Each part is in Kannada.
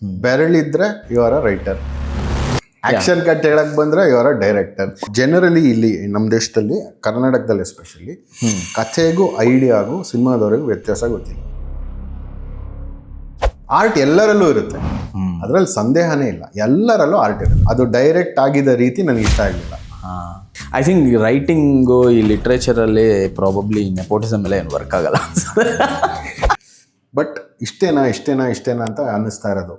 ಬೆರಳಿದ್ರೆ you are a writer. Action cut ಹೇಳಕ್ ಬಂದ್ರೆ you are a director. Generally ಇಲ್ಲಿ ನಮ್ಮ ದೇಶದಲ್ಲಿ, ಕರ್ನಾಟಕದಲ್ಲಿ ಎಸ್ಪೆಷಲಿ, ಕಥೆಗೂ ಐಡಿಯಾಗೂ ಸಿನಿಮಾದವರೆಗೂ ವ್ಯತ್ಯಾಸ ಗೊತ್ತಿಲ್ಲ. ಆರ್ಟ್ ಎಲ್ಲರಲ್ಲೂ ಇರುತ್ತೆ, ಅದರಲ್ಲಿ ಸಂದೇಹನೇ ಇಲ್ಲ. ಎಲ್ಲರಲ್ಲೂ ಆರ್ಟ್ ಇರುತ್ತೆ. ಅದು ಡೈರೆಕ್ಟ್ ಆಗಿದ್ದ ರೀತಿ ನನಗೆ ಇಷ್ಟ ಆಗಲಿಲ್ಲ. ಐ ಥಿಂಕ್ ರೈಟಿಂಗು ಈ ಲಿಟ್ರೇಚರಲ್ಲಿ ಪ್ರಾಬಬ್ಲಿ ನೆಪೋಟಿಸಮ್ ಎಲ್ಲ ಏನು ವರ್ಕ್ ಆಗಲ್ಲ. ಬಟ್ ಇಷ್ಟೇನಾ ಅಂತ ಅನ್ನಿಸ್ತಾ ಇರೋದು.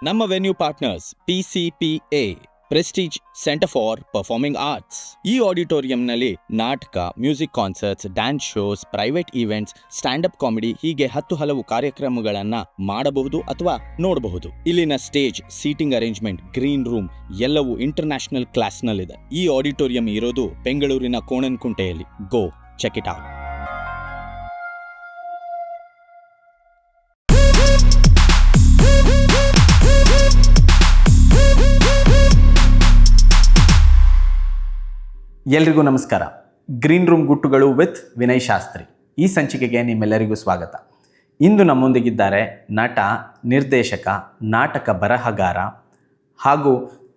ನಮ್ಮ venue partners PCPA Prestige Centre for Performing Arts. ಈ ಆಡಿಟೋರಿಯಂನಲ್ಲಿ ನಾಟಕ, music concerts, dance shows, private events, stand up comedy ಹೀಗೆ 10 ಹಲವು ಕಾರ್ಯಕ್ರಮಗಳನ್ನ ಮಾಡಬಹುದು ಅಥವಾ ನೋಡಬಹುದು. ಇಲ್ಲಿನ stage, seating arrangement, green room ಎಲ್ಲವೂ ಇಂಟರ್ನ್ಯಾಷನಲ್ ಕ್ಲಾಸ್ನಲ್ಲಿದೆ. ಈ ಆಡಿಟೋರಿಯಂ ಇರೋದು ಬೆಂಗಳೂರಿನ ಕೋಣನಕುಂಟೆಯಲ್ಲಿ. Go check it out. ಎಲ್ರಿಗೂ ನಮಸ್ಕಾರ. ಗ್ರೀನ್ ರೂಮ್ ಗುಟ್ಟುಗಳು ವಿತ್ ವಿನಯ್ ಶಾಸ್ತ್ರಿ. ಈ ಸಂಚಿಕೆಗೆ ನಿಮ್ಮೆಲ್ಲರಿಗೂ ಸ್ವಾಗತ. ಇಂದು ನಮ್ಮೊಂದಿಗಿದ್ದಾರೆ ನಟ, ನಿರ್ದೇಶಕ, ನಾಟಕ ಬರಹಗಾರ ಹಾಗೂ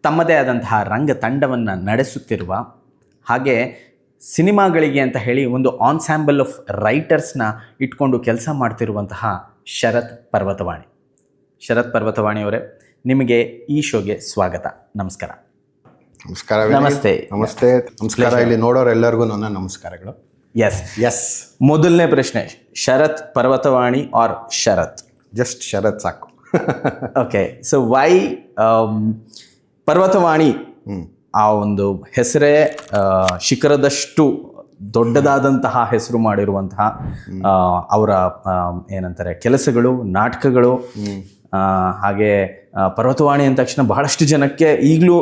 ತಮ್ಮದೇ ಆದಂತಹ ರಂಗ ತಂಡವನ್ನು ನಡೆಸುತ್ತಿರುವ, ಹಾಗೆ ಸಿನಿಮಾಗಳಿಗೆ ಅಂತ ಹೇಳಿ ಒಂದು ಆನ್ಸ್ಯಾಂಬಲ್ ಆಫ್ ರೈಟರ್ಸ್ನ ಇಟ್ಕೊಂಡು ಕೆಲಸ ಮಾಡ್ತಿರುವಂತಹ ಶರತ್ ಪರ್ವತವಾಣಿ. ಶರತ್ ಪರ್ವತವಾಣಿಯವರೇ, ನಿಮಗೆ ಈ ಶೋಗೆ ಸ್ವಾಗತ. ನಮಸ್ಕಾರ. ನಮಸ್ಕಾರ. ನಮಸ್ತೆ. ನಮಸ್ಕಾರ. ಇಲ್ಲಿ ನೋಡೋರೆಲ್ಲರಿಗೂ ನನ್ನ ನಮಸ್ಕಾರಗಳು. ಎಸ್. ಮೊದಲನೇ ಪ್ರಶ್ನೆ, ಶರತ್ ಪರ್ವತವಾಣಿ ಆರ್ ಶರತ್? ಜಸ್ಟ್ ಶರತ್ ಸಾಕು. Okay, so why Parvathavani? ಆ ಒಂದು ಹೆಸರೇ ಶಿಖರದಷ್ಟು ದೊಡ್ಡದಾದಂತಹ ಹೆಸರು ಮಾಡಿರುವಂತಹ ಅವರ ಏನಂತಾರೆ ಕೆಲಸಗಳು, ನಾಟಕಗಳು, ಹಾಗೆ ಪರ್ವತವಾಣಿ ಅಂದ ತಕ್ಷಣ ಬಹಳಷ್ಟು ಜನಕ್ಕೆ ಈಗಲೂ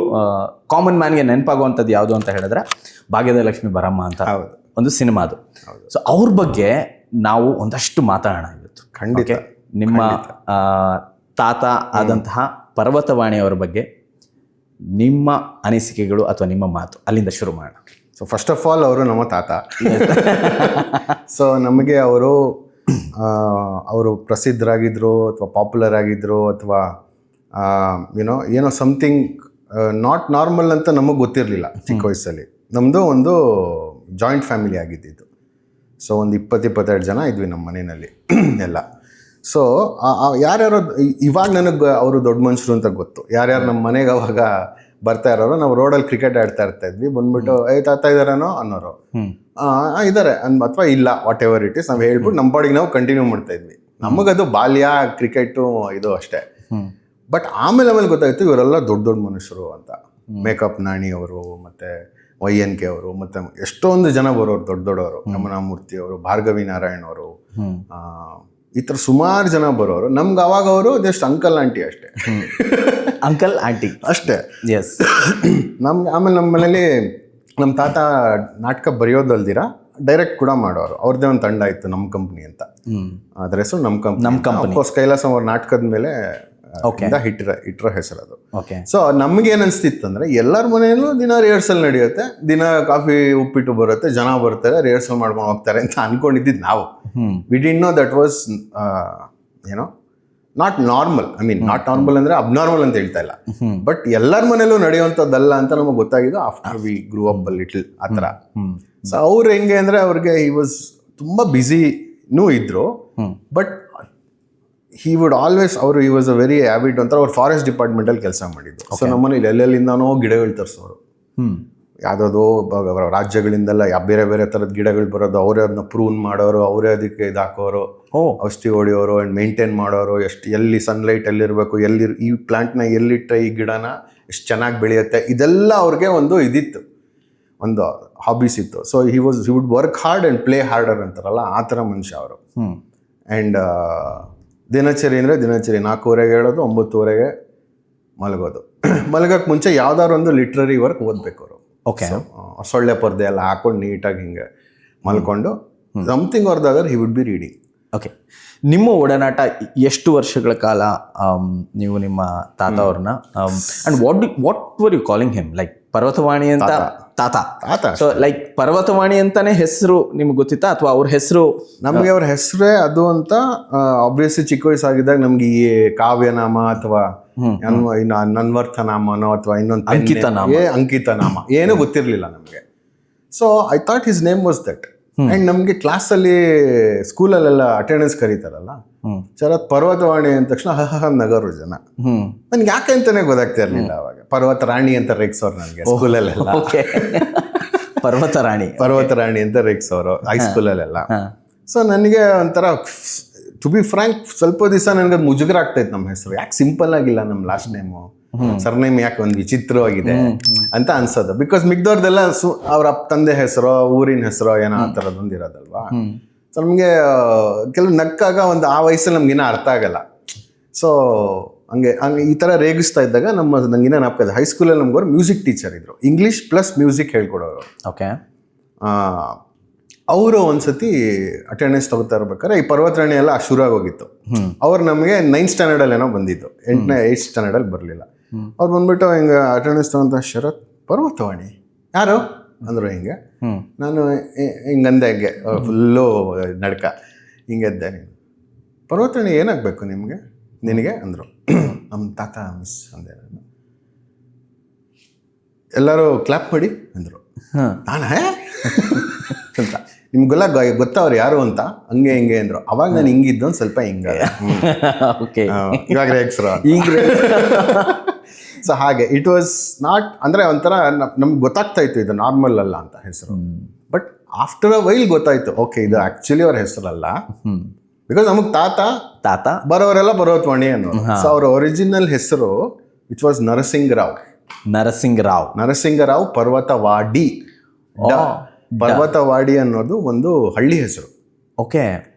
ಕಾಮನ್ ಮ್ಯಾನ್ಗೆ ನೆನಪಾಗುವಂಥದ್ದು ಯಾವುದು ಅಂತ ಹೇಳಿದ್ರೆ ಭಾಗ್ಯದ ಲಕ್ಷ್ಮಿ ಬರಮ್ಮ ಅಂತ ಒಂದು ಸಿನಿಮಾ. ಅದು ಸೊ ಅವ್ರ ಬಗ್ಗೆ ನಾವು ಒಂದಷ್ಟು ಮಾತಾಡೋಣ ಇವತ್ತು. ಖಂಡಿತ. ನಿಮ್ಮ ತಾತ ಆದಂತಹ ಪರ್ವತವಾಣಿಯವರ ಬಗ್ಗೆ ನಿಮ್ಮ ಅನಿಸಿಕೆಗಳು ಅಥವಾ ನಿಮ್ಮ ಮಾತು, ಅಲ್ಲಿಂದ ಶುರು ಮಾಡೋಣ. ಸೊ ಫಸ್ಟ್ ಆಫ್ ಆಲ್ ಅವರು ನಮ್ಮ ತಾತ. ಸೊ ನಮಗೆ ಅವರು ಪ್ರಸಿದ್ಧರಾಗಿದ್ರು ಅಥವಾ ಪಾಪ್ಯುಲರ್ ಆಗಿದ್ರು ಅಥವಾ ಏನೋ ಸಮಥಿಂಗ್ ನಾಟ್ ನಾರ್ಮಲ್ ಅಂತ ನಮಗೆ ಗೊತ್ತಿರಲಿಲ್ಲ ಚಿಕ್ಕ ವಯಸ್ಸಲ್ಲಿ. ನಮ್ಮದು ಒಂದು ಜಾಯಿಂಟ್ ಫ್ಯಾಮಿಲಿ ಆಗಿದ್ದಿದ್ದು. ಸೊ ಒಂದು 20-22 ಜನ ಇದ್ವಿ ನಮ್ಮ ಮನೆಯಲ್ಲಿ ಎಲ್ಲ. ಸೊ ಯಾರ್ಯಾರೋ ಇವಾಗ ನನಗೆ ಅವರು ದೊಡ್ಡ ಮನುಷ್ಯರು ಅಂತ ಗೊತ್ತು. ಯಾರ್ಯಾರು ನಮ್ಮ ಮನೆಗೆ ಅವಾಗ ಬರ್ತಾ ಇರೋರು, ನಾವು ರೋಡಲ್ಲಿ ಕ್ರಿಕೆಟ್ ಆಡ್ತಾ ಇದ್ವಿ, ಬಂದ್ಬಿಟ್ಟು ತಾತ ಇದ್ದಾರೇನೋ ಅನ್ನೋರು, ಇದ್ದಾರೆ ಅಥವಾ ಇಲ್ಲ, ವಾಟ್ ಎವರ್ ಇಟ್ ಇಸ್, ನಾವು ಹೇಳ್ಬಿಟ್ಟು ನಮ್ಮ ಪಾಡಿಗೆ ನಾವು ಕಂಟಿನ್ಯೂ ಮಾಡ್ತಾ ಇದ್ವಿ. ನಮಗದು ಬಾಲ್ಯ, ಕ್ರಿಕೆಟು ಇದು ಅಷ್ಟೇ. ಬಟ್ ಆಮೇಲೆ ಗೊತ್ತಾಯ್ತು ಇವರೆಲ್ಲ ದೊಡ್ಡ ಮನುಷ್ಯರು ಅಂತ. ಮೇಕಪ್ ನಾಣಿ ಅವರು, ಮತ್ತು YNK ಅವರು, ಮತ್ತು ಎಷ್ಟೊಂದು ಜನ ಬರೋರು, ದೊಡ್ಡವರು, ರಮಣಮೂರ್ತಿ ಅವರು, ಭಾರ್ಗವಿ ನಾರಾಯಣ್ ಅವರು, ಈ ಥರ ಸುಮಾರು ಜನ ಬರೋರು. ನಮ್ಗೆ ಅವಾಗ ಅವರು ಜಸ್ಟ್ ಅಂಕಲ್ ಆಂಟಿ ಅಷ್ಟೇ. ಅಂಕಲ್ ಆಂಟಿ ಅಷ್ಟೇ. ಎಸ್. ನಮ್ಗೆ ಆಮೇಲೆ ನಮ್ಮ ಮನೇಲಿ ನಮ್ಮ ತಾತ ನಾಟಕ ಬರೆಯೋದಲ್ದಿರ ಡೈರೆಕ್ಟ್ ಕೂಡ ಮಾಡೋರು. ಅವ್ರದ್ದೇ ಒಂದು ತಂಡ ಇತ್ತು, ನಮ್ಮ ಕಂಪ್ನಿ ಅಂತ. ಅದ್ರ ಹೆಸರು ನಮ್ಮ ಕಂಪ್ನಿ. ಅಫ್ಕೋರ್ಸ್ ಕೈಲಾಸ ಅವ್ರ ನಾಟಕದ ಮೇಲೆ ಇಟ್ಟರ ಹೆಸರು ಅದು. ಸೊ ನಮ್ಗೇನು ಅನಿಸ್ತಿತ್ತು ಅಂದರೆ, ಎಲ್ಲರ ಮನೆಯಲ್ಲೂ ದಿನ ರಿಹರ್ಸಲ್ ನಡೆಯುತ್ತೆ, ದಿನ ಕಾಫಿ ಉಪ್ಪಿಟ್ಟು ಬರುತ್ತೆ, ಜನ ಬರ್ತಾರೆ, ರಿಹರ್ಸಲ್ ಮಾಡ್ಕೊಂಡು ಹೋಗ್ತಾರೆ ಅಂತ ಅನ್ಕೊಂಡಿದ್ದು ನಾವು. We did no that was not normal. I mean not normal ಅಂದರೆ ಅಬ್ನಾರ್ಮಲ್ ಅಂತ ಹೇಳ್ತಾ ಇಲ್ಲ, ಬಟ್ ಎಲ್ಲರ ಮನೇಲೂ ನಡೆಯುವಂಥದ್ದಲ್ಲ ಅಂತ ನಮಗೆ ಗೊತ್ತಾಗಿದ್ದು after V ಗ್ರೂ up a little ಆ ಥರ. ಸೊ ಅವ್ರು ಹೆಂಗೆ ಅಂದರೆ, ಅವ್ರಿಗೆ ಹಿ ವಾಸ್ ತುಂಬ ಬ್ಯುಸಿನೂ ಇದ್ರು, but he would always he was a very habit ಅಂತ. ಅವ್ರು ಫಾರೆಸ್ಟ್ ಡಿಪಾರ್ಟ್ಮೆಂಟಲ್ಲಿ ಕೆಲಸ ಮಾಡಿದ್ದು. ಸೊ ನಮ್ಮನೇಲಿ ಎಲ್ಲೆಲ್ಲಿಂದಾನೋ ಗಿಡಗಳು ತರಿಸೋರು, ಯಾವುದೋ ರಾಜ್ಯಗಳಿಂದೆಲ್ಲ ಬೇರೆ ಬೇರೆ ಥರದ ಗಿಡಗಳು ಬರೋದು, ಅವರೇ ಅದನ್ನ ಪ್ರೂನ್ ಮಾಡೋರು, ಅವರೇ ಅದಕ್ಕೆ ಹಾಕೋರು, ಔಷಧಿ ಹೊಡೆಯೋರು, ಆ್ಯಂಡ್ ಮೇಂಟೈನ್ ಮಾಡೋರು, ಎಲ್ಲಿ ಸನ್ಲೈಟ್ ಎಲ್ಲಿರಬೇಕು, ಈ ಪ್ಲಾಂಟ್ನ ಎಲ್ಲಿಟ್ಟರೆ ಈ ಗಿಡನ ಎಷ್ಟು ಚೆನ್ನಾಗಿ ಬೆಳೆಯುತ್ತೆ, ಇದೆಲ್ಲ ಅವ್ರಿಗೆ ಒಂದು ಇದಿತ್ತು, ಒಂದು ಹಾಬೀಸ್ ಇತ್ತು. So he would work hard and play order ಅಂತಾರಲ್ಲ, ಆ ಥರ ಮನುಷ್ಯ ಅವರು. ಆ್ಯಂಡ್ ದಿನಚರಿ 4:15 ಹೇಳೋದು, 9:00 ಮಲಗೋದು. ಮಲಗೋಕ್ಕೆ ಮುಂಚೆ ಯಾವ್ದಾದ್ರು ಒಂದು ಲಿಟ್ರರಿ ವರ್ಕ್ ಓದಬೇಕು ಅವರು. ಸೊಳ್ಳೆ ಪರ್ದೆ ಎಲ್ಲ ಹಾಕೊಂಡು ನೀಟಾಗಿ ಹಿಂಗೆ ಮಲ್ಕೊಂಡು ಸಮಥಿಂಗ್ ಅವ್ರದ್ದಾದ್ರೆ he would be reading. Okay, ನಿಮ್ಮ ಒಡನಾಟ ಎಷ್ಟು ವರ್ಷಗಳ ಕಾಲ ನೀವು ನಿಮ್ಮ ತಾತ ಅವ್ರನ್ನ, and what were you calling him? Like Parvathavani ಅಂತ ತಾತ. ತಾತ ಸೊ ಲೈಕ್ ಪರ್ವತವಾಣಿ ಅಂತಾನೆ ಹೆಸರು ನಿಮ್ಗೆ ಗೊತ್ತಿತ್ತಾ, ಅಥವಾ ಅವ್ರ ಹೆಸರು? ನಮಗೆ ಅವ್ರ ಹೆಸರೇ ಅದು ಅಂತ ಆಬ್ವಿಯಸ್ಲಿ ಚಿಕ್ಕ ವಯಸ್ಸಾಗಿದ್ದಾಗ ನಮ್ಗೆ ಈ ಕಾವ್ಯನಾಮ ಅಥವಾ ನನ್ವರ್ಥ ನಾಮನೋ ಅಥವಾ ಇನ್ನೊಂದು ಅಂಕಿತ ನಾಮ ಏನೂ ಗೊತ್ತಿರಲಿಲ್ಲ ನಮಗೆ. So I thought his name was that. And ನಮಗೆ ಕ್ಲಾಸಲ್ಲಿ ಸ್ಕೂಲಲ್ಲೆಲ್ಲ ಅಟೆಂಡೆನ್ಸ್ ಕರೀತಾರಲ್ಲ, ಶರತ್ ಪರ್ವತವಾಣಿ ಅಂದ ತಕ್ಷಣ ನಗರು ಜನ. ನನ್ಗೆ ಯಾಕೆ ಅಂತಾನೆ ಗೊತ್ತಾಗ್ತಾ ಇರ್ಲಿಲ್ಲ ಅವಾಗ. ಪರ್ವತ ರಾಣಿ ಅಂತ ರೇಗ್ಸೋರು ನನಗೆ ಸ್ಕೂಲಲ್ಲೆಲ್ಲ. ಪರ್ವತ ರಾಣಿ ಅಂತ ರೇಗ್ಸೋರು ಹೈಸ್ಕೂಲಲ್ಲೆಲ್ಲ. ಸೊ ನನಗೆ ಒಂಥರ ಟು ಬಿ ಫ್ರಾಂಕ್ ಸ್ವಲ್ಪ ದಿವಸ ನನಗೆ ಮುಜುಗರ ಆಗ್ತಾ ಇತ್ತು ನಮ್ಮ ಹೆಸರು. ಯಾಕೆ ಸಿಂಪಲ್ ಆಗಿಲ್ಲ ನಮ್ಮ ಲಾಸ್ಟ್ ನೇಮು, ಸರ್ನೇಮ್ ಯಾಕೆ ಒಂದು ವಿಚಿತ್ರವಾಗಿದೆ ಅಂತ ಅನ್ಸೋದು. ಬಿಕಾಸ್ ಮಿಗ್ದವ್ರದೆಲ್ಲ ಅವ್ರ ತಂದೆ ಹೆಸರೋ ಊರಿನ ಹೆಸರೋ ಏನೋ ಆ ಥರದೊಂದು ಇರೋದಲ್ವಾ. ಸೊ ನಮಗೆ ಕೆಲವು ನಕ್ಕಾಗ ಒಂದು ಆ ವಯಸ್ಸಲ್ಲಿ ನಮ್ಗಿನ್ನ ಅರ್ಥ ಆಗಲ್ಲ. ಸೊ ಹಂಗೆ ಈ ಥರ ರೇಗಿಸ್ತಾ ಇದ್ದಾಗ ನಂಗಿನ್ನ ನಾಪ್ಕದ ಹೈಸ್ಕೂಲಲ್ಲಿ ನಮ್ಗೆ ಮ್ಯೂಸಿಕ್ ಟೀಚರ್ ಇದ್ರು, ಇಂಗ್ಲೀಷ್ ಪ್ಲಸ್ ಮ್ಯೂಸಿಕ್ ಹೇಳ್ಕೊಡೋರು. ಓಕೆ. ಅವರು ಒಂದ್ಸತಿ ಅಟೆಂಡೆನ್ಸ್ ತಗೋತಾ ಇರ್ಬೇಕಾದ್ರೆ ಈ ಪರ್ವತರಾಣಿ ಎಲ್ಲ ಶುರು ಆಗೋಗಿತ್ತು. ಅವ್ರು ನಮಗೆ 9th ಸ್ಟ್ಯಾಂಡರ್ಡಲ್ಲಿ ಏನೋ ಬಂದಿದ್ದು, 8th ಸ್ಟ್ಯಾಂಡರ್ಡಲ್ಲಿ ಬರಲಿಲ್ಲ. ಅವ್ರು ಬಂದ್ಬಿಟ್ಟು ಹಿಂಗೆ ಅಟೆಂಡೆನ್ಸ್ ತಗೊಂತ, ಶರತ್ ಪರ್ವತವಾಣಿ ಯಾರು ಅಂದರು. ಹಿಂಗೆ ನಾನು ಹಿಂಗಂದೆ, ಹಿಂಗೆ ಫುಲ್ಲು ನಡ್ಕ ಹಿಂಗೆದ್ದೆ. ಪರ್ವತವಾಣಿ ಏನಾಗಬೇಕು ನಿನಗೆ ಅಂದರು. ನಮ್ಮ ತಾತ ಮಿಸ್ ಅಂದೆ ನಾನು. ಎಲ್ಲರೂ ಕ್ಲಾಪ್ ಮಾಡಿ ಅಂದರು. ನಾನು ಅಂತ ನಿಮ್ಗೆಲ್ಲ ಗೊತ್ತವ್ರು ಯಾರು ಅಂತ ಹಂಗೆ ಹಿಂಗೆ ಅಂದರು. ಅವಾಗ ನಾನು ಹಿಂಗಿದ್ದು ಒಂದು ಸ್ವಲ್ಪ ಹಿಂಗೆ ಇವಾಗ ರೇಗ್ಸ್ರು. ಸೊ ಹಾಗೆ ಇಟ್ ವಾಸ್ ನಾಟ್ ಅಂದರೆ ಒಂಥರ ನಮ್ಗೆ ಗೊತ್ತಾಗ್ತಾ ಇತ್ತು ಇದು ನಾರ್ಮಲ್ ಅಲ್ಲ ಅಂತ ಹೆಸರು. ಬಟ್ ಆಫ್ಟರ್ ಅ ವೈಲ್ ಗೊತ್ತಾಯ್ತು, ಓಕೆ ಇದು ಆ್ಯಕ್ಚುಲಿ ಅವ್ರ ಹೆಸರಲ್ಲ. ಬಿಕಾಸ್ ನಮಗೆ ತಾತ ಬರೋರೆಲ್ಲ ಪರ್ವತವಾಣಿ ಅನ್ನೋರು. ಸೊ ಅವ್ರ ಒರಿಜಿನಲ್ ಹೆಸರು ವಿಚ್ ವಾಸ್ ನರಸಿಂಗರಾವ್ ಪರ್ವತವಾಡಿ. ಪರ್ವತವಾಡಿ ಅನ್ನೋದು ಒಂದು ಹಳ್ಳಿ ಹೆಸರು. ಓಕೆ.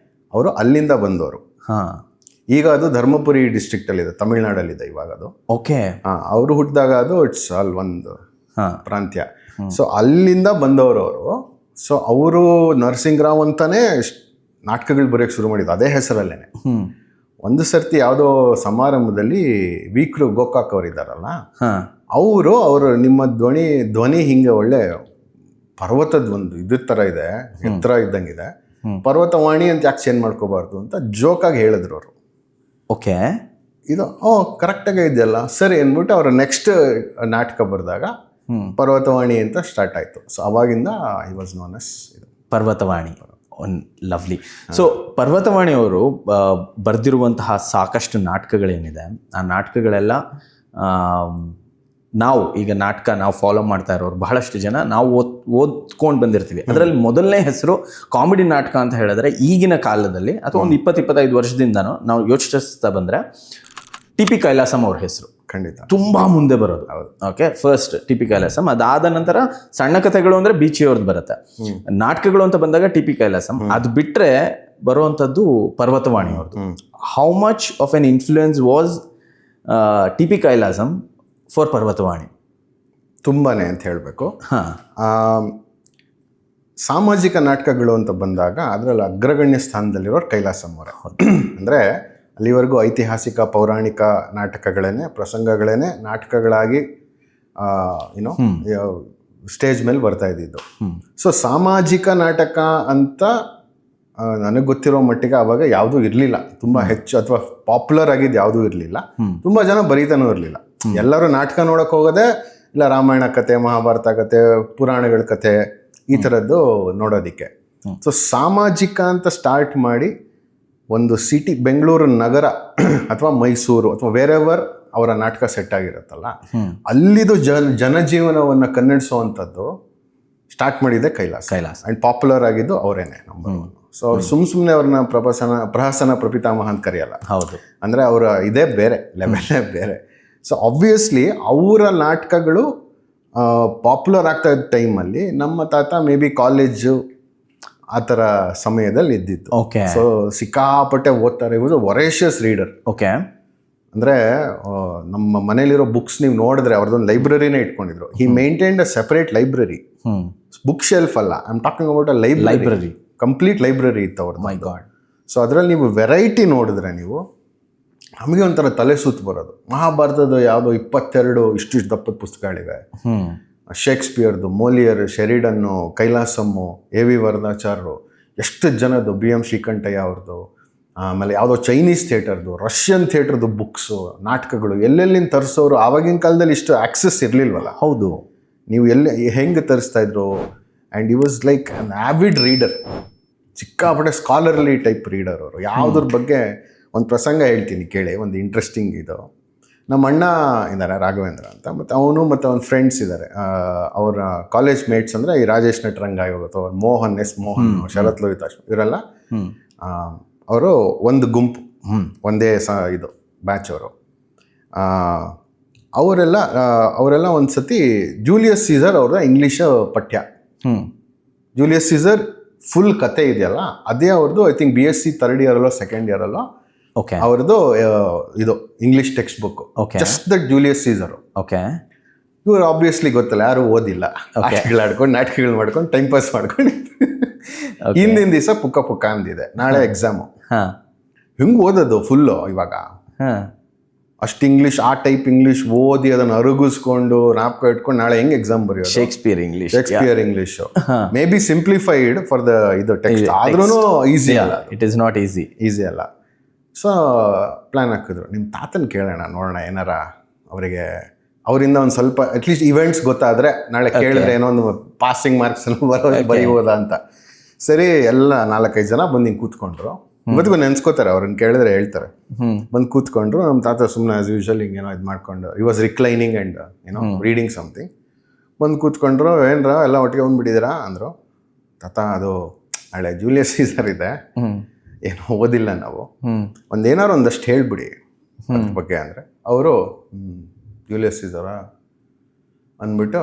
ಅವರು ಅಲ್ಲಿಂದ ಬಂದವರು. ಈಗ ಅದು ಧರ್ಮಪುರಿ ಡಿಸ್ಟ್ರಿಕ್ಟ್ ಅಲ್ಲಿ ಇದೆ, ತಮಿಳ್ನಾಡಲ್ಲಿದೆ ಇವಾಗ ಅದು. ಓಕೆ. ಅವರು ಹುಟ್ಟಿದಾಗ ಅದು ಇಟ್ಸ್ ಅಲ್ಲಿ ಒಂದು ಪ್ರಾಂತ್ಯ. ಸೊ ಅಲ್ಲಿಂದ ಬಂದವರು ಅವರು. ಸೊ ಅವರು ನರಸಿಂಗರಾವ್ ಅಂತಾನೆ ನಾಟಕಗಳು ಬರೆಯೋಕೆ ಶುರು ಮಾಡಿದ್ದು ಅದೇ ಹೆಸರಲ್ಲೇನೆ. ಒಂದು ಸರ್ತಿ ಯಾವುದೋ ಸಮಾರಂಭದಲ್ಲಿ ವೀಕ್ರು ಗೋಕಾಕ್ ಅವರು ಇದ್ದಾರಲ್ಲ, ಅವರು ನಿಮ್ಮ ಧ್ವನಿ ಹಿಂಗೆ ಒಳ್ಳೆ ಪರ್ವತದ ಒಂದು ಇದ್ರ ಥರ ಇದೆ, ಎತ್ತರ ಇದ್ದಂಗಿದೆ, ಪರ್ವತವಾಣಿ ಅಂತ ಯಾಕೆ ಚೇಂಜ್ ಮಾಡ್ಕೋಬಾರ್ದು ಅಂತ ಜೋಕಾಗಿ ಹೇಳಿದ್ರು ಅವರು. ಓಕೆ. ಇದು ಕರೆಕ್ಟಾಗೇ ಇದೆಯಲ್ಲ ಸರಿ ಅಂದ್ಬಿಟ್ಟು ಅವರ ನೆಕ್ಸ್ಟ್ ನಾಟಕ ಬರೆದಾಗ ಪರ್ವತವಾಣಿ ಅಂತ ಸ್ಟಾರ್ಟ್ ಆಯಿತು. ಸೊ ಅವಾಗಿಂದ I was known as Parvathavani. Lovely. So Parvathavani ಅವರು ಬರೆದಿರುವಂತಹ ಸಾಕಷ್ಟು ನಾಟಕಗಳೇನಿದೆ, ಆ ನಾಟಕಗಳೆಲ್ಲ ನಾವು ಫಾಲೋ ಮಾಡ್ತಾ ಇರೋರು ಬಹಳಷ್ಟು ಜನ ನಾವು ಓದ್ಕೊಂಡು ಬಂದಿರ್ತೀವಿ. ಅದರಲ್ಲಿ ಮೊದಲನೇ ಹೆಸರು ಕಾಮಿಡಿ ನಾಟಕ ಅಂತ ಹೇಳಿದ್ರೆ ಈಗಿನ ಕಾಲದಲ್ಲಿ ಅಥವಾ ಒಂದು 20-25 ವರ್ಷದಿಂದನೂ ನಾವು ಯೋಚಿಸ್ತಾ ಬಂದರೆ ಟಿ.ಪಿ. ಕೈಲಾಸಂ ಅವ್ರ ಹೆಸರು ಖಂಡಿತ ತುಂಬ ಮುಂದೆ ಬರೋದು. Okay, first ಟಿ.ಪಿ. ಕೈಲಾಸಂ, ಅದಾದ ನಂತರ ಸಣ್ಣ ಕಥೆಗಳು ಅಂದರೆ ಬೀಚಿಯವ್ರದ್ದು ಬರುತ್ತೆ. ನಾಟಕಗಳು ಅಂತ ಬಂದಾಗ ಟಿ.ಪಿ. ಕೈಲಾಸಂ, ಅದು ಬಿಟ್ಟರೆ ಬರುವಂಥದ್ದು ಪರ್ವತವಾಣಿ ಅವ್ರದ್ದು. How much of an influence was T P. Kailasam for Parvathavani? ತುಂಬಾನೇ ಅಂತ ಹೇಳಬೇಕು. ಸಾಮಾಜಿಕ ನಾಟಕಗಳು ಅಂತ ಬಂದಾಗ ಅದರಲ್ಲಿ ಅಗ್ರಗಣ್ಯ ಸ್ಥಾನದಲ್ಲಿರೋರು ಕೈಲಾಸಂ ಅವರೇ. ಅಂದರೆ ಅಲ್ಲಿವರೆಗೂ ಐತಿಹಾಸಿಕ ಪೌರಾಣಿಕ ನಾಟಕಗಳೇನೆ, ಪ್ರಸಂಗಗಳೇನೆ ನಾಟಕಗಳಾಗಿ ಸ್ಟೇಜ್ ಮೇಲೆ ಬರ್ತಾ ಇದ್ದಿದ್ದು. ಸೊ ಸಾಮಾಜಿಕ ನಾಟಕ ಅಂತ ನನಗೆ ಗೊತ್ತಿರೋ ಮಟ್ಟಿಗೆ ಆವಾಗ ಯಾವುದೂ ಇರಲಿಲ್ಲ, ತುಂಬ ಹೆಚ್ಚು ಅಥವಾ ಪಾಪ್ಯುಲರ್ ಆಗಿದ್ದು ಯಾವುದೂ ಇರಲಿಲ್ಲ. ತುಂಬ ಜನ ಬರೀತಾನೂ ಇರಲಿಲ್ಲ. ಎಲ್ಲರೂ ನಾಟಕ ನೋಡೋಕೆ ಹೋಗೋದೇ ಇಲ್ಲ ರಾಮಾಯಣ ಕತೆ, ಮಹಾಭಾರತ ಕತೆ, ಪುರಾಣಗಳ ಕತೆ ಈ ಥರದ್ದು ನೋಡೋದಕ್ಕೆ. ಸೊ ಸಾಮಾಜಿಕ ಅಂತ ಸ್ಟಾರ್ಟ್ ಮಾಡಿ ಒಂದು ಸಿಟಿ, ಬೆಂಗಳೂರು ನಗರ ಅಥವಾ ಮೈಸೂರು ಅಥವಾ ವೇರೆವರ್ ಅವರ ನಾಟಕ ಸೆಟ್ ಆಗಿರುತ್ತಲ್ಲ, ಅಲ್ಲಿದು ಜನಜೀವನವನ್ನು ಕನ್ನಡಿಸುವಂಥದ್ದು ಸ್ಟಾರ್ಟ್ ಮಾಡಿದೆ ಕೈಲಾಸ. ಆ್ಯಂಡ್ ಪಾಪ್ಯುಲರ್ ಆಗಿದ್ದು ಅವರೇನೆ ನಂಬರ್ 1. ಸೊ ಅವ್ರು ಸುಮ್ಮನೆ ಅವ್ರನ್ನ ಪ್ರಹಸನ ಪ್ರಪಿತಾಮಹ ಅಂತ ಕರೆಯಲ್ಲ. ಹೌದು. ಅಂದರೆ ಅವರ ಇದೇ ಬೇರೆ ಲೆವೆಲ್ಲೇ ಬೇರೆ. ಸೊ ಆಬ್ವಿಯಸ್ಲಿ ಅವರ ನಾಟಕಗಳು ಪಾಪ್ಯುಲರ್ ಆಗ್ತಾ ಇದ್ದ ಟೈಮಲ್ಲಿ ನಮ್ಮ ತಾತ ಮೇ ಬಿ ಕಾಲೇಜು ಆ ಥರ ಸಮಯದಲ್ಲಿ ಇದ್ದಿತ್ತು. ಓಕೆ. ಸೊ ಸಿಕ್ಕಾಪಟ್ಟೆ ಓದ್ತಾರೆ. ಇವರು ವೊರೇಷಿಯಸ್ ರೀಡರ್. ಓಕೆ. ಅಂದರೆ ನಮ್ಮ ಮನೇಲಿರೋ ಬುಕ್ಸ್ ನೀವು ನೋಡಿದ್ರೆ ಅವ್ರದ್ದೊಂದು ಲೈಬ್ರರಿನೇ ಇಟ್ಕೊಂಡಿದ್ರು. He maintained a separate library, bookshelf ಅಲ್ಲ, I am talking about a library, complete library ಇತ್ತು ಅವ್ರದ್ದು. ಮೈ ಗಾಡ್. ಸೊ ಅದರಲ್ಲಿ ನೀವು ವೆರೈಟಿ ನೋಡಿದ್ರೆ ನೀವು ನಮಗೆ ಒಂಥರ ತಲೆ ಸುತ್ತು ಬರೋದು. ಮಹಾಭಾರತದ ಯಾವುದೋ 22 ಇಷ್ಟು ದಪ್ಪದ ಪುಸ್ತಕಗಳಿವೆ. ಶೇಕ್ಸ್ಪಿಯರ್ದು, ಮೋಲಿಯರ್, ಶೆರಿಡನ್ನು, ಕೈಲಾಸಮ್ಮು, ಎ ವಿ ವರದಾಚಾರ್ಯರು, ಎಷ್ಟು ಜನದ್ದು, ಬಿ ಎಂ ಶ್ರೀಕಂಠಯ್ಯ ಅವ್ರದ್ದು, ಆಮೇಲೆ ಯಾವುದೋ ಚೈನೀಸ್ ಥಿಯೇಟರ್ದು, ರಷ್ಯನ್ ಥಿಯೇಟರ್ದು ಬುಕ್ಸು, ನಾಟಕಗಳು ಎಲ್ಲೆಲ್ಲಿಂದ ತರಿಸೋರು. ಆವಾಗಿನ ಕಾಲದಲ್ಲಿ ಇಷ್ಟು ಆಕ್ಸೆಸ್ ಇರಲಿಲ್ವಲ್ಲ. ಹೌದು. ನೀವು ಹೆಂಗೆ ತರಿಸ್ತಾ ಇದ್ರು. ಆ್ಯಂಡ್ ಈ ವಾಸ್ ಲೈಕ್ ಅನ್ ಆವಿಡ್ ರೀಡರ್, ಸಿಕ್ಕಾಪಟ್ಟೆ ಸ್ಕಾಲರ್ಲಿ ಟೈಪ್ ರೀಡರ್ ಅವರು. ಯಾವುದ್ರ ಬಗ್ಗೆ ಒಂದು ಪ್ರಸಂಗ ಹೇಳ್ತೀನಿ ಕೇಳಿ, ಒಂದು ಇಂಟ್ರೆಸ್ಟಿಂಗ್ ಇದು. ನಮ್ಮ ಅಣ್ಣ ಇದ್ದಾರೆ ರಾಘವೇಂದ್ರ ಅಂತ, ಮತ್ತು ಅವನು ಮತ್ತು ಅವನ ಫ್ರೆಂಡ್ಸ್ ಇದ್ದಾರೆ. ಅವರ ಕಾಲೇಜ್ ಮೇಟ್ಸ್ ಅಂದರೆ ಈ ರಾಜೇಶ್ ನಟರಂಗ ಇವತ್ತು, ಮೋಹನ್ ಮೋಹನ್, ಶರತ್ ಲೋಹಿತ್, ಇವರೆಲ್ಲ ಅವರು ಒಂದು ಗುಂಪು, ಒಂದೇ ಇದು ಬ್ಯಾಚ್ ಅವರು. ಅವರೆಲ್ಲ ಒಂದು ಸತಿ ಜೂಲಿಯಸ್ ಸೀಸರ್ ಅವ್ರ ಇಂಗ್ಲೀಷ್ ಪಠ್ಯ, ಜೂಲಿಯಸ್ ಸೀಸರ್ ಫುಲ್ ಕತೆ ಇದೆಯಲ್ಲ, ಅದೇ ಅವ್ರದ್ದು ಐ ಥಿಂಕ್ BSc 3rd ಇಯರಲ್ಲೋ 2nd ಇಯರಲ್ಲೋ ಓಕೆ ಅವ್ರದ್ದು ಇದು English textbook, just that Julius Caesar. Okay. ಇವ್ರು ಆಬ್ವಿಯಸ್ಲಿ ಗೊತ್ತಲ್ಲ, ಯಾರು ಓದಿಲ್ಲ, ಆಟಗಳಾಡ್ಕೊಂಡು ನಾಟಕಗಳು ಮಾಡ್ಕೊಂಡು ಟೈಮ್ ಪಾಸ್ ಮಾಡ್ಕೊಂಡು ಹಿಂದಿನ ದಿವಸ ಪುಕ್ಕ ಅಂದಿದೆ, ನಾಳೆ ಎಕ್ಸಾಮು. ಹಿಂಗೆ ಓದೋದು ಫುಲ್ಲು. ಇವಾಗ ಅಷ್ಟು ಇಂಗ್ಲೀಷ್, ಆ ಟೈಪ್ ಇಂಗ್ಲೀಷ್ ಓದಿ ಅದನ್ನು ಅರುಗಿಸ್ಕೊಂಡು ನಾಪ್ಕ ಇಟ್ಕೊಂಡು ನಾಳೆ ಹೆಂಗೆ ಎಕ್ಸಾಮ್ ಬರೆಯೋದು. Shakespeare English may be simplified for the ಇದು ಟೆಕ್ಸ್ಟ್, ಆದ್ರೂ ಈಸಿ ಅಲ್ಲ, ಇಟ್ ಈಸ್ ನಾಟ್ ಈಸಿ ಅಲ್ಲ. ಸೊ ಪ್ಲ್ಯಾನ್ ಹಾಕಿದ್ರು, ನಿಮ್ಮ ತಾತನ ಕೇಳೋಣ, ನೋಡೋಣ ಏನಾರ ಅವರಿಗೆ ಅವರಿಂದ ಒಂದು ಸ್ವಲ್ಪ ಅಟ್ಲೀಸ್ಟ್ ಇವೆಂಟ್ಸ್ ಗೊತ್ತಾದರೆ ನಾಳೆ ಕೇಳಿದ್ರೆ ಏನೋ ಒಂದು ಪಾಸಿಂಗ್ ಮಾರ್ಕ್ಸ್ ಬರೀಬೋದಾ ಅಂತ. ಸರಿ, ಎಲ್ಲ 4-5 ಜನ ಬಂದು ಹಿಂಗೆ ಕೂತ್ಕೊಂಡ್ರು. ಇವತ್ತಿಗೂ ನೆನ್ಸ್ಕೋತಾರೆ, ಅವ್ರನ್ನ ಕೇಳಿದ್ರೆ ಹೇಳ್ತಾರೆ. ಬಂದು ಕೂತ್ಕೊಂಡ್ರು. ನಮ್ಮ ತಾತ ಸುಮ್ಮನೆ ಆಸ್ ಯೂಶುವಲ್ ಹಿಂಗೇನೋ ಇದು ಮಾಡ್ಕೊಂಡು, ಈ ವಾಸ್ ರಿಕ್ಲೈನಿಂಗ್ ಆ್ಯಂಡ್ ಏನೋ ರೀಡಿಂಗ್ ಸಮಥಿಂಗ್. ಬಂದು ಕೂತ್ಕೊಂಡ್ರು. ಏನರ ಎಲ್ಲ ಒಟ್ಟಿಗೆ ಬಂದುಬಿಟ್ಟಿದ್ದೀರಾ ಅಂದರು. ತಾತ, ಅದು ನಾಳೆ ಜೂಲಿಯಸ್ ಸೀಸರ್ ಇದೆ, ಏನೋ ಓದಿಲ್ಲ ನಾವು, ಒಂದೇನಾರು ಒಂದಷ್ಟು ಹೇಳ್ಬಿಡಿ ಅದ್ರ ಬಗ್ಗೆ ಅಂದರೆ. ಅವರು ಜೂಲಿಯಸ್ ಸೀಸರ ಅಂದ್ಬಿಟ್ಟು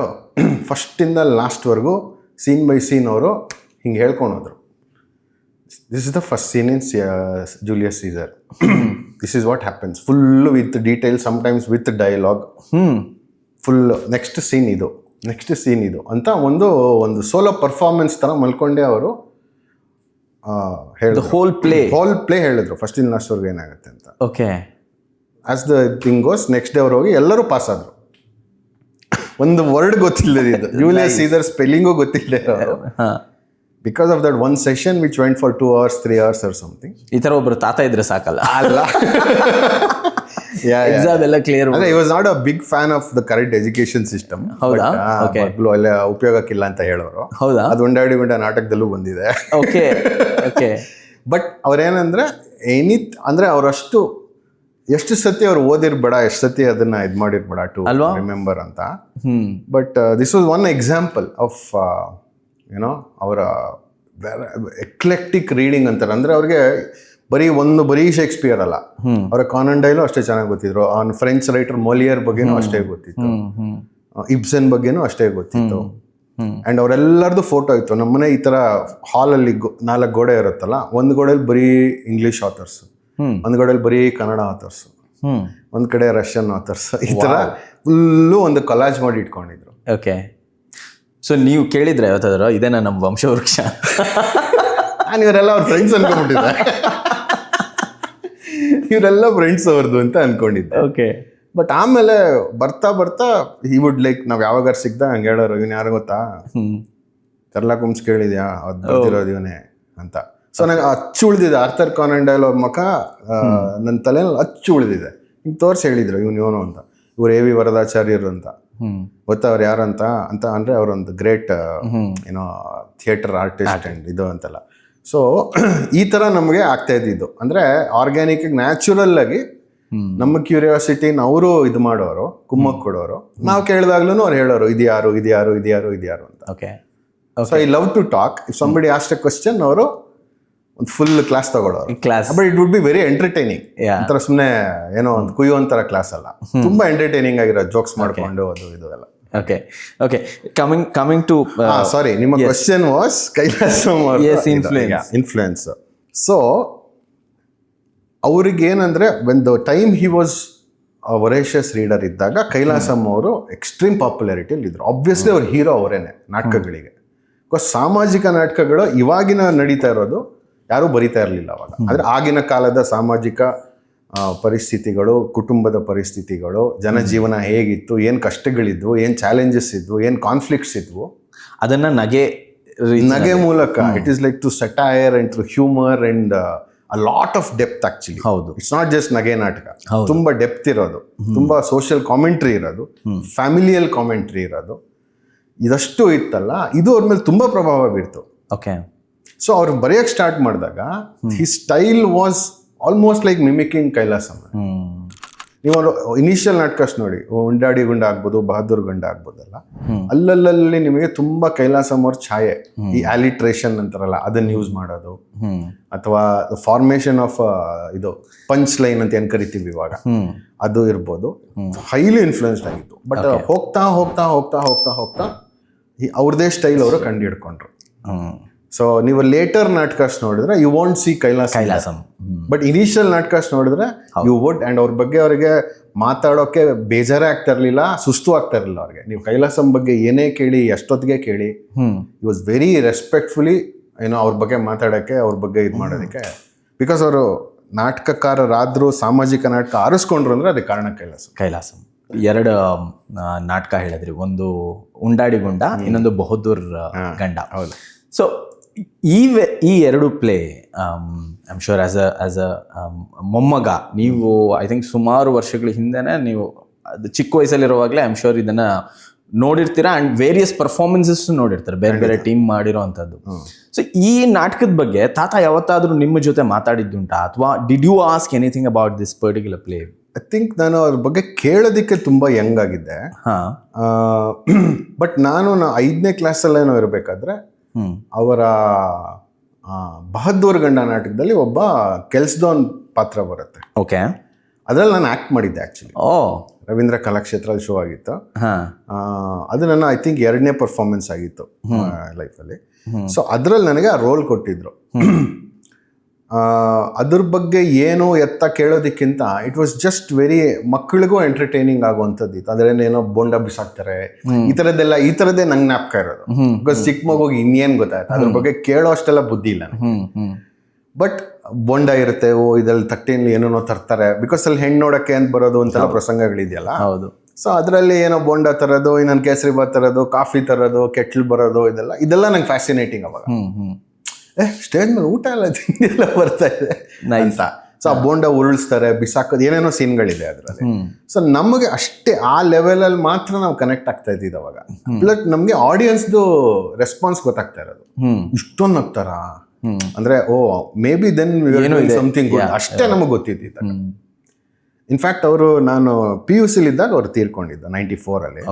ಫಸ್ಟಿಂದ ಲಾಸ್ಟ್ವರೆಗೂ ಸೀನ್ ಬೈ ಸೀನ್ ಅವರು ಹಿಂಗೆ ಹೇಳ್ಕೊಂಡು ಹೋದರು. This is the first scene in Julius Caesar. This is what happens. Full with detail, sometimes with dialogue. Full next scene ಇದು ಅಂತ ಒಂದು ಸೋಲೋ ಪರ್ಫಾರ್ಮೆನ್ಸ್ ಥರ ಮಲ್ಕೊಂಡೆ ಅವರು ಹೇಳಿದ್ರು. ಹೋಲ್ ಪ್ಲೇ ಹೇಳಿದ್ರು ಫಸ್ಟ್ ಇನ್ ಲಾಸ್ಟ್ವರೆಗೂ ಏನಾಗುತ್ತೆ ಅಂತ. Okay. As the thing goes, next day ಅವ್ರು ಹೋಗಿ ಎಲ್ಲರೂ ಪಾಸ್ ಆದರು. ಒಂದು ವರ್ಡ್ ಗೊತ್ತಿಲ್ಲದಿದ್ದು, ಜೂಲಿಯಸ್ ಸೀಸರ್ ಸ್ಪೆಲ್ಲಿಂಗು ಗೊತ್ತಿಲ್ಲದೆ ಅವರು, because of that one session which went for 2 hours 3 hours or something. ಈ ಥರ ಒಬ್ರು ತಾತ ಇದ್ರೆ ಸಾಕಲ್ಲ. ಅಲ್ಲ, ಎಕ್ಸಾಮ್ ಎಲ್ಲ ಕ್ಲಿಯರ್. ಅಂದ್ರೆ I was not a big fan of the current education system. ಹೌದಾ? ಎಲ್ಲ ಉಪಯೋಗಕ್ಕಿಲ್ಲ ಅಂತ ಹೇಳೋರು. ಹೌದಾ? ಅದು ಒಂದಾಡಿ ನಾಟಕದಲ್ಲೂ ಬಂದಿದೆ. Okay okay. ಬಟ್ ಅವ್ರೇನಂದ್ರೆ ಅಂದ್ರೆ ಅವರಷ್ಟು ಎಷ್ಟು ಸತಿ ಅವ್ರು ಓದಿರ್ಬೇಡ, ಎಷ್ಟು ಸತಿ ಅದನ್ನ ಇದು ಮಾಡಿರ್ಬೇಡ ಟು ರಿಮೆಂಬರ್ ಅಂತ. But this was one example of ಏನೋ ಅವರ ಎಕ್ಲೆಕ್ಟಿಕ್ ರೀಡಿಂಗ್ ಅಂತಾರೆ. ಅಂದರೆ ಅವ್ರಿಗೆ ಬರೀ ಶೇಕ್ಸ್ಪಿಯರ್ ಅಲ್ಲ, ಅವರ ಕಾನನ್ ಡೈಲು ಅಷ್ಟೇ ಚೆನ್ನಾಗಿ ಗೊತ್ತಿದ್ರು. ಫ್ರೆಂಚ್ ರೈಟರ್ ಮೋಲಿಯರ್ ಬಗ್ಗೆನೂ ಅಷ್ಟೇ ಗೊತ್ತಿತ್ತು, ಇಬ್ಸನ್ ಬಗ್ಗೆನೂ ಅಷ್ಟೇ ಗೊತ್ತಿತ್ತು. ಆ್ಯಂಡ್ ಅವರೆಲ್ಲರದು ಫೋಟೋ ಇತ್ತು. ನಮ್ಮನೆ ಈ ಥರ ಹಾಲಲ್ಲಿ 4 ಗೋಡೆ ಇರುತ್ತಲ್ಲ, ಒಂದು ಗೋಡೆಯಲ್ಲಿ ಬರೀ ಇಂಗ್ಲೀಷ್ ಆಥರ್ಸ್, ಒಂದು ಗೋಡೆಯಲ್ಲಿ ಬರೀ ಕನ್ನಡ ಆಥರ್ಸ್, ಒಂದು ಕಡೆ ರಷ್ಯನ್ ಆಥರ್ಸ್, ಈ ಥರ ಫುಲ್ಲು ಒಂದು ಕೊಲಾಜ್ ಮಾಡಿ ಇಟ್ಕೊಂಡಿದ್ರು. ಓಕೆ. ಸೊ ನೀವು ಕೇಳಿದ್ರೆ ಯಾವತ್ತಾದ್ರು ಇದೇನಾ ನಮ್ಮ ವಂಶವೃಕ್ಷ? ನಾನು ಇವರೆಲ್ಲ ಅವ್ರ ಫ್ರೆಂಡ್ಸ್ ಅನ್ಕೊಂಡ್ಬಿಟ್ಟಿದ್ದೆ, ಇವರೆಲ್ಲ ಫ್ರೆಂಡ್ಸ್ ಅವ್ರದ್ದು ಅಂತ ಅನ್ಕೊಂಡಿದ್ದೆ. ಓಕೆ. ಬಟ್ ಆಮೇಲೆ ಬರ್ತಾ ಈ ವುಡ್ ಲೈಕ್ ನಾವು ಯಾವಾಗ ಸಿಗ್ದ ಹಂಗೆ ಹೇಳೋರು, ಇವನು ಯಾರು ಗೊತ್ತಾ, ಶರ್ಲಾಕ್ ಹೋಮ್ಸ್ ಕೇಳಿದ್ಯಾ, ಅದು ಬರ್ತಿರೋದು ಇವನೇ ಅಂತ. ಸೊ ನಂಗೆ ಅಚ್ಚು ಉಳಿದಿದೆ, ಆರ್ಥರ್ ಕಾನನ್ ಡೈಲ್ ಅವ್ರ ಮುಖ ನನ್ನ ತಲೆಯಲ್ಲಿ ಅಚ್ಚು ಉಳಿದಿದೆ. ಹಿಂಗೆ ತೋರಿಸಿ ಹೇಳಿದ್ರು ಇವನು ಅಂತ. ಇವ್ರು ಎ ವಿ ವರದಾಚಾರ್ಯರು ಅಂತ ಗೊತ್ತಾ, ಅವ್ರು ಯಾರಂತ ಅಂತ ಅಂದರೆ ಅವರೊಂದು ಗ್ರೇಟ್ ಏನೋ ಥಿಯೇಟರ್ ಆರ್ಟಿಸ್ಟ್ ಆ್ಯಂಡ್ ಇದು ಅಂತೆಲ್ಲ. ಸೊ ಈ ಥರ ನಮಗೆ ಆಗ್ತಾ ಇದ್ದಿದ್ದು ಅಂದರೆ ಆರ್ಗ್ಯಾನಿಕ್ ನ್ಯಾಚುರಲ್ ಆಗಿ ನಮ್ಮ ಕ್ಯೂರಿಯಾಸಿಟಿನ ಅವರು ಇದು ಮಾಡೋರು, ಕುಮ್ಮಕ್ ಕೊಡೋರು. ನಾವು ಕೇಳಿದಾಗ್ಲೂ ಅವ್ರು ಹೇಳೋರು ಇದ್ಯಾರು ಅಂತ. Okay. So I love to talk. If somebody asked a question ಅವರು ಒಂದು ಫುಲ್ ಕ್ಲಾಸ್ ತಗೊಳ್ಳೋರು. But it would be very entertaining. ಒಂಥರ ಸುಮ್ಮನೆ ಏನೋ ಒಂದು ಕುಯ್ಯುವಂಥರ ಕ್ಲಾಸ್ ಅಲ್ಲ, ತುಂಬಾ ಎಂಟರ್ಟೈನಿಂಗ್ ಆಗಿರೋ ಜೋಕ್ಸ್ ಮಾಡ್ಕೊಂಡು ಅದು ಇದು ಎಲ್ಲ. Okay okay. Coming to sorry, ನಿಮ್ಮ question was Kailasam influence. So ಅವ್ರಿಗೇನಂದ್ರೆ when the time he was voracious reader ಇದ್ದಾಗ ಕೈಲಾಸಂ ಅವರು ಎಕ್ಸ್ಟ್ರೀಮ್ ಪಾಪ್ಯುಲಾರಿಟಿಯಲ್ಲಿ ಇದ್ರು. ಆಬ್ವಿಯಸ್ಲಿ ಅವ್ರ ಹೀರೋ ಅವರೇನೆ ನಾಟಕಗಳಿಗೆ. ಬಿಕಾಸ್ ಸಾಮಾಜಿಕ ನಾಟಕಗಳು ಇವಾಗಿನ ನಡೀತಾ ಇರೋದು ಯಾರೂ ಬರಿತಾ ಇರಲಿಲ್ಲ ಅವಾಗ. ಆದರೆ ಆಗಿನ ಕಾಲದ ಸಾಮಾಜಿಕ ಪರಿಸ್ಥಿತಿಗಳು, ಕುಟುಂಬದ ಪರಿಸ್ಥಿತಿಗಳು, ಜನಜೀವನ ಹೇಗಿತ್ತು, ಏನು ಕಷ್ಟಗಳಿದ್ವು, ಏನು ಚಾಲೆಂಜಸ್ ಇದ್ವು, ಏನು ಕಾನ್ಫ್ಲಿಕ್ಟ್ಸ್ ಇದ್ವು, ಅದನ್ನ ನಗೆ ಮೂಲಕ it is like to satire and to humour and a lot of depth actually. ಹೌದು. ಇಟ್ಸ್ ನಾಟ್ ಜಸ್ಟ್ ನಗೆ ನಾಟಕ, ತುಂಬಾ ಡೆಪ್ತ್ ಇರೋದು, ತುಂಬಾ ಸೋಷಿಯಲ್ ಕಾಮೆಂಟ್ರಿ ಇರೋದು, ಫ್ಯಾಮಿಲಿಯಲ್ ಕಾಮೆಂಟ್ರಿ ಇರೋದು, ಇದಷ್ಟು ಇತ್ತಲ್ಲ, ಇದು ಅವ್ರ ಮೇಲೆ ತುಂಬಾ ಪ್ರಭಾವ ಬೀರ್ತು. ಓಕೆ. ಸೊ ಅವ್ರು ಬರೆಯಕ್ಕೆ ಸ್ಟಾರ್ಟ್ ಮಾಡಿದಾಗ his style was almost like ಮಿಮಿಕಿಂಗ್ Kailasam. ನೀವು ಇನಿಷಿಯಲ್ ನಾಟಕಸ್ ನೋಡಿ, ಉಂಡಾಡಿ ಗುಂಡ ಆಗ್ಬೋದು, ಬಹದ್ದೂರ್ ಗಂಡ ಆಗ್ಬೋದಲ್ಲ, ಅಲ್ಲಲ್ಲಿ ನಿಮಗೆ ತುಂಬಾ ಕೈಲಾಸಂ ಅವ್ರ ಛಾಯೆ, ಈ ಆಲಿಟ್ರೇಷನ್ ಅಂತಾರಲ್ಲ ಅದನ್ನ ಯೂಸ್ ಮಾಡೋದು, ಅಥವಾ ಫಾರ್ಮೇಶನ್ ಆಫ್ ಇದು ಪಂಚ್ ಲೈನ್ ಅಂತ ಏನ್ ಕರಿತೀವಿ ಇವಾಗ, ಅದು ಇರ್ಬೋದು, ಹೈಲಿ ಇನ್ಫ್ಲೂಯೆನ್ಸ್ಡ್ ಆಗಿತ್ತು. ಬಟ್ ಹೋಗ್ತಾ ಹೋಗ್ತಾ ಹೋಗ್ತಾ ಹೋಗ್ತಾ ಹೋಗ್ತಾ ಅವ್ರದೇ ಸ್ಟೈಲ್ ಅವರು ಕಂಡು ಹಿಡ್ಕೊಂಡ್ರು. ಸೊ ನೀವು ಲೇಟರ್ ನಾಟಕಸ್ ನೋಡಿದ್ರೆ you won't see Kailasam, but initial ನಾಟಕಸ್ ನೋಡಿದ್ರೆ ಯು ವುಡ್. ಅಂಡ್ ಅವ್ರ ಬಗ್ಗೆ ಅವರಿಗೆ ಮಾತಾಡೋಕೆ ಬೇಜಾರೇ ಆಗ್ತಾ ಇರಲಿಲ್ಲ, ಸುಸ್ತು ಆಗ್ತಾ ಇರಲಿಲ್ಲ ಅವ್ರಿಗೆ. ನೀವು ಕೈಲಾಸಂ ಬಗ್ಗೆ ಏನೇ ಕೇಳಿ, ಎಷ್ಟೊತ್ತಿಗೆ ಕೇಳಿ, ಇಟ್ ವಾಸ್ ವೆರಿ ರೆಸ್ಪೆಕ್ಟ್ಫುಲಿ ಏನೋ ಅವ್ರ ಬಗ್ಗೆ ಮಾತಾಡೋಕ್ಕೆ, ಅವ್ರ ಬಗ್ಗೆ ಇದು ಮಾಡೋದಕ್ಕೆ. ಬಿಕಾಸ್ ಅವರು ನಾಟಕಕಾರರಾದ್ರು, ಸಾಮಾಜಿಕ ನಾಟಕ ಆರಿಸ್ಕೊಂಡ್ರು ಅಂದ್ರೆ ಅದಕ್ಕೆ ಕಾರಣ ಕೈಲಾಸಂ. 2 ನಾಟಕ ಹೇಳಿದ್ರಿ, ಒಂದು ಉಂಡಾಡಿ ಗುಂಡ, ಇನ್ನೊಂದು ಬಹದ್ದೂರ್ ಗಂಡ. ಹೌದು. ಸೊ ಈ 2 play I am sure as a ಮೊಮ್ಮಗ, ನೀವು ಐ ಥಿಂಕ್ ಸುಮಾರು ವರ್ಷಗಳ ಹಿಂದೆನೇ ನೀವು ಅದು ಚಿಕ್ಕ ವಯಸ್ಸಲ್ಲಿರುವಾಗಲೇ ಐ ಆಮ್ ಶೋರ್ ಇದನ್ನ ನೋಡಿರ್ತೀರಾ. ಆ್ಯಂಡ್ ವೇರಿಯಸ್ ಪರ್ಫಾರ್ಮೆನ್ಸಸ್ ನೋಡಿರ್ತಾರೆ, ಬೇರೆ ಬೇರೆ ಟೀಮ್ ಮಾಡಿರೋ ಅಂಥದ್ದು. ಸೊ ಈ ನಾಟಕದ ಬಗ್ಗೆ ತಾತ ಯಾವತ್ತಾದ್ರೂ ನಿಮ್ಮ ಜೊತೆ ಮಾತಾಡಿದ್ದುಂಟಾ, ಅಥವಾ did you ask anything about this particular play? I think ನಾನು ಅವ್ರ ಬಗ್ಗೆ ಕೇಳೋದಕ್ಕೆ ತುಂಬ ಯಂಗ್ ಆಗಿದ್ದೆ. ಬಟ್ ನಾನು 5ನೇ ಕ್ಲಾಸಲ್ಲೇನೋ ಇರಬೇಕಾದ್ರೆ ಅವರ ಬಹದ್ದೂರ್ ಗಂಡ ನಾಟಕದಲ್ಲಿ ಒಬ್ಬ ಕೆಲ್ಸದವನ್ ಪಾತ್ರ ಬರುತ್ತೆ. ಓಕೆ. ಅದ್ರಲ್ಲಿ ನಾನು ಆಕ್ಟ್ ಮಾಡಿದ್ದೆ ಆಕ್ಚುಲಿ. ರವೀಂದ್ರ ಕಲಾಕ್ಷೇತ್ರಲ್ಲಿ ಶೋ ಆಗಿತ್ತು. ಅದು ನನ್ನ ಐ ಥಿಂಕ್ 2ನೇ ಪರ್ಫಾರ್ಮೆನ್ಸ್ ಆಗಿತ್ತು ಲೈಫಲ್ಲಿ. ಸೊ ಅದ್ರಲ್ಲಿ ನನಗೆ ಆ ರೋಲ್ ಕೊಟ್ಟಿದ್ರು. ಅದ್ರ ಬಗ್ಗೆ ಏನು ಎತ್ತ ಕೇಳೋದಕ್ಕಿಂತ ಇಟ್ ವಾಸ್ ಜಸ್ಟ್ ವೆರಿ ಮಕ್ಕಳಿಗೂ ಎಂಟರ್ಟೈನಿಂಗ್ ಆಗುವಂಥದ್ದು ಇತ್ತು. ಅದ್ರೇನೇನೋ ಬೋಂಡ ಬಿಸಾಕ್ತಾರೆ, ಈ ಥರದ್ದೇ ನಂಗೆ ಜ್ಞಾಪಕ ಇರೋದು. ಬಿಕಾಸ್ ಚಿಕ್ಕ ಮಗುಗೆ ಇನ್ನೇನು ಗೊತ್ತಾಯ್ತು, ಅದ್ರ ಬಗ್ಗೆ ಕೇಳೋ ಅಷ್ಟೆಲ್ಲ ಬುದ್ಧಿ ಇಲ್ಲ. ಬಟ್ ಬೋಂಡ ಇರುತ್ತೆ, ಇದ್ರಲ್ಲಿ ತಟ್ಟೆಯಲ್ಲಿ ಏನೇನೋ ತರ್ತಾರೆ, ಬಿಕಾಸ್ ಅಲ್ಲಿ ಹೆಣ್ಣು ನೋಡಕ್ಕೆ ಅಂತ ಬರೋದು ಅಂತೆಲ್ಲ ಪ್ರಸಂಗಗಳಿದೆಯಲ್ಲ. ಹೌದು. ಸೊ ಅದರಲ್ಲಿ ಏನೋ ಬೋಂಡ ತರೋದು, ಇನ್ನೊಂದು ಕೇಸರಿ ಬಾತ್ ತರೋದು, ಕಾಫಿ ತರೋದು, ಕೆಟ್ಲ್ ಬರೋದು, ಇದೆಲ್ಲ ನಂಗೆ ಫ್ಯಾಸಿನೇಟಿಂಗ್ ಅವಾಗ. ಸ್ಟೇಜ್ ಮೇಲೆ ಊಟ ಎಲ್ಲ ತಿಂಡಿ ಎಲ್ಲ ಬರ್ತಾ ಇದೆ ಅಂತ. ಸೊ ಆ ಬೋಂಡ ಉರುಳಿಸ್ತಾರೆ, ಬಿಸಾಕೋದು, ಏನೇನೋ ಸೀನ್ಗಳಿದೆ ಅದರಲ್ಲಿ. ಸೊ ನಮಗೆ ಅಷ್ಟೇ ಆ ಲೆವೆಲಲ್ಲಿ ಮಾತ್ರ ನಾವು ಕನೆಕ್ಟ್ ಆಗ್ತಾ ಇದ್ದಿದ್ದು ಅವಾಗ. ಪ್ಲಸ್ ನಮಗೆ ಆಡಿಯನ್ಸ್ದು ರೆಸ್ಪಾನ್ಸ್ ಗೊತ್ತಾಗ್ತಾ ಇರೋದು. ಇಷ್ಟೊಂದು ನಗ್ತಾರಾ ಅಂದ್ರೆ, ಮೇ ಬಿ ದೆನ್ ಸಮಥಿಂಗ್ ಅಷ್ಟೇ ನಮಗೆ ಗೊತ್ತಿದ್ದಿತ್ತು. ಇನ್ಫ್ಯಾಕ್ಟ್ ಅವರು, ನಾನು PUC ಇದ್ದಾಗ ಅವ್ರು ತೀರ್ಕೊಂಡಿದ್ದು 94ಅಲ್ಲಿ,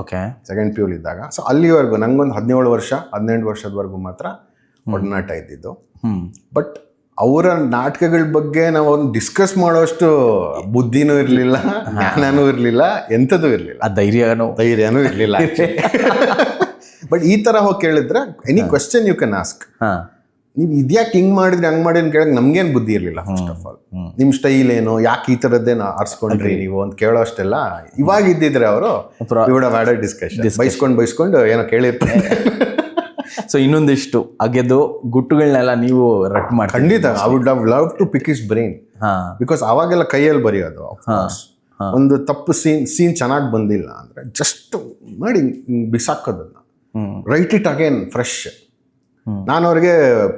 ಸೆಕೆಂಡ್ PU ಇದ್ದಾಗ. ಸೊ ಅಲ್ಲಿವರೆಗೂ ನಂಗೊಂದು 17 ವರ್ಷ 18 ವರ್ಷದವರೆಗೂ ಮಾತ್ರ ಒಡನಾಟ ಇದ್ದಿದ್ದು. ಬಟ್ ಅವರ ನಾಟಕಗಳ ಬಗ್ಗೆ ನಾವು ಅವ್ರನ್ನ ಡಿಸ್ಕಸ್ ಮಾಡೋಷ್ಟು ಬುದ್ಧಿನೂ ಇರಲಿಲ್ಲ, ಜ್ಞಾನನೂ ಇರಲಿಲ್ಲ, ಎಂಥದ್ದು ಇರಲಿಲ್ಲ, ಧೈರ್ಯನೂ ಇರಲಿಲ್ಲ. ಬಟ್ ಈ ಥರ ಹೋಗಿ ಕೇಳಿದ್ರೆ any question you can ask. ನೀವು ಇದ್ಯಾಕೆ ಹಿಂಗೆ ಮಾಡಿದ್ರಿ ಹಂಗೆ ಮಾಡಿ ಅಂತ ಕೇಳಕ್ಕೆ ನಮ್ಗೇನು ಬುದ್ಧಿ ಇರಲಿಲ್ಲ. ಫಸ್ಟ್ ಆಫ್ ಆಲ್ ನಿಮ್ಮ ಸ್ಟೈಲ್ ಏನು, ಯಾಕೆ ಈ ಥರದ್ದೇನು ಆರಿಸ್ಕೊಂಡ್ರಿ ನೀವು ಅಂತ ಕೇಳೋ ಅಷ್ಟೆಲ್ಲ ಇವಾಗ ಇದ್ದಿದ್ರೆ ಅವರು would have had a discussion. ಬೈಸ್ಕೊಂಡು ಏನೋ ಕೇಳಿರ್ತಾರೆ. ಸೊ ಇನ್ನೊಂದಿಷ್ಟು ಅಗೆದು ಗುಟ್ಟುಗಳನ್ನೆಲ್ಲ ನೀವು ರಟ್ ಮಾಡಿ. ಖಂಡಿತ I would have love to pick his brain. Because ಅವಾಗೆಲ್ಲ ಕೈಯಲ್ಲಿ ಬರೆಯೋದು. ಒಂದು ತಪ್ಪು ಸೀನ್ ಚೆನ್ನಾಗಿ ಬಂದಿಲ್ಲ ಅಂದ್ರೆ ಜಸ್ಟ್ ಮಾಡಿ ಬಿಸಾಕೋದನ್ನ, ರೈಟ್ ಇಟ್ ಅಗೇನ್ ಫ್ರೆಶ್. ನಾನು ಅವ್ರಿಗೆ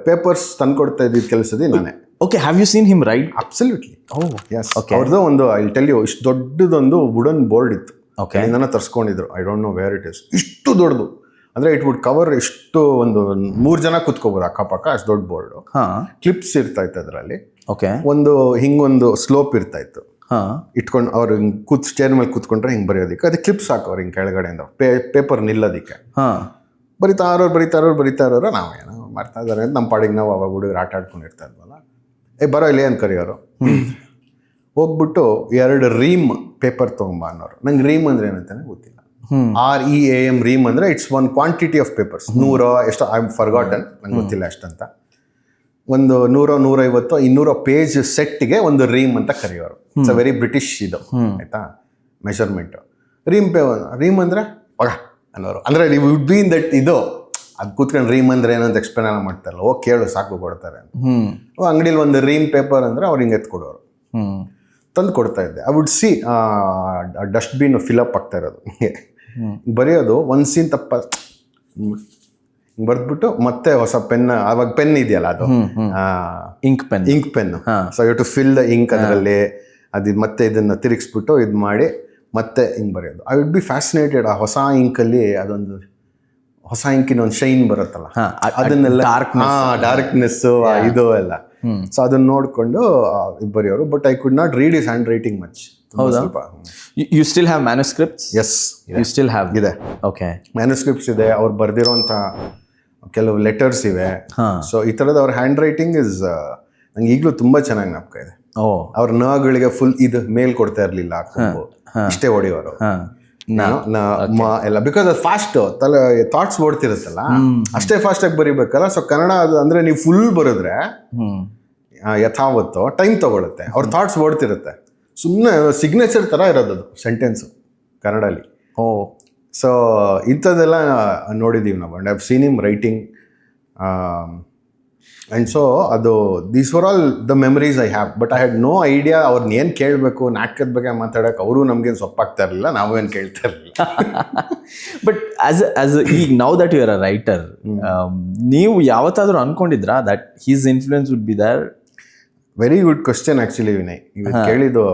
ಪೇಪರ್ಸ್ ತಂದ್ಕೊಡ್ತಾ ಇದ್ದಿದ್ದು ಕೆಲಸದಿ ನಾನೇ. Okay, have you seen him right? Absolutely. ಅವ್ರದ್ದು ಒಂದು ಐ ಟೆಲ್ ಯು, ಇಷ್ಟು ದೊಡ್ಡದೊಂದು ವುಡನ್ ಬೋರ್ಡ್ ಇತ್ತು, ನಾನು ತರಿಸ್ಕೊಂಡಿದ್ರು. I don't know where it is. ಇಷ್ಟು ದೊಡ್ಡದು ಅಂದರೆ ಇಟ್ ವುಡ್ ಕವರ್ ಇಷ್ಟು, ಒಂದು 3 ಜನ ಕೂತ್ಕೋಬೋದು ಅಕ್ಕಪಕ್ಕ, ಅಷ್ಟು ದೊಡ್ಡ ಬೋರ್ಡು. ಕ್ಲಿಪ್ಸ್ ಇರ್ತಾ ಇತ್ತು ಅದರಲ್ಲಿ. ಒಂದು ಹಿಂಗೊಂದು ಸ್ಲೋಪ್ ಇರ್ತಾ ಇತ್ತು, ಇಟ್ಕೊಂಡು ಅವ್ರು ಹಿಂಗೆ ಸ್ಟೇರ್ ಮೇಲೆ ಕೂತ್ಕೊಂಡ್ರೆ ಹಿಂಗೆ ಬರೆಯೋದಕ್ಕೆ ಅದು ಕ್ಲಿಪ್ಸ್ ಹಾಕೋರು ಹಿಂಗೆ ಕೆಳಗಡೆಯಿಂದ ಪೇಪರ್ ನಿಲ್ಲೋದಕ್ಕೆ. ಬರಿತಾ ಇರೋರು ನಾವೇನೋ ಮಾಡ್ತಾ ಇದ್ದಾರೆ ಅಂತ ನಮ್ಮ ಪಾಡಿಗೆ ನಾವು ಅವಾಗ ಹುಡುಗರು ಆಟ ಆಡ್ಕೊಂಡಿರ್ತಾ ಇದ್ವಲ್ಲ, ಬರೋ ಇಲ್ಲಿ ಅಂತ ಕರೆಯೋರು. ಹೋಗ್ಬಿಟ್ಟು 2 ರೀಮ್ ಪೇಪರ್ ತೊಗೊಂಬ ಅನ್ನೋರು. ನಂಗೆ ರೀಮ್ ಅಂದ್ರೆ ಏನಂತಾನೆ ಗೊತ್ತಿಲ್ಲ. REAM ರೀಮ್ ಅಂದರೆ it's one quantity of papers. 100 ಎಷ್ಟು ಐ ಫರ್ಗಾಟನ್, ನಂಗೆ ಗೊತ್ತಿಲ್ಲ ಎಷ್ಟಂತ. ಒಂದು 100, 150, 200 ಪೇಜ್ ಸೆಟ್ಗೆ ಒಂದು ರೀಮ್ ಅಂತ ಕರೆಯೋರು. ಇಟ್ಸ್ ಅ ವೆರಿ ಬ್ರಿಟಿಷ್ ಇದು, ಆಯ್ತಾ, ಮೆಷರ್ಮೆಂಟ್. ರೀಮ್ ಅಂದರೆ ಮಗ ಅನ್ನೋರು. ಅಂದರೆ ನೀವು ವುಡ್ ಬಿ ಇನ್ ದಟ್ ಇದು, ಅದು ಕೂತ್ಕೊಂಡು ರೀಮ್ ಅಂದರೆ ಏನಂತ ಎಕ್ಸ್ಪ್ಲೇನ್ ಮಾಡ್ತಾರಲ್ಲ, ಕೇಳು ಸಾಕು ಕೊಡ್ತಾರೆ ಅಂತ. ಅಂಗಡಿಲಿ ಒಂದು ರೀಮ್ ಪೇಪರ್ ಅಂದರೆ ಅವ್ರು ಹಿಂಗೆ ಎತ್ಕೊಡೋರು. ತಂದು ಕೊಡ್ತಾ ಇದ್ದೆ. I would C dustbin fill up ಆಗ್ತಾ ಇರೋದು ಬರೆಯೋದು, ಒಂದು ಸೀನ್ ತಪ್ಪ ಬರ್ದ್ಬಿಟ್ಟು ಮತ್ತೆ ಹೊಸ ಪೆನ್, ಆವಾಗ ಪೆನ್ ಇದೆಯಲ್ಲ ಅದು ink pen, so you to fill the ink ಅದರಲ್ಲಿ, ಅದು ಮತ್ತೆ ಇದನ್ನು ತಿರುಗಿಸ್ಬಿಟ್ಟು ಇದು ಮಾಡಿ ಮತ್ತೆ ಹಿಂಗೆ ಬರೆಯೋದು. ಐ ವುಡ್ ಬಿ ಫ್ಯಾಸಿನೇಟೆಡ್ ಆ ಹೊಸ ಇಂಕಲ್ಲಿ, ಅದೊಂದು ಹೊಸ ಇಂಕಿನ ಒಂದು ಶೈನ್ ಬರುತ್ತಲ್ಲ, ಅದನ್ನೆಲ್ಲ ಡಾರ್ಕ್ನೆಸ್ ಇದು ಎಲ್ಲ, ಸೊ ಅದನ್ನ ನೋಡಿಕೊಂಡು ಬರೆಯೋರು. But I could not read his handwriting much. ಸ್ವಲ್ಪ you still have manuscripts? Yes, you still have ಇದೆ. ಓಕೆ, ಮ್ಯಾನುಸ್ಕ್ರಿಪ್ಟ್ಸ್ ಇದೆ, ಅವ್ರು ಬರ್ದಿರೋಂಥ ಕೆಲವು ಲೆಟರ್ಸ್ ಇವೆ. ಸೊ ಈ ಥರದ ಅವ್ರ ಹ್ಯಾಂಡ್ ರೈಟಿಂಗ್ ಇಸ್ ನಂಗೆ ಈಗಲೂ ತುಂಬ ಚೆನ್ನಾಗಿ ಜ್ಞಾಪಕ ಇದೆ. ಅವ್ರ ನಗಳಿಗೆ ಫುಲ್ ಇದು ಮೇಲ್ ಕೊಡ್ತಾ ಇರಲಿಲ್ಲ, ಇಷ್ಟೇ ಹೊಡೆಯೋರು ಎಲ್ಲ. ಬಿಕಾಸ್ ಅದು ಫಾಸ್ಟ್ ತಲೆ ಥಾಟ್ಸ್ ಓಡ್ತಿರುತ್ತಲ್ಲ, ಅಷ್ಟೇ ಫಾಸ್ಟಾಗಿ ಬರೀಬೇಕಲ್ಲ. ಸೊ ಕನ್ನಡ ಅದು ಅಂದರೆ ನೀವು ಫುಲ್ ಬರೆದ್ರೆ ಯಥಾವತ್ತು ಟೈಮ್ ತಗೊಳುತ್ತೆ, ಅವ್ರ ಥಾಟ್ಸ್ ಓಡ್ತಿರುತ್ತೆ. ಸುಮ್ಮನೆ ಸಿಗ್ನೇಚರ್ ಥರ ಇರೋದು ಅದು ಸೆಂಟೆನ್ಸು ಕನ್ನಡಲ್ಲಿ. ಸೊ ಇಂಥದ್ದೆಲ್ಲ ನೋಡಿದ್ದೀವಿ ನಾವು. And I have seen him writing. And so ಅದು these were all the memories I have. But I had no idea ಅವ್ರನ್ನ ಏನು ಕೇಳಬೇಕು, ನಾಟಕದ ಬಗ್ಗೆ ಮಾತಾಡೋಕೆ. ಅವರು ನಮಗೇನು ಸೊಪ್ಪಾಗ್ತಾ ಇರಲಿಲ್ಲ, ನಾವೇನು ಕೇಳ್ತಾ ಇರಲಿಲ್ಲ. ಬಟ್ ಆಸ್ ಈಗ now that you are a writer, ನೀವು ಯಾವತ್ತಾದರೂ ಅನ್ಕೊಂಡಿದ್ರಾ that his influence would be there? Very good question actually Vinay. ಇವತ್ತು ಕೇಳಿದ್ದು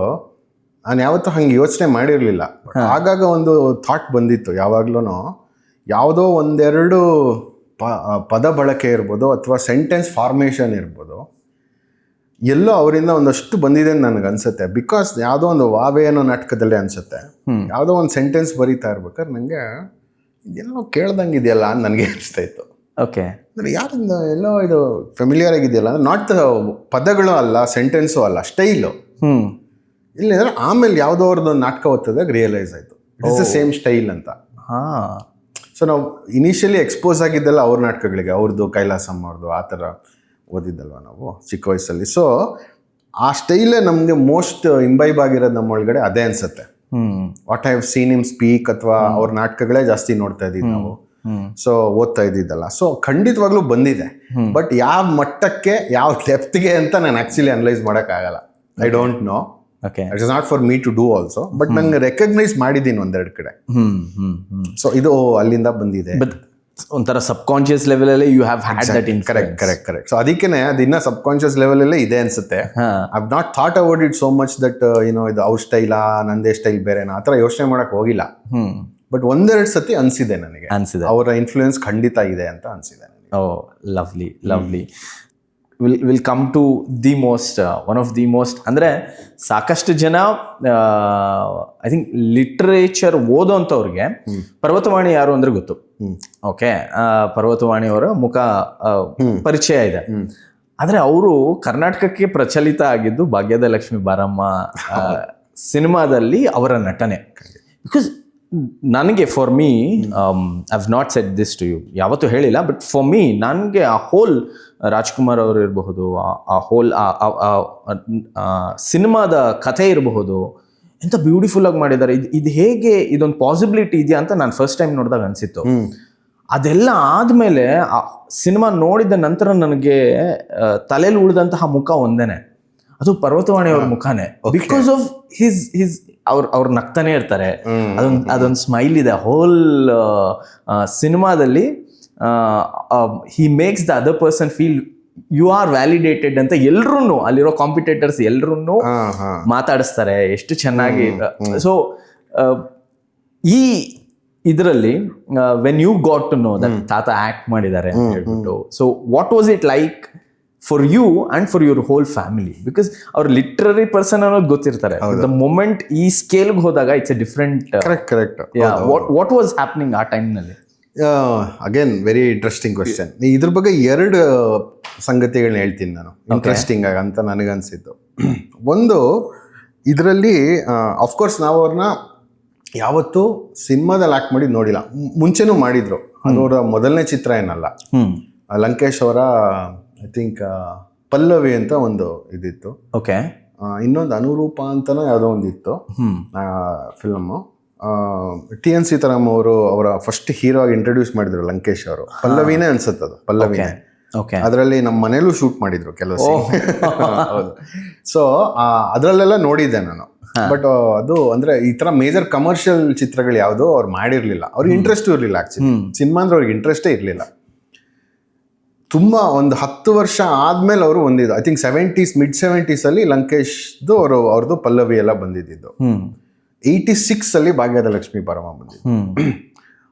ನಾನು ಯಾವತ್ತೂ ಹಂಗೆ ಯೋಚನೆ ಮಾಡಿರಲಿಲ್ಲ. ಆಗಾಗ ಒಂದು ಥಾಟ್ ಬಂದಿತ್ತು ಯಾವಾಗ್ಲೂ. ಯಾವುದೋ ಒಂದೆರಡು ಪದ ಬಳಕೆ ಇರ್ಬೋದು ಅಥವಾ ಸೆಂಟೆನ್ಸ್ ಫಾರ್ಮೇಷನ್ ಇರ್ಬೋದು, ಎಲ್ಲೋ ಅವರಿಂದ ಒಂದಷ್ಟು ಬಂದಿದೆ ಅಂತ ನನಗೆ ಅನ್ಸುತ್ತೆ. ಬಿಕಾಸ್ ಯಾವುದೋ ಒಂದು ವಾವೆ ಅನ್ನೋ ನಾಟಕದಲ್ಲೇ ಅನ್ಸುತ್ತೆ, ಯಾವುದೋ ಒಂದು ಸೆಂಟೆನ್ಸ್ ಬರೀತಾ ಇರ್ಬೇಕಾದ್ರೆ ನನಗೆ ಇದೆಲ್ಲೋ ಕೇಳ್ದಂಗೆ ಇದೆಯಲ್ಲ ಅಂತ ನನಗೆ ಅನಿಸ್ತಾ ಇತ್ತು. ಓಕೆ, ಅಂದರೆ ಯಾರಿಂದ ಎಲ್ಲೋ ಇದು ಫೆಮಿಲಿಯರ್ ಆಗಿದೆಯಲ್ಲ, ನಾಟ್ ಪದಗಳು ಅಲ್ಲ, ಸೆಂಟೆನ್ಸು ಅಲ್ಲ, ಸ್ಟೈಲು. ಇಲ್ಲಿಂದ್ರೆ ಆಮೇಲೆ ಯಾವುದೋ ಅವ್ರದ್ದು ನಾಟಕ ಓದ್ತದಾಗ ರಿಯಲೈಸ್ ಆಯಿತು it is the same style ಅಂತ. ಸೊ ನಾವು ಇನಿಷಿಯಲಿ ಎಕ್ಸ್ಪೋಸ್ ಆಗಿದ್ದೆಲ್ಲ ಅವ್ರ ನಾಟಕಗಳಿಗೆ, ಅವ್ರದ್ದು ಕೈಲಾಸಮ್ಮ ಅವ್ರದ್ದು ಆ ಥರ ಓದಿದ್ದಲ್ವ ನಾವು ಚಿಕ್ಕ ವಯಸ್ಸಲ್ಲಿ. ಸೊ ಆ ಸ್ಟೈಲೇ ನಮಗೆ ಮೋಸ್ಟ್ ಇಂಬೈಬ್ ಆಗಿರೋದು ನಮ್ಮ ಒಳಗಡೆ ಅದೇ ಅನ್ಸುತ್ತೆ. What I have seen him speak ಅಥವಾ ಅವ್ರ ನಾಟಕಗಳೇ ಜಾಸ್ತಿ ನೋಡ್ತಾ ಇದ್ದೀವಿ ನಾವು. ಸೊ ಓದ್ತಾ ಇದ್ದಿದ್ದಲ್ಲ. ಸೊ ಖಂಡಿತವಾಗ್ಲೂ ಬಂದಿದೆ. ಬಟ್ ಯಾವ ಮಟ್ಟಕ್ಕೆ, ಯಾವ ಡೆಪ್ತ್ಗೆ ಅಂತ ನಾನು ಆ್ಯಕ್ಚುಲಿ ಅನಲೈಸ್ ಮಾಡೋಕ್ಕಾಗಲ್ಲ. I don't know. It is not for me to do also. But ನಂಗೆ ರೆಕಗ್ನೈಸ್ ಮಾಡಿದ್ದೀನಿ ಒಂದೆರಡು ಕಡೆ. ಸೊ ಇದು ಅಲ್ಲಿಂದ ಬಂದಿದೆ. ಒಂಥರ ಸಬ್ ಕಾನ್ಶಿಯಸ್ ಲೆವೆಲ್ ಅಲ್ಲಿ you have had that in. Correct. So ಅದಕ್ಕೇನೆ ಅದು ಇನ್ನ ಸಬ್ ಕಾನ್ಶಿಯಸ್ ಲೆವೆಲ್ ಅಲ್ಲೇ ಇದೆ ಅನ್ಸುತ್ತೆ. I have not thought about it so much that ಇದು ಅವ್ರ ಸ್ಟೈಲಾ ನಂದೇ ಸ್ಟೈಲ್ ಬೇರೆನಾ ಆ ಥರ ಯೋಚನೆ ಮಾಡಕ್ ಹೋಗಿಲ್ಲ. ಬಟ್ ಒಂದೆರಡು ಸತಿ ಅನ್ಸಿದೆ ನನಗೆ, ಅವರ ಇನ್ಫ್ಲೂಯೆನ್ಸ್ ಖಂಡಿತ ಇದೆ ಅಂತ ಅನ್ಸಿದೆ ನನಗೆ. Lovely. Will come to the most one of the most ಅಂದರೆ ಸಾಕಷ್ಟು ಜನ ಐ ಥಿಂಕ್ ಲಿಟ್ರೇಚರ್ ಓದೋಂಥವ್ರಿಗೆ ಪರ್ವತವಾಣಿ ಯಾರು ಅಂದ್ರೆ ಗೊತ್ತು. ಓಕೆ, ಪರ್ವತವಾಣಿ ಅವರ ಮುಖ ಪರಿಚಯ ಇದೆ. ಆದರೆ ಅವರು ಕರ್ನಾಟಕಕ್ಕೆ ಪ್ರಚಲಿತ ಆಗಿದ್ದು ಭಾಗ್ಯದ ಲಕ್ಷ್ಮಿ ಬಾರಮ್ಮ ಸಿನಿಮಾದಲ್ಲಿ ಅವರ ನಟನೆ. ಬಿಕಾಸ್ ನನಗೆ for me I have not set this to you, ಯಾವತ್ತೂ ಹೇಳಿಲ್ಲ, ಬಟ್ ಫಾರ್ ಮೀ ನನಗೆ ಆ ಹೋಲ್ ರಾಜ್ಕುಮಾರ್ ಅವರು ಇರಬಹುದು, ಆ ಹೋಲ್ ಸಿನಿಮಾದ ಕಥೆ ಇರಬಹುದು, ಎಂತ ಬ್ಯೂಟಿಫುಲ್ ಆಗಿ ಮಾಡಿದ್ದಾರೆ. ಇದು ಹೇಗೆ ಇದೊಂದು ಪಾಸಿಬಿಲಿಟಿ ಇದೆಯಾ ಅಂತ ನಾನು ಫಸ್ಟ್ ಟೈಮ್ ನೋಡಿದಾಗ ಅನಿಸಿತ್ತು. ಅದೆಲ್ಲ ಆದಮೇಲೆ ಆ ಸಿನಿಮಾ ನೋಡಿದ ನಂತರ ನನಗೆ ತಲೆಯಲ್ಲಿ ಉಳಿದಂತಹ ಮುಖ ಒಂದೇನೆ, ಅದು ಪರ್ವತವಾಣಿ ಅವ್ರ ಮುಖನೇ. ಬಿಕಾಸ್ ಆಫ್ ಹಿಸ್ ಅವ್ರು ನಗ್ತಾನೆ ಇರ್ತಾರೆ, ಅದೊಂದು ಸ್ಮೈಲ್ ಇದೆ ಹೋಲ್ ಸಿನಿಮಾದಲ್ಲಿ. He makes the other person feel you are validated ಅಂತ ಎಲ್ರೂ ಅಲ್ಲಿರೋ ಕಾಂಪಿಟೇಟರ್ಸ್ ಎಲ್ರೂ ಮಾತಾಡಿಸ್ತಾರೆ ಎಷ್ಟು ಚೆನ್ನಾಗಿ. ಸೊ ಈ ಇದರಲ್ಲಿ when you got to know that ತಾತ ಆಕ್ಟ್ ಮಾಡಿದ್ದಾರೆ ಅಂತ ಹೇಳ್ಬಿಟ್ಟು, so what was it like for you and for your whole family? Because ಅವ್ರು ಲಿಟ್ರರಿ ಪರ್ಸನ್ ಅನ್ನೋದು ಗೊತ್ತಿರ್ತಾರೆ. ದ ಮೊಮೆಂಟ್ ಈ ಸ್ಕೇಲ್ಗೆ ಹೋದಾಗ it's a different. Correct. What was happening ಆ ಟೈಮ್ನಲ್ಲಿ? Again very interesting question. ಇದ್ರ ಬಗ್ಗೆ ಎರಡು ಸಂಗತಿಗಳನ್ನ ಹೇಳ್ತೀನಿ ನಾನು, ಇಂಟ್ರೆಸ್ಟಿಂಗ್ ಆಗಿ ಅಂತ ನನಗನ್ಸಿದ್ದು. ಒಂದು, ಇದರಲ್ಲಿ ಅಫ್ಕೋರ್ಸ್ ನಾವು ಅವ್ರನ್ನ ಯಾವತ್ತೂ ಸಿನಿಮಾದಲ್ಲಿ ಆ್ಯಕ್ಟ್ ಮಾಡಿ ನೋಡಿಲ್ಲ. ಮುಂಚೆನೂ ಮಾಡಿದ್ರು, ಅದವರ ಮೊದಲನೇ ಚಿತ್ರ ಏನಲ್ಲ. ಲಂಕೇಶ್ ಅವರ ಐ ಥಿಂಕ್ ಪಲ್ಲವಿ ಅಂತ ಒಂದು ಇದಿತ್ತು. ಓಕೆ. ಇನ್ನೊಂದು ಅನುರೂಪ ಅಂತನೋ ಯಾವುದೋ ಒಂದಿತ್ತು ಫಿಲ್ಮು. TN ಸೀತಾರಾಮ್ ಅವರು ಅವರ ಫಸ್ಟ್ ಹೀರೋ ಆಗಿ ಇಂಟ್ರೊಡ್ಯೂಸ್ ಮಾಡಿದ್ರು ಲಂಕೇಶ್ ಅವರು. ಪಲ್ಲವಿನೇ ಅನ್ಸುತ್ತೆ, ಅದು ಪಲ್ಲವಿನೇ. ಓಕೆ. ಅದರಲ್ಲಿ ನಮ್ಮ ಮನೇಲೂ ಶೂಟ್ ಮಾಡಿದ್ರು ಕೆಲವು ಹೌದು. ಸೊ ಅದರಲ್ಲೆಲ್ಲ ನೋಡಿದ್ದೆ ನಾನು. ಬಟ್ ಅದು ಅಂದ್ರೆ ಈ ತರ ಮೇಜರ್ ಕಮರ್ಷಿಯಲ್ ಚಿತ್ರಗಳು ಯಾವುದು ಅವ್ರು ಮಾಡಿರ್ಲಿಲ್ಲ. ಅವ್ರಿಗೆ ಇಂಟ್ರೆಸ್ಟ್ ಇರಲಿಲ್ಲ. ಆಕ್ಚುಲಿ ಸಿನಿಮಾ ಅಂದ್ರೆ ಅವ್ರಿಗೆ ಇಂಟ್ರೆಸ್ಟೇ ಇರಲಿಲ್ಲ. ತುಂಬಾ ಒಂದು 10 ವರ್ಷ ಆದ್ಮೇಲೆ ಅವರು ಬಂದಿದ್ದು. ಐ ಥಿಂಕ್ ಮಿಡ್ 70s ಅಲ್ಲಿ ಲಂಕೇಶ್ದು ಅವ್ರದ್ದು ಪಲ್ಲವಿ ಎಲ್ಲ ಬಂದಿದ್ದು. 86 ಅಲ್ಲಿ ಭಾಗ್ಯದ ಲಕ್ಷ್ಮೀ ಪರಮ ಬಂದಿದ್ದು.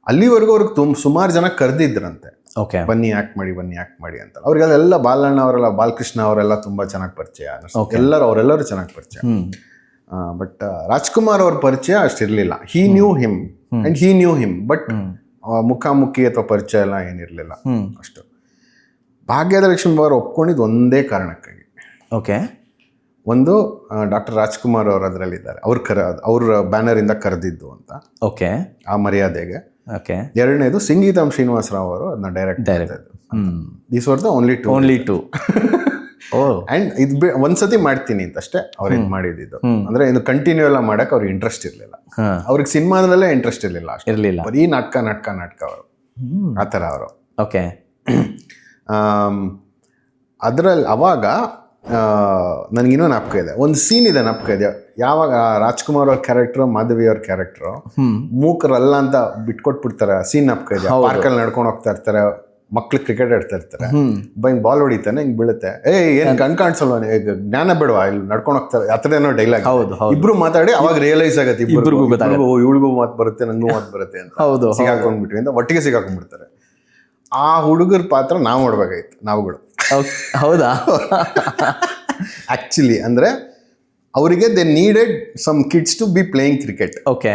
ಅಲ್ಲಿವರೆಗೂ ಅವ್ರಿಗೆ ಸುಮಾರು ಜನ ಕರೆದಿದ್ರಂತೆ, ಓಕೆ, ಬನ್ನಿ ಆಕ್ಟ್ ಮಾಡಿ ಅಂತ. ಅವ್ರಿಗೆಲ್ಲ ಬಾಲಣ್ಣ ಅವರೆಲ್ಲ, ಬಾಲಕೃಷ್ಣ ಅವರೆಲ್ಲ ತುಂಬಾ ಚೆನ್ನಾಗಿ ಪರಿಚಯ, ಅವರೆಲ್ಲರೂ ಚೆನ್ನಾಗಿ ಪರಿಚಯ. ಬಟ್ ರಾಜ್ಕುಮಾರ್ ಅವ್ರ ಪರಿಚಯ ಅಷ್ಟಿರ್ಲಿಲ್ಲ. ಹಿ ನ್ಯೂ ಹಿಮ್ ಬಟ್ ಮುಖಾಮುಖಿ ಅಥವಾ ಪರಿಚಯ ಎಲ್ಲ ಏನಿರ್ಲಿಲ್ಲ ಅಷ್ಟು. ಭಾಗ್ಯದ ಲಕ್ಷ್ಮಿ ಅವರು ಒಪ್ಕೊಂಡಿದ್ದು ಒಂದೇ ಕಾರಣಕ್ಕಾಗಿ. ಓಕೆ. ಒಂದು ಡಾಕ್ಟರ್ ರಾಜ್ಕುಮಾರ್ ಅವರು ಅದರಲ್ಲಿದ್ದಾರೆ, ಅವ್ರ ಬ್ಯಾನರ್ ಇಂದ ಕರೆದಿದ್ದು ಅಂತ. ಓಕೆ. ಆ ಮರ್ಯಾದೆಗೆ. ಓಕೆ. ಎರಡನೇದು ಸಂಗೀತಂ ಶ್ರೀನಿವಾಸರಾವ್ ಅವರು ಅದನ್ನ direct. These were the only two. And ಇದು ಒಂದ್ಸತಿ ಮಾಡ್ತೀನಿ ಅಂತ ಅಷ್ಟೇ ಅವ್ರು ಇದು ಮಾಡಿದ್ದು. ಅಂದ್ರೆ ಇದು ಕಂಟಿನ್ಯೂ ಎಲ್ಲ ಮಾಡಕ್ ಅವ್ರಿಗೆ ಇಂಟ್ರೆಸ್ಟ್ ಇರ್ಲಿಲ್ಲ. ಅವ್ರಿಗೆ ಸಿನಿಮಾದಲ್ಲೇ ಇಂಟ್ರೆಸ್ಟ್ ಇರ್ಲಿಲ್ಲ ಇರ್ಲಿಲ್ಲ. ಬರೀ ನಾಟಕ ಅವರು ಆತರ ಅವರು. ಓಕೆ. ಅದ್ರಲ್ಲಿ ಅವಾಗ ನನಗಿನ್ನೂ ನಾಪಕ ಇದೆ, ಒಂದು ಸೀನ್ ಇದೆ, ನಾಪಕ ಇದೆ. ಯಾವಾಗ ರಾಜ್ಕುಮಾರ್ ಅವ್ರ ಕ್ಯಾರೆಕ್ಟರ್, ಮಾಧವಿ ಅವ್ರ ಕ್ಯಾರೆಕ್ಟರ್ ಮೂಕರಲ್ಲ ಅಂತ ಬಿಟ್ಕೊಟ್ಬಿಡ್ತಾರೆ. ಸೀನ್ ನಾಪಕ ಇದೆ. ಪಾರ್ಕಲ್ಲಿ ನಡ್ಕೊಂಡು ಹೋಗ್ತಾ ಇರ್ತಾರೆ, ಮಕ್ಳು ಕ್ರಿಕೆಟ್ ಆಡ್ತಾ ಇರ್ತಾರೆ, ಹಿಂಗ್ ಬಾಲ್ ಹೊಡಿತಾನೆ, ಹಿಂಗ್ ಬೀಳುತ್ತೆ, ಏನ್ ಕಾಣಿಸಲ್ವ, ಜ್ಞಾನ ಬೇಡವಾ, ಇಲ್ಲಿ ನಡ್ಕೊಂಡು ಹೋಗ್ತಾರೆ, ಆ ಥರ ಏನೋ ಡೈಲಾಗ್. ಇಬ್ರು ಮಾತಾಡಿ ಅವಾಗ ರಿಯಲೈಸ್ ಆಗತ್ತೆ ಇವಳಿಗೂ ಮಾತು ಬರುತ್ತೆ, ನಂಗೂ ಮಾತು ಬರುತ್ತೆ ಅಂತ. ಸಿಗಾಕೊಂಡ್ಬಿಟ್ವಿ ಅಂತ ಒಟ್ಟಿಗೆ ಸಿಗಾಕೊಂಡ್ಬಿಡ್ತಾರೆ. ಆ ಹುಡುಗರ ಪಾತ್ರ ನಾವು ನೋಡ್ಬೇಕಾಯ್ತು, ನಾವುಗಳು. ಹೌದಾ? ಆಕ್ಚುಲಿ ಅಂದ್ರೆ ಅವರಿಗೆ they needed some kids to be playing cricket. Okay.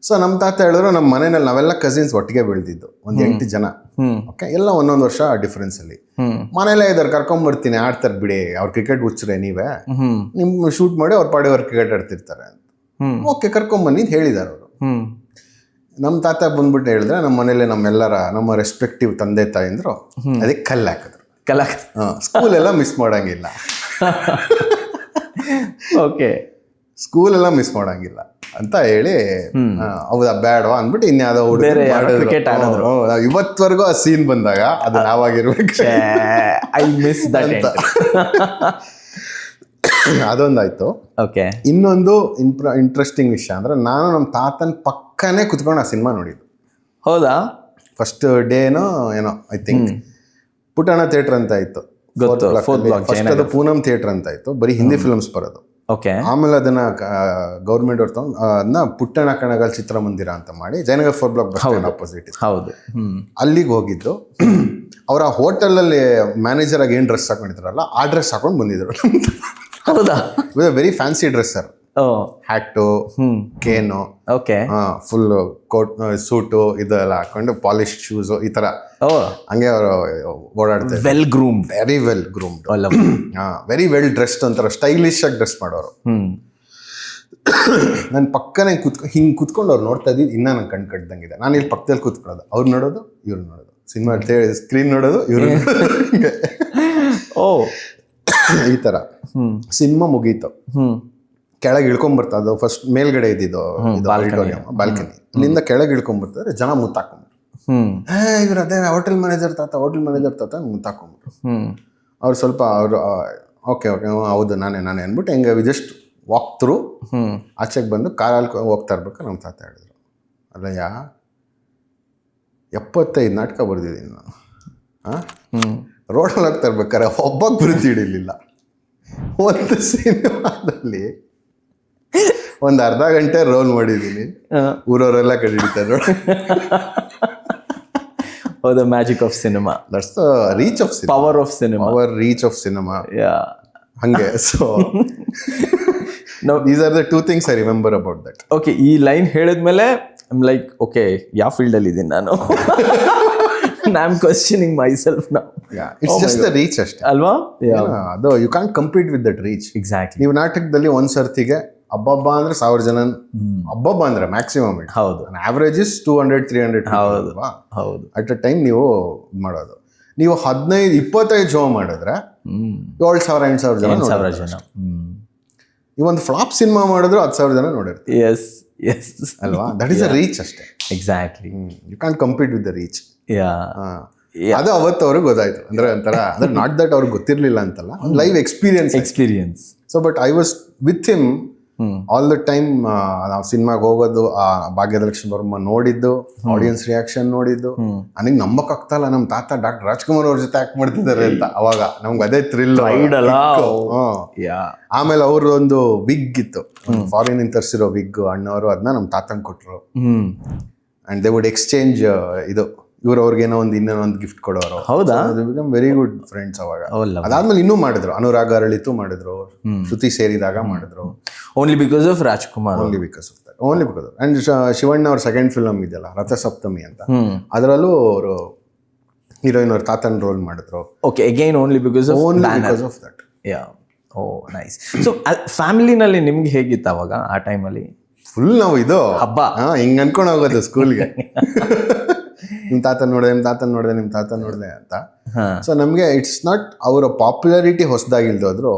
So ನಮ್ಮ ತಾತ ಹೇಳಿದ್ರು, ನಮ್ಮ ಮನೆಯಲ್ಲಿ ನಾವೆಲ್ಲ ಕಸಿನ್ಸ್ ಒಟ್ಟಿಗೆ ಬೆಳೆದಿದ್ದು, ಒಂದು 8 ಜನ. ಓಕೆ, ಎಲ್ಲ ಒಂದೊಂದು ವರ್ಷ ಡಿಫ್ರೆನ್ಸ್ ಅಲ್ಲಿ. ಮನೆಯಲ್ಲೇ ಇದ್ದಾರೆ, ಕರ್ಕೊಂಡ್ಬರ್ತೀನಿ, ಆಡ್ತಾರೆ ಬಿಡಿ, ಅವ್ರ ಕ್ರಿಕೆಟ್ ಹುಚ್ಚರೆ, ನೀವೇ ನಿಮ್ ಶೂಟ್ ಮಾಡಿ ಅವ್ರ ಪಾಡಿ ಅವ್ರ ಕ್ರಿಕೆಟ್ ಆಡ್ತಿರ್ತಾರೆ ಅಂತ. ಓಕೆ, ಕರ್ಕೊಂಬನ್ನಿ ಅಂತ ಹೇಳಿದಾರೆ ಅವರು. ನಮ್ಮ ತಾತ ಬಂದ್ಬಿಟ್ಟು ಹೇಳಿದ್ರೆ, ನಮ್ಮ ಮನೇಲಿ ನಮ್ಮ ರೆಸ್ಪೆಕ್ಟಿವ್ ತಂದೆ ತಾಯಿಂದ್ರು ಅದಕ್ಕೆ ಕಲ್ಲು ಹಾಕಿದ್ರು. ಸ್ಕೂಲೆಲ್ಲ ಮಿಸ್ ಮಾಡಂಗಿಲ್ಲ. ಓಕೆ, ಸ್ಕೂಲೆಲ್ಲ ಮಿಸ್ ಮಾಡಂಗಿಲ್ಲ ಅಂತ ಹೇಳಿ, ಹೌದಾ ಬೇಡವಾ ಅಂದ್ಬಿಟ್ಟು ಇನ್ಯಾವುದೋ ಕ್ರಿಕೆಟ್ ಆಡೋದು. ಇವತ್ವರೆಗೂ ಆ ಸೀನ್ ಬಂದಾಗ ಅದು ನಾವಾಗಿರ್ಬೇಕು. I miss that. ಅದೊಂದಾಯ್ತು. ಓಕೆ. ಇನ್ನೊಂದು ಇಂಟ್ರೆಸ್ಟಿಂಗ್ ವಿಷಯ ಅಂದ್ರೆ, ನಾನು ನಮ್ಮ ತಾತನ ಪಕ್ಕನೇ ಕುತ್ಕೊಂಡು ಆ ಸಿನಿಮಾ ನೋಡಿದ್ದು. ಹೌದಾ? ಫಸ್ಟ್ ಡೇನೋ ಏನೋ ಐ ಥಿಂಕ್ ಪುಟ್ಟಣ ಥಿಯೇಟರ್ ಅಂತ ಇತ್ತು. ಫಸ್ಟ್ ಅದು ಪೂನಂ ಥಿಯೇಟರ್ ಅಂತ ಇತ್ತು, ಬರೀ ಹಿಂದಿ ಫಿಲ್ಮ್ಸ್ ಬರೋದು. ಓಕೆ. ಆಮೇಲೆ ಅದನ್ನ ಗೌರ್ಮೆಂಟ್ ಅವ್ರು ತಗೊಂಡು ಅದನ್ನ ಪುಟ್ಟಣ ಕಣಗಾಲ್ ಚಿತ್ರಮಂದಿರ ಅಂತ ಮಾಡಿ Jayanagar 4 block bus stand opposite. ಹೌದು. ಅಲ್ಲಿಗೆ ಹೋಗಿದ್ದು. ಅವ್ರ ಹೋಟೆಲ್ ಅಲ್ಲಿ ಮ್ಯಾನೇಜರ್ ಆಗಿ ಏನ್ ಡ್ರೆಸ್ ಹಾಕೊಂಡಿದ್ರಲ್ಲ, ಆ ಡ್ರೆಸ್ ಹಾಕೊಂಡು ಬಂದಿದ್ರು. ಹೌದಾ? Very fancy dress sir. Hat, cane, okay, full coat, suit ಇದೆಲ್ಲ ಹಾಕೊಂಡು, ಪಾಲಿಶ್ ಶೂಸ್, ಈ ತರ ಹಂಗೆ ಅವರು ಓಡಾಡ್ತಾರೆ. Well groomed, very well groomed, very well dressed, ಒಂಥರ ಸ್ಟೈಲಿಶ್ ಆಗಿ ಡ್ರೆಸ್ ಮಾಡೋರು. ನನ್ನ ಪಕ್ಕನೇ ಹಿಂಗೆ ಕುತ್ಕೊಂಡು ಅವ್ರು ನೋಡ್ತಾ ಇದ್ದಿದ್ದು ಇನ್ನ ನಂಗೆ ಕಣ್ ಕಟ್ದಂಗಿದೆ. ನಾನು ಇಲ್ಲಿ ಪಕ್ಕದಲ್ಲಿ ಕೂತ್ಕೊಳ್ಳೋದು, ಅವ್ರು ನೋಡೋದು, ಇವ್ರು ನೋಡೋದು, ಸಿನಿಮಾ ಸ್ಕ್ರೀನ್ ನೋಡೋದು, ಇವ್ರು ಈ ತರ. ಸಿನಿಮಾ ಮುಗೀತು, ಕೆಳಗೆ ಇಳ್ಕೊಂಡ್ಬರ್ತಾ, ಅದು ಫಸ್ಟ್ ಮೇಲ್ಗಡೆ ಇದ್ದಿದ್ದು ಆಡಿಟೋರಿಯಂ, ಬಾಲ್ಕನಿ. ಇಲ್ಲಿಂದ ಕೆಳಗೆ ಇಳ್ಕೊಂಡ್ಬರ್ತಾರೆ, ಜನ ಮುತ್ತಾಕೊಂಡ್ಬಿಟ್ರು. ಇವ್ರು ಅದೇ ಹೋಟೆಲ್ ಮ್ಯಾನೇಜರ್ ತಾತ ಮುತ್ತಾಕೊಂಡ್ಬಿಟ್ರು. ಅವ್ರು ಸ್ವಲ್ಪ ಅವರು ಓಕೆ ಹೌದು ನಾನೇ ಅಂದ್ಬಿಟ್ಟು ಹೆಂಗೆ ಜಸ್ಟ್ ವಾಕ್ ಥ್ರೂ ಆಚೆಗೆ ಬಂದು ಕಾರಲ್ಲಿ ಹೋಗ್ತಾ ಇರ್ಬೇಕು. ನಮ್ಮ ತಾತ ಹೇಳಿದ್ರು, ಅಲ್ಲಯ್ಯ 75 ನಾಟಕ ಬರ್ದಿದ್ದೀನಿ ನಾನು. ರೋಡಲ್ಲಿ ಹೋಗ್ತಾ ಇರ್ಬೇಕಾರೆ ಒಬ್ಬಕ್ಕೆ ಬರೀತಿ ಹಿಡಿಲಿಲ್ಲ. ಒಂದು ಸಿನಿಮಾದಲ್ಲಿ ಒಂದು ಅರ್ಧ ಗಂಟೆ ರೋಲ್ ಮಾಡಿದ್ದೀನಿ, ಊರವರೆಲ್ಲ ಕಡೆ ಹಿಡಿತಾರೆ ನೋಡಿ. The magic of cinema, that's the reach of cinema, power of cinema, reach of cinema. ಹಂಗೆ. So these are the 2 things I remember about that. Okay, ಈ ಲೈನ್ ಹೇಳಿದ್ಮೇಲೆ ಐಮ್ ಲೈಕ್, ಓಕೆ, ಯಾವ ಫೀಲ್ಡ್ ಅಲ್ಲಿ ಇದ್ದೀನಿ ನಾನು? I'm questioning myself now. It's just the reach ಅಷ್ಟೇ ಅಲ್ವಾ? ಅದು you can't compete with that reach. Exactly. ನೀವು ನಾಟಕದಲ್ಲಿ ಒಂದ್ ಸರ್ತಿಗೆ ಹಬ್ಬ ಅಂದ್ರೆ 1000 ಜನ, ಹಬ್ಬ ಅಂದ್ರೆ ಮ್ಯಾಕ್ಸಿಮಮ್. ಹೌದು. Average is 200-300. ಹೌದು. ಅಟ್ ಅ ಟೈಮ್ ನೀವು ಮಾಡೋದು. ನೀವು 15-25 ಶೋ ಮಾಡಿದ್ರೆ 7,000-8,000 ಜನ. ನೀವೊಂದು ಫ್ಲಾಪ್ ಸಿನಿಮಾ ಮಾಡಿದ್ರು 10,000 ಜನ ನೋಡಿರ್ತೀವಿ. ಎಸ್ ಅಲ್ವಾ? ದಟ್ ಈಸ್ ಅ ರೀಚ್ ಅಷ್ಟೇ. Exactly. You can compete with the reach. ಅದು ಅವತ್ತು ಅವ್ರಿಗೆ ಗೊತ್ತಾಯ್ತು. ಅಂದ್ರೆ ಒಂಥರ ಅಂದ್ರೆ ನಾಟ್ ದಟ್ ಅವ್ರಿಗೆ ಗೊತ್ತಿರ್ಲಿಲ್ಲ ಅಂತಲ್ಲ, live experience. So but I was with him all the time. ನಾವು ಸಿನಿಮಾಗೆ ಹೋಗೋದು, ಆ ಭಾಗ್ಯದಲಕ್ಷ್ಮಿ ವರ್ಮ ನೋಡಿದ್ದು, ಆಡಿಯನ್ಸ್ ರಿಯಾಕ್ಷನ್ ನೋಡಿದ್ದು, ನನಗೆ ನಂಬಕ್ ಆಗ್ತಲ್ಲ ನಮ್ಮ ತಾತ ಡಾಕ್ಟರ್ ರಾಜ್ಕುಮಾರ್ ಅವ್ರ ಜೊತೆ ಆಕ್ಟ್ ಮಾಡ್ತಿದ್ದಾರೆ ಅಂತ. ಅವಾಗ ನಮ್ಗೆ ಅದೇ ಥ್ರಿಲ್. ಆಮೇಲೆ ಅವ್ರ ಒಂದು ವಿಗ್ ಇತ್ತು, ಫಾರಿನ್ ತರಿಸಿರೋ ವಿಗ್, ಅಣ್ಣವರು ಅದನ್ನ ನಮ್ಮ ತಾತಂಗ್ ಕೊಟ್ರು. ಅಂಡ್ ದೇ ವುಡ್ ಎಕ್ಸ್ಚೇಂಜ್ ಇದು, ಇವ್ರು ಅವ್ರಿಗೇನೋ ಇನ್ನೊಂದು ಗಿಫ್ಟ್ ಕೊಡೋರು. ಹೌದಾ? ಬಿಕಮ್ ವೆರಿ ಗುಡ್ ಫ್ರೆಂಡ್ಸ್ ಅವಾಗ. ಅದಾದ್ಮೇಲೆ ಇನ್ನೂ ಮಾಡಿದ್ರು, ಅನುರಾಗ ಅರಳಿತು ಮಾಡಿದ್ರು, ಶ್ರುತಿ ಸೇರಿದಾಗ ಮಾಡಿದ್ರು. Only because of Rajkumar. Only because and Shivanna ಅವ್ರ ಸೆಕೆಂಡ್ ಫಿಲಮ್ ಇದೆಯಲ್ಲ ರಥಸಪ್ತಮಿ ಅಂತ, ಅದರಲ್ಲೂ ಅವರು ಹೀರೋಯಿನ್ ಅವ್ರ ತಾತನ್ ರೋಲ್ ಮಾಡಿದ್ರು. Okay, again only because of that. Yeah, oh nice. So ಫ್ಯಾಮಿಲಿನಲ್ಲಿ ನಿಮ್ಗೆ ಹೇಗಿತ್ತು ಅವಾಗ ಆ ಟೈಮಲ್ಲಿ? ಫುಲ್ ನಾವು ಇದು ಹಬ್ಬ ಹಿಂಗ್ ಅನ್ಕೊಂಡು ಹೋಗೋದು ಸ್ಕೂಲ್ಗೆ. ನಿಮ್ ತಾತ ನೋಡಿದೆ ಅಂತ. ಸೊ ನಮ್ಗೆ ಇಟ್ಸ್ ನಾಟ್ ಅವರ ಪಾಪ್ಯುಲಾರಿಟಿ ಹೊಸದಾಗಿಲ್ದೋದ್ರು,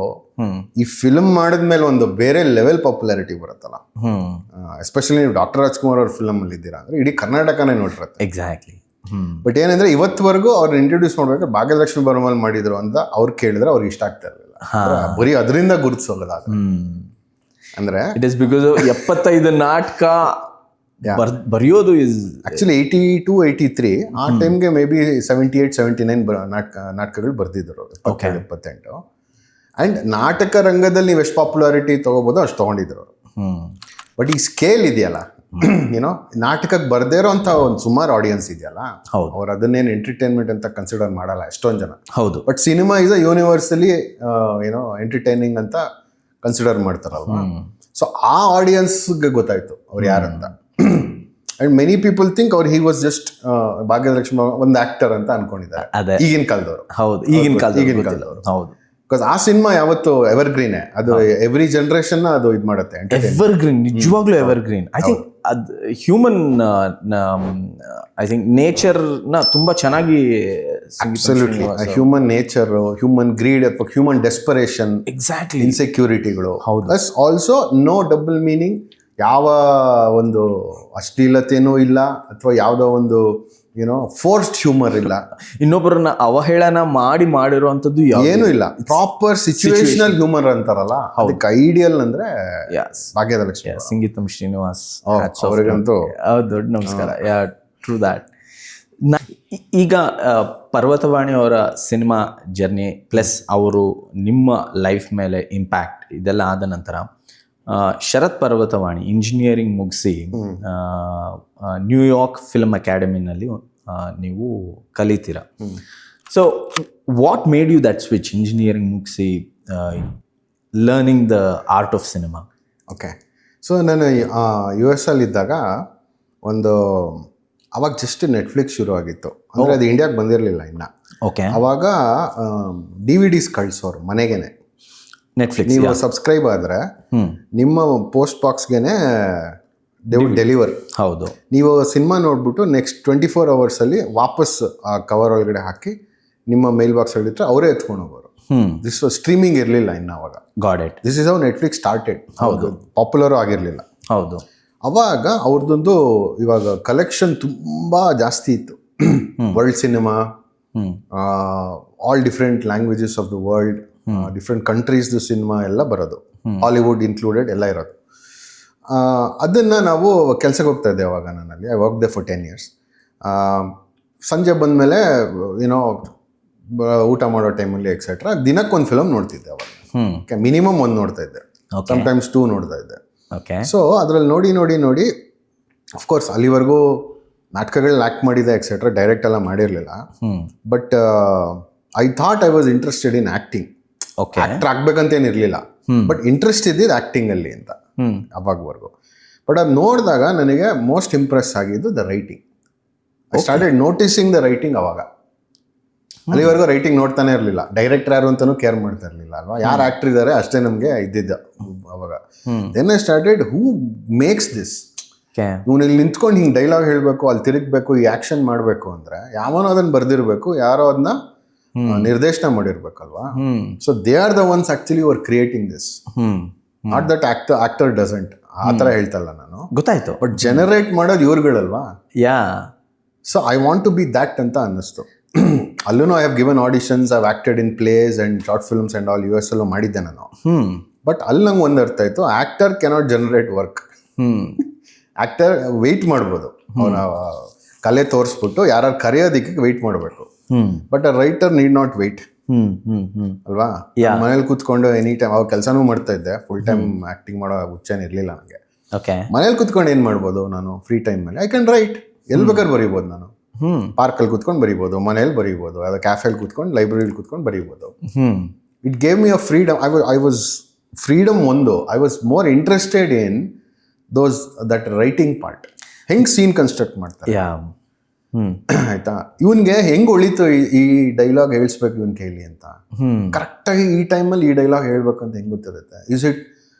ಈ ಫಿಲ್ಮ್ ಮಾಡಿದ್ಮೇಲೆ ಒಂದು ಬೇರೆ ಲೆವೆಲ್ ಪಾಪ್ಯುಲಾರಿಟಿ ಬರುತ್ತಲ್ಲ. ಎಸ್ಪೆಷಲಿ ನೀವು ಡಾಕ್ಟರ್ ರಾಜ್ಕುಮಾರ್ ಅವ್ರ ಫಿಲಮ್ ಅಲ್ಲಿ ಇದ್ದೀರಾ ಅಂದ್ರೆ ಇಡೀ ಕರ್ನಾಟಕನೇ ನೋಡಿರತ್ತೆ. ಎಕ್ಸಾಕ್ಟ್ಲಿ. ಬಟ್ ಏನಂದ್ರೆ ಇವತ್ತವರೆಗೂ ಅವ್ರನ್ನ ಇಂಟ್ರೊಡ್ಯೂಸ್ ಮಾಡ್ಬೇಕಾದ್ರೆ ಭಾಗ್ಯಲಕ್ಷ್ಮಿ ಬರ್ಮಲ್ ಮಾಡಿದ್ರು ಅಂತ ಅವ್ರು ಕೇಳಿದ್ರೆ ಅವ್ರಿಗೆ ಇಷ್ಟ ಆಗ್ತಾ ಇರಲಿಲ್ಲ. ಬರೀ ಅದರಿಂದ ಗುರುತಿಸೋಗೋದಾದ್ರೆ ಅಂದ್ರೆ ಇಟ್ ಇಸ್ ಬಿಕಾಸ್ 75 ನಾಟಕ ಬರೆಯೋದು ಇಸ್ ಆಕ್ಚುಲಿ 82, 83 ಆ ಟೈಮ್ಗೆ ಮೇ ಬಿ 78, 79 ನಾಟಕಗಳು ಬರ್ದಿದ್ರು, 27, 28. ಅಂಡ್ ನಾಟಕ ರಂಗದಲ್ಲಿ ನೀವು ಎಷ್ಟು ಪಾಪ್ಯುಲಾರಿಟಿ ತಗೋಬೋದು ಅಷ್ಟು ತಗೊಂಡಿದ್ರು ಅವರು. ಬಟ್ ಈ ಸ್ಕೇಲ್ ಇದೆಯಲ್ಲ, ಏನೋ ನಾಟಕಕ್ಕೆ ಬರ್ದೇ ಇರೋ ಅಂತ ಒಂದು ಸುಮಾರು ಆಡಿಯನ್ಸ್ ಇದೆಯಲ್ಲ, ಅವ್ರು ಅದನ್ನೇನು ಎಂಟರ್ಟೈನ್ಮೆಂಟ್ ಅಂತ ಕನ್ಸಿಡರ್ ಮಾಡಲ್ಲ ಎಷ್ಟೊಂದು ಜನ. ಹೌದು. But cinema is a universally ಏನೋ ಎಂಟರ್ಟೈನಿಂಗ್ ಅಂತ ಕನ್ಸಿಡರ್ ಮಾಡ್ತಾರಲ್ವ. ಸೊ ಆ ಆಡಿಯನ್ಸ್ಗೆ ಗೊತ್ತಾಯ್ತು ಅವ್ರು ಯಾರಂತ. ಅಂಡ್ ಮೆನಿ ಪೀಪಲ್ ಥಿಂಕ್ ಅವ್ರು ಹಿ ವಾಸ್ ಜಸ್ಟ್ ಭಾಗ್ಯಲಕ್ಷ್ಮಿ ಒಂದು ಆಕ್ಟರ್ ಅಂತ ಅನ್ಕೊಂಡಿದ್ದಾರೆ ಈಗಿನ ಕಾಲದವರು. ಹೌದು, ಈಗಿನ ಕಾಲದವರು. ಹೌದು, ಬಿಕಾಸ್ ಆ ಸಿನಿಮಾ ಯಾವತ್ತು ಎವರ್ಗ್ರೀನ್. ಅದು ಎವ್ರಿ ಜನರೇಷನ್ ಅದು ಇದು ಮಾಡುತ್ತೆ. ಎವರ್ಗ್ರೀನ್, ನಿಜವಾಗ್ಲೂ ಎವರ್ಗ್ರೀನ್. ಐ ಥಿಂಕ್ ಅದು ಹ್ಯೂಮನ್ ಐ ಥಿಂಕ್ ನೇಚರ್ನ ತುಂಬಾ ಚೆನ್ನಾಗಿ, ಹ್ಯೂಮನ್ ನೇಚರ್, ಹ್ಯೂಮನ್ ಗ್ರೀಡ್ ಅಥವಾ ಹ್ಯೂಮನ್ ಡೆಸ್ಪರೇಷನ್, ಎಕ್ಸಾಕ್ಟ್ಲಿ, ಇನ್ಸೆಕ್ಯೂರಿಟಿಗಳು. Plus also no double meaning, ಯಾವ ಒಂದು ಅಶ್ಲೀಲತೆನೂ ಇಲ್ಲ ಅಥವಾ ಯಾವುದೋ ಒಂದು ಏನೋ ಫೋರ್ಸ್ಡ್ ಹ್ಯೂಮರ್ ಇಲ್ಲ, ಇನ್ನೊಬ್ಬರನ್ನ ಅವಹೇಳನ ಮಾಡಿರುವಂಥದ್ದು ಏನೂ ಇಲ್ಲ. ಪ್ರಾಪರ್ ಸಿಚುವೇಶನಲ್ ಹ್ಯೂಮರ್ ಅಂತಾರಲ್ಲ, ಅದಕ್ಕೆ ಐಡಿಯಲ್ ಅಂದ್ರೆ ಭಾಗ್ಯದಲಕ್ಷ್ಮಿ, ಸಂಗೀತಂ ಶ್ರೀನಿವಾಸ್ ಅವರಿಗಂತೂ ದೊಡ್ಡ ನಮಸ್ಕಾರ. ಯಾ, ಟ್ರೂ ದ್ಯಾಟ್. ಈಗ ಪರ್ವತವಾಣಿ ಅವರ ಸಿನಿಮಾ ಜರ್ನಿ ಪ್ಲಸ್ ಅವರು ನಿಮ್ಮ ಲೈಫ್ ಮೇಲೆ ಇಂಪ್ಯಾಕ್ಟ್ ಇದೆಲ್ಲ ಆದ ನಂತರ ಶರತ್ ಪರ್ವತವಾಣಿ ಇಂಜಿನಿಯರಿಂಗ್ ಮುಗಿಸಿ ನ್ಯೂಯಾರ್ಕ್ ಫಿಲ್ಮ್ ಅಕಾಡೆಮಿನಲ್ಲಿ ನೀವು ಕಲಿತೀರ. So what made you that switch, engineering ಮುಗಿಸಿ learning the art of cinema? Okay, so ನಾನು US ಅಲ್ಲಿದ್ದಾಗ ಒಂದು ಅವಾಗ ಜಸ್ಟ್ ನೆಟ್ಫ್ಲಿಕ್ಸ್ ಶುರು ಆಗಿತ್ತು. ಅಂದರೆ ಅದು ಇಂಡಿಯಾಗೆ ಬಂದಿರಲಿಲ್ಲ ಇನ್ನು. ಓಕೆ, ಅವಾಗ DVDs ಕಳಿಸೋರು ಮನೆಗೇನೆ. ನೆಟ್ಫ್ಲಿಕ್ಸ್ ನೀವು ಸಬ್ಸ್ಕ್ರೈಬ್ ಆದರೆ ನಿಮ್ಮ ಪೋಸ್ಟ್ ಬಾಕ್ಸ್ಗೆನೆ ಡೆಲಿವರ್. ಹೌದು, ನೀವು ಸಿನಿಮಾ ನೋಡ್ಬಿಟ್ಟು ನೆಕ್ಸ್ಟ್ 24 ಅವರ್ಸಲ್ಲಿ ವಾಪಸ್ ಆ ಕವರ್ ಒಳಗಡೆ ಹಾಕಿ ನಿಮ್ಮ ಮೇಲ್ ಬಾಕ್ಸ್ ಹೇಳಿಟ್ರೆ ಅವರೇ ಎತ್ಕೊಂಡು ಹೋಗೋರು. ದಿಸ್ ಸ್ಟ್ರೀಮಿಂಗ್ ಇರಲಿಲ್ಲ ಇನ್ನು ಅವಾಗ. Got it. This is how Netflix started. ಹೌದು, ಪಾಪ್ಯುಲರ್ ಆಗಿರಲಿಲ್ಲ. ಹೌದು. ಅವಾಗ ಅವ್ರದ್ದೊಂದು ಇವಾಗ ಕಲೆಕ್ಷನ್ ತುಂಬ ಜಾಸ್ತಿ ಇತ್ತು. World cinema, all different languages of the world, different ಕಂಟ್ರೀಸ್ದು ಸಿನಿಮಾ ಎಲ್ಲ ಬರೋದು, ಹಾಲಿವುಡ್ ಇನ್ಕ್ಲೂಡೆಡ್ ಎಲ್ಲ ಇರೋದು. ಅದನ್ನು ನಾವು ಕೆಲ್ಸಕ್ಕೆ ಹೋಗ್ತಾ ಇದ್ದೆ ಅವಾಗ. ನಾನಲ್ಲಿ I work there for 10 years. ಸಂಜೆ ಬಂದಮೇಲೆ ಏನೋ ಊಟ ಮಾಡೋ ಟೈಮಲ್ಲಿ ಎಕ್ಸೆಟ್ರಾ ದಿನಕ್ಕೊಂದು ಫಿಲಮ್ ನೋಡ್ತಿದ್ದೆ ಅವಾಗ. ಮಿನಿಮಮ್ ಒಂದು ನೋಡ್ತಾ ಇದ್ದೆ, ಸಮ್ಟೈಮ್ಸ್ 2 ನೋಡ್ತಾ ಇದ್ದೆ. ಸೊ ಅದರಲ್ಲಿ ನೋಡಿ ಅಫ್ಕೋರ್ಸ್ ಅಲ್ಲಿವರೆಗೂ ನಾಟಕಗಳಲ್ಲಿ ಆ್ಯಕ್ಟ್ ಮಾಡಿದೆ ಎಕ್ಸೆಟ್ರಾ, ಡೈರೆಕ್ಟ್ ಎಲ್ಲ ಮಾಡಿರಲಿಲ್ಲ. But I thought I was interested in acting. Actor ಆಗ್ಬೇಕಂತೇನಿರಲಿಲ್ಲ, ಬಟ್ ಇಂಟ್ರೆಸ್ಟ್ ಇದ್ದಿದ್ದು ಆ್ಯಕ್ಟಿಂಗಲ್ಲಿ ಅಂತ ಅವಾಗವರೆಗೂ. ಬಟ್ ಅದು ನೋಡಿದಾಗ ನನಗೆ ಮೋಸ್ಟ್ ಇಂಪ್ರೆಸ್ ಆಗಿದ್ದು the writing. I started noticing the writing ಅವಾಗ. ಅಲ್ಲಿವರೆಗೂ ರೈಟಿಂಗ್ ನೋಡ್ತಾನೆ ಇರಲಿಲ್ಲ, ಡೈರೆಕ್ಟರ್ ಯಾರು ಅಂತಲೂ ಕೇರ್ ಮಾಡ್ತಾ ಇರಲಿಲ್ಲ ಅಲ್ವಾ, ಯಾರು ಆ್ಯಕ್ಟರ್ ಇದ್ದಾರೆ ಅಷ್ಟೇ ನಮಗೆ ಇದ್ದಿದ್ದ ಅವಾಗ. Then I started who makes this. ಇವನು ಇಲ್ಲಿ ನಿಂತ್ಕೊಂಡು ಹಿಂಗೆ ಡೈಲಾಗ್ ಹೇಳಬೇಕು, ಅಲ್ಲಿ ತಿರುಗಬೇಕು, ಈ ಆ್ಯಕ್ಷನ್ ಮಾಡಬೇಕು ಅಂದರೆ ಯಾವನೋ ಅದನ್ನು ಬರ್ದಿರಬೇಕು, ಯಾರೋ ಅದನ್ನ ನಿರ್ದೇಶನ ಮಾಡಿರ್ಬೇಕಲ್ವಾ. So they are the ones actually you are creating this, not that actor doesn't. ಆ ಥರ ಹೇಳ್ತಲ್ಲ ನಾನು, ಗೊತ್ತಾಯ್ತು. ಬಟ್ ಜನರೇಟ್ ಮಾಡೋದು ಇವ್ರುಗಳಲ್ವಾ. Yeah, so I want to be that ಅಂತ ಅನ್ನಿಸ್ತು. ಅಲ್ಲೂ I have given auditions, I have acted in plays and short films and all US ಅಲ್ಲೂ ಮಾಡಿದ್ದೆ ನಾನು. ಬಟ್ ಅಲ್ಲಿ ನಂಗೆ ಒಂದು ಅರ್ಥ ಆಯಿತು, actor cannot generate work. Actor wait ಮಾಡ್ಬೋದು, ಅವನ ಕಲೆ ತೋರಿಸ್ಬಿಟ್ಟು ಯಾರು ಕರೆಯೋದಕ್ಕೆ ವೆಯ್ಟ್ ಮಾಡಬೇಕು. But a writer need not wait ಅಲ್ವಾ. ಮನೇಲಿ ಕೂತ್ಕೊಂಡು ಎನಿ ಟೈಮ್, ಅವಾಗ ಕೆಲಸನೂ ಮಾಡ್ತಾ ಇದ್ದೆ, ಫುಲ್ ಟೈಮ್ ಆ್ಯಕ್ಟಿಂಗ್ ಮಾಡೋ ಹುಚ್ಚೇನಿರಲಿಲ್ಲ ನನಗೆ. ಓಕೆ, ಮನೇಲಿ ಕೂತ್ಕೊಂಡು ಏನು ಮಾಡ್ಬೋದು ನಾನು ಫ್ರೀ ಟೈಮಲ್ಲಿ? ಐ ಕ್ಯಾನ್ ರೈಟ್, ಎಲ್ಲಿ ಬೇಕಾದ್ರೆ ಬರೀಬೋದು ನಾನು. ಪಾರ್ಕಲ್ಲಿ ಕೂತ್ಕೊಂಡು ಬರೀಬೋದು, ಮನೇಲಿ ಬರೀಬೋದು, ಅದು ಕ್ಯಾಫೆಲಿ ಕೂತ್ಕೊಂಡು, ಲೈಬ್ರರಿಲಿ ಕೂತ್ಕೊಂಡು ಬರೀಬೋದು. It gave me a freedom. I was freedom ಒಂದು. I was more interested in that writing part. ಹೆಂಗೆ ಸೀನ್ ಕನ್ಸ್ಟ್ರಕ್ಟ್ ಮಾಡ್ತಾರೆ ಆಯ್ತಾ, ಇವನ್ಗೆ ಹೆಂಗೆ ಒಳಿತು ಈ ಡೈಲಾಗ್ ಹೇಳಿಸ್ಬೇಕು ಇವನ್ ಕೈಲಿ ಅಂತ, ಕರೆಕ್ಟಾಗಿ ಈ ಟೈಮಲ್ಲಿ ಈ ಡೈಲಾಗ್ ಹೇಳ್ಬೇಕು ಅಂತ ಹೆಂಗೆ ಗೊತ್ತಿರುತ್ತೆ? Is it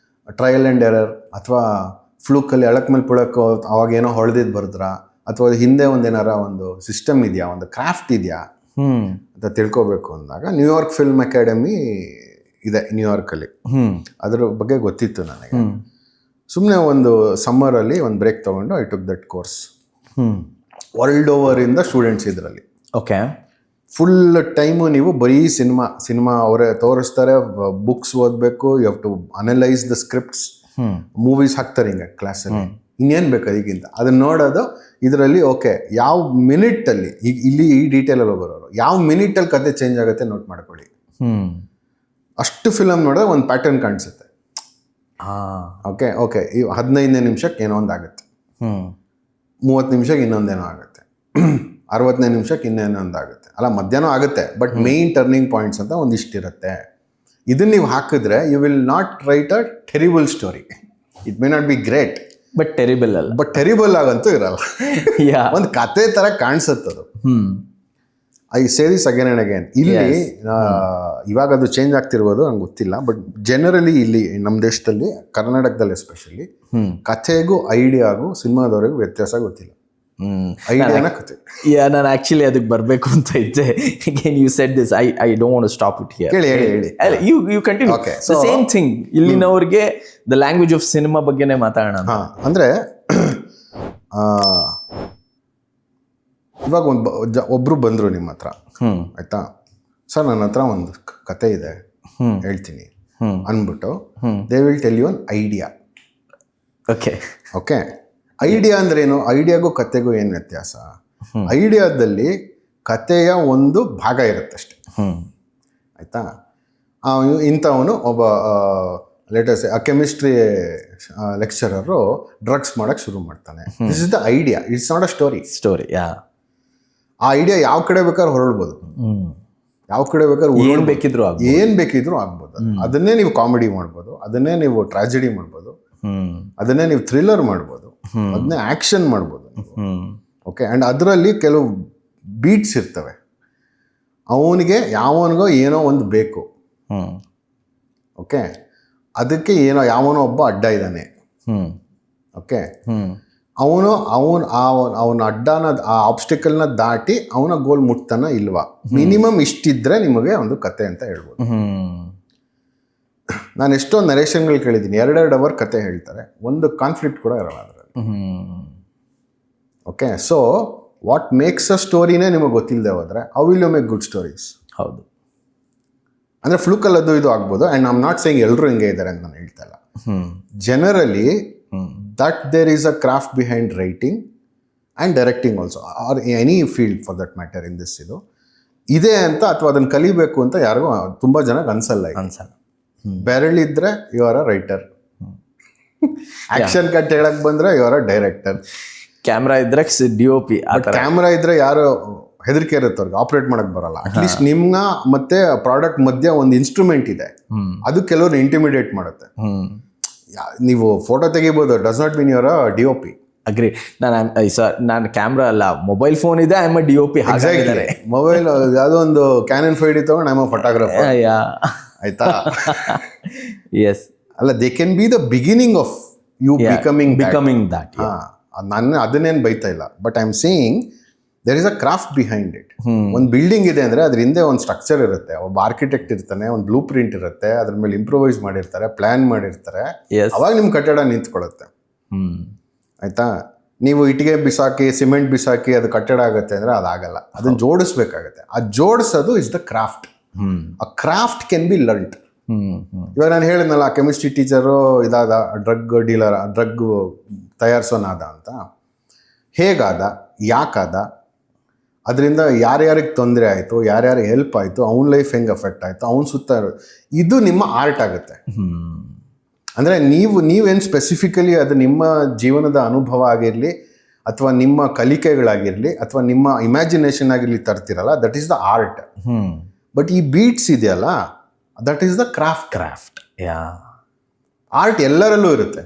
trial and error, ಅಥವಾ ಫ್ಲೂಕಲ್ಲಿ ಎಳಕ್ ಮೇಲೆ ಪುಳಕ್ಕೆ ಅವಾಗ ಏನೋ ಹೊಳೆದಿದ್ದು ಬರೆದ್ರಾ, ಅಥವಾ ಹಿಂದೆ ಒಂದೇನಾರ ಒಂದು ಸಿಸ್ಟಮ್ ಇದೆಯಾ, ಒಂದು ಕ್ರಾಫ್ಟ್ ಇದೆಯಾ ಅಂತ ತಿಳ್ಕೊಬೇಕು ಅಂದಾಗ ನ್ಯೂಯಾರ್ಕ್ ಫಿಲ್ಮ್ ಅಕಾಡೆಮಿ ಇದೆ ನ್ಯೂಯಾರ್ಕಲ್ಲಿ, ಅದ್ರ ಬಗ್ಗೆ ಗೊತ್ತಿತ್ತು ನನಗೆ. ಸುಮ್ಮನೆ ಒಂದು ಸಮ್ಮರಲ್ಲಿ ಒಂದು ಬ್ರೇಕ್ ತೊಗೊಂಡು I took that course. World ಓವರಿಂದ ಸ್ಟೂಡೆಂಟ್ಸ್ ಇದರಲ್ಲಿ. ಓಕೆ, ಫುಲ್ ಟೈಮು ನೀವು ಬರೀ ಸಿನಿಮಾ ಅವರೇ ತೋರಿಸ್ತಾರೆ, ಬುಕ್ಸ್ ಓದಬೇಕು, you have to analyse the scripts. Movies ಹಾಕ್ತಾರೆ ಹಿಂಗೆ ಕ್ಲಾಸಲ್ಲಿ, ಇನ್ನೇನು ಬೇಕು ಅದಕ್ಕಿಂತ ಅದನ್ನ ನೋಡೋದು. ಇದರಲ್ಲಿ ಓಕೆ, ಯಾವ ಮಿನಿಟಲ್ಲಿ, ಈಗ ಇಲ್ಲಿ ಈ ಡೀಟೇಲಲ್ಲಿ ಬರೋರು, ಯಾವ ಮಿನಿಟಲ್ಲಿ ಕತೆ ಚೇಂಜ್ ಆಗುತ್ತೆ ನೋಟ್ ಮಾಡ್ಕೊಳ್ಳಿ. ಅಷ್ಟು ಫಿಲಮ್ ನೋಡಿದ್ರೆ ಒಂದು ಪ್ಯಾಟರ್ನ್ ಕಾಣಿಸುತ್ತೆ. ಓಕೆ ಈ 15ನೇ ನಿಮಿಷಕ್ಕೆ ಏನೋ ಒಂದು ಆಗುತ್ತೆ, 30 ನಿಮಿಷಕ್ಕೆ ಇನ್ನೊಂದೇನೋ ಆಗುತ್ತೆ, 60ನೇ ನಿಮಿಷಕ್ಕೆ ಇನ್ನೇನೋ ಒಂದು ಆಗುತ್ತೆ, ಅಲ್ಲ ಮಧ್ಯಾಹ್ನ ಆಗುತ್ತೆ. ಬಟ್ ಮೇನ್ ಟರ್ನಿಂಗ್ ಪಾಯಿಂಟ್ಸ್ ಅಂತ ಒಂದಿಷ್ಟಿರುತ್ತೆ. ಇದನ್ನ ನೀವು ಹಾಕಿದ್ರೆ you will not write a terrible story. It may not be great, but terrible ಅಲ್ಲ. ಬಟ್ ಟೆರಿಬಲ್ ಆಗಂತೂ ಇರಲ್ಲ. ಒಂದು ಕತೆ ಥರ ಕಾಣಿಸುತ್ತದು. I say this again and again. ಇಲ್ಲಿ ಇವಾಗ ಅದು ಚೇಂಜ್ ಆಗ್ತಿರ್ಬೋದು, ನಂಗೆ ಗೊತ್ತಿಲ್ಲ. ಬಟ್ ಜನರಲಿ ಇಲ್ಲಿ ನಮ್ಮ ದೇಶದಲ್ಲಿ, ಕರ್ನಾಟಕದಲ್ಲಿ ಎಸ್ಪೆಷಲಿ, ಕಥೆಗೂ ಐಡಿಯಾಗೂ ಸಿನಿಮಾದವರೆಗೂ ವ್ಯತ್ಯಾಸ ಗೊತ್ತಿಲ್ಲ. ಐಡಿಯಾನ ಕತೆ. ನಾನು ಆಕ್ಚುಲಿ ಅದಕ್ಕೆ ಬರಬೇಕು ಅಂತ ಇದ್ದೆ. Again you said this, I don't want to stop it here. ಹೇಳಿ. You continue. The same thing ಇಲ್ಲಿನವ್ರಿಗೆ ದ ಲ್ಯಾಂಗ್ವೇಜ್ ಆಫ್ ಸಿನಿಮಾ ಬಗ್ಗೆನೇ ಮಾತಾಡೋಣ. ಅಂದರೆ ಇವಾಗ ಒಬ್ರು ಬಂದರು ನಿಮ್ಮ ಹತ್ರ, ಆಯ್ತಾ ಸರ್ ನನ್ನ ಹತ್ರ ಒಂದು ಕತೆ ಇದೆ ಹೇಳ್ತೀನಿ ಅಂದ್ಬಿಟ್ಟು, they will tell you one idea. Okay, idea ಅಂದ್ರೆ ಏನು? ಐಡಿಯಾಗೂ ಕತೆಗೂ ಏನು ವ್ಯತ್ಯಾಸ? ಐಡಿಯಾದಲ್ಲಿ ಕತೆಯ ಒಂದು ಭಾಗ ಇರುತ್ತಷ್ಟೆ, ಆಯ್ತಾ. ಇಂಥವನು ಒಬ್ಬ ಲೇಟೆಸ್ಟ್ ಕೆಮಿಸ್ಟ್ರಿ ಲೆಕ್ಚರರು ಡ್ರಗ್ಸ್ ಮಾಡಕ್ಕೆ ಶುರು ಮಾಡ್ತಾನೆ. This is the idea, it's not a story. ಆ ಐಡಿಯಾ ಯಾವ ಕಡೆ ಬೇಕಾದ್ರೂ ಹೊರಡ್ಬೋದು, ಯಾವ ಕಡೆ ಬೇಕಾದ್ರೂ ಏನ್ ಬೇಕಿದ್ರು ಆಗ್ಬೋದು. ಅದನ್ನೇ ನೀವು ಕಾಮಿಡಿ ಮಾಡ್ಬೋದು, ಅದನ್ನೇ ನೀವು ಟ್ರಾಜಿಡಿ ಮಾಡ್ಬೋದು, ಅದನ್ನೇ ನೀವು ಥ್ರಿಲ್ಲರ್ ಮಾಡ್ಬೋದು, ಅದನ್ನೇ ಆಕ್ಷನ್ ಮಾಡ್ಬೋದು. ಓಕೆ, ಆ್ಯಂಡ್ ಅದರಲ್ಲಿ ಕೆಲವು ಬೀಟ್ಸ್ ಇರ್ತವೆ. ಅವನಿಗೆ ಯಾವನಿಗೋ ಏನೋ ಒಂದು ಬೇಕು. ಓಕೆ, ಅದಕ್ಕೆ ಏನೋ ಯಾವನೋ ಒಬ್ಬ ಅಡ್ಡ ಇದ್ದಾನೆ. ಓಕೆ, ಅವನ ಅಡ್ಡನ, ಆ ಆಬ್ಸ್ಟಿಕಲ್ನ ದಾಟಿ ಅವನ ಗೋಲ್ ಮುಟ್ತಾನ ಇಲ್ವಾ? ಮಿನಿಮಮ್ ಇಷ್ಟಿದ್ರೆ ನಿಮಗೆ ಒಂದು ಕತೆ ಅಂತ ಹೇಳ್ಬೋದು. ನಾನು ಎಷ್ಟೊಂದು ನರೇಷನ್ಗಳು ಕೇಳಿದ್ದೀನಿ, 2 ಅವರ್ ಕತೆ ಹೇಳ್ತಾರೆ, ಒಂದು ಕಾನ್ಫ್ಲಿಕ್ಟ್ ಕೂಡ ಇರಲ್ಲ ಅದರಲ್ಲಿ. Okay, so what makes a ಸ್ಟೋರಿನೇ ನಿಮಗೆ ಗೊತ್ತಿಲ್ಲದೆ ಹೋದರೆ how will you make good stories? ಹೌದು, ಅಂದರೆ ಫ್ಲೂಕಲ್ ಅದು ಇದು ಆಗ್ಬೋದು. And I am not saying ಎಲ್ಲರೂ ಹಿಂಗೆ ಇದ್ದಾರೆ ಅಂತ ನಾನು ಹೇಳ್ತಾ ಇಲ್ಲ. Generally that there is a craft behind writing and directing also, or any field for that matter in this ಇದೆ ಅಂತ, ಅಥವಾ ಅದನ್ನು ಕಲಿಬೇಕು ಅಂತ ಯಾರಿಗೂ ತುಂಬ ಜನಕ್ಕೆ ಅನ್ಸಲ್ಲ. ಬೆರಳಿದ್ರೆ you are a writer, action cut ಹೇಳಕ್ ಬಂದ್ರೆ you are a director, camera ಇದ್ರೆ DOP. ಕ್ಯಾಮ್ರಾ ಇದ್ರೆ ಯಾರು ಹೆದರಿಕೆ ಇರುತ್ತೆ ಅವ್ರಿಗೆ, ಆಪರೇಟ್ ಮಾಡಕ್ ಬರಲ್ಲ. ಅಟ್ಲೀಸ್ಟ್ ನಿಮ್ಮ ಮತ್ತೆ ಪ್ರಾಡಕ್ಟ್ ಮಧ್ಯೆ ಒಂದು ಇನ್ಸ್ಟ್ರೂಮೆಂಟ್ ಇದೆ, ಅದು ಕೆಲವ್ರು ಇಂಟಿಮಿಡೇಟ್ ಮಾಡುತ್ತೆ. ನೀವು ಫೋಟೋ ತೆಗಿಬೋದು, does not mean your DOP. Agree. ನಾನು ಕ್ಯಾಮ್ರಾ ಅಲ್ಲ, ಮೊಬೈಲ್ ಫೋನ್ ಇದೆ, I am a DOP. Mobile ಯಾವುದೋ ಒಂದು ಕ್ಯಾನನ್ 5D ತಗೊಂಡು ಐ ಆಮ್ ಅ ಫೋಟೋಗ್ರಾಫರ್, ಆಯ್ತಾ? ಎಸ್, ಅಲ್ಲ, they can be the beginning of you becoming that. ನಾನು ಅದನ್ನೇನು ಬೈತಾ ಇಲ್ಲ, but I am saying there is a craft behind it. ಒಂದು ಬಿಲ್ಡಿಂಗ್ ಇದೆ ಅಂದರೆ ಅದ್ರ ಹಿಂದೆ ಒಂದು ಸ್ಟ್ರಕ್ಚರ್ ಇರುತ್ತೆ, ಒಬ್ಬ ಆರ್ಕಿಟೆಕ್ಟ್ ಇರ್ತಾನೆ, ಒಂದು ಬ್ಲೂ ಪ್ರಿಂಟ್ ಇರುತ್ತೆ, ಅದ್ರ ಮೇಲೆ ಇಂಪ್ರೂವೈಸ್ ಮಾಡಿರ್ತಾರೆ, ಪ್ಲಾನ್ ಮಾಡಿರ್ತಾರೆ, ಅವಾಗ ನಿಮ್ಮ ಕಟ್ಟಡ ನಿಂತ್ಕೊಳ್ಳುತ್ತೆ, ಆಯ್ತಾ? ನೀವು ಇಟ್ಟಿಗೆ ಬಿಸಾಕಿ ಸಿಮೆಂಟ್ ಬಿಸಾಕಿ ಅದು ಕಟ್ಟಡ ಆಗುತ್ತೆ ಅಂದರೆ ಅದಾಗಲ್ಲ. ಅದನ್ನು ಜೋಡಿಸ್ಬೇಕಾಗತ್ತೆ. ಆ ಜೋಡಿಸೋದು ಇಸ್ ದ ಕ್ರಾಫ್ಟ್. ಆ ಕ್ರಾಫ್ಟ್ ಕ್ಯಾನ್ ಬಿ ಲರ್ನ್ಡ್. ಇವಾಗ ನಾನು ಹೇಳಿದ್ನಲ್ಲ, ಕೆಮಿಸ್ಟ್ರಿ ಟೀಚರು ಇದಾದ, ಡ್ರಗ್ ಡೀಲರ್, ಡ್ರಗ್ ತಯಾರಿಸೋನಾದ ಅಂತ. ಹೇಗಾದ, ಯಾಕಾದ, ಅದರಿಂದ ಯಾರ್ಯಾರಿಗೆ ತೊಂದರೆ ಆಯಿತು, ಯಾರ್ಯಾರಿಗೆ ಹೆಲ್ಪ್ ಆಯಿತು, ಅವ್ನ ಲೈಫ್ ಹೆಂಗೆ ಅಫೆಕ್ಟ್ ಆಯಿತು, ಅವ್ನ ಸುತ್ತ ಇರೋದು, ಇದು ನಿಮ್ಮ ಆರ್ಟ್ ಆಗುತ್ತೆ. ಅಂದರೆ ನೀವೇನು ಸ್ಪೆಸಿಫಿಕಲಿ ಅದು ನಿಮ್ಮ ಜೀವನದ ಅನುಭವ ಆಗಿರಲಿ, ಅಥವಾ ನಿಮ್ಮ ಕಲಿಕೆಗಳಾಗಿರಲಿ, ಅಥವಾ ನಿಮ್ಮ ಇಮ್ಯಾಜಿನೇಷನ್ ಆಗಿರಲಿ ತರ್ತಿರಲ್ಲ, that is the art. But ಈ ಬೀಟ್ಸ್ ಇದೆಯಲ್ಲ, that is the craft. Art ಎಲ್ಲರಲ್ಲೂ ಇರುತ್ತೆ,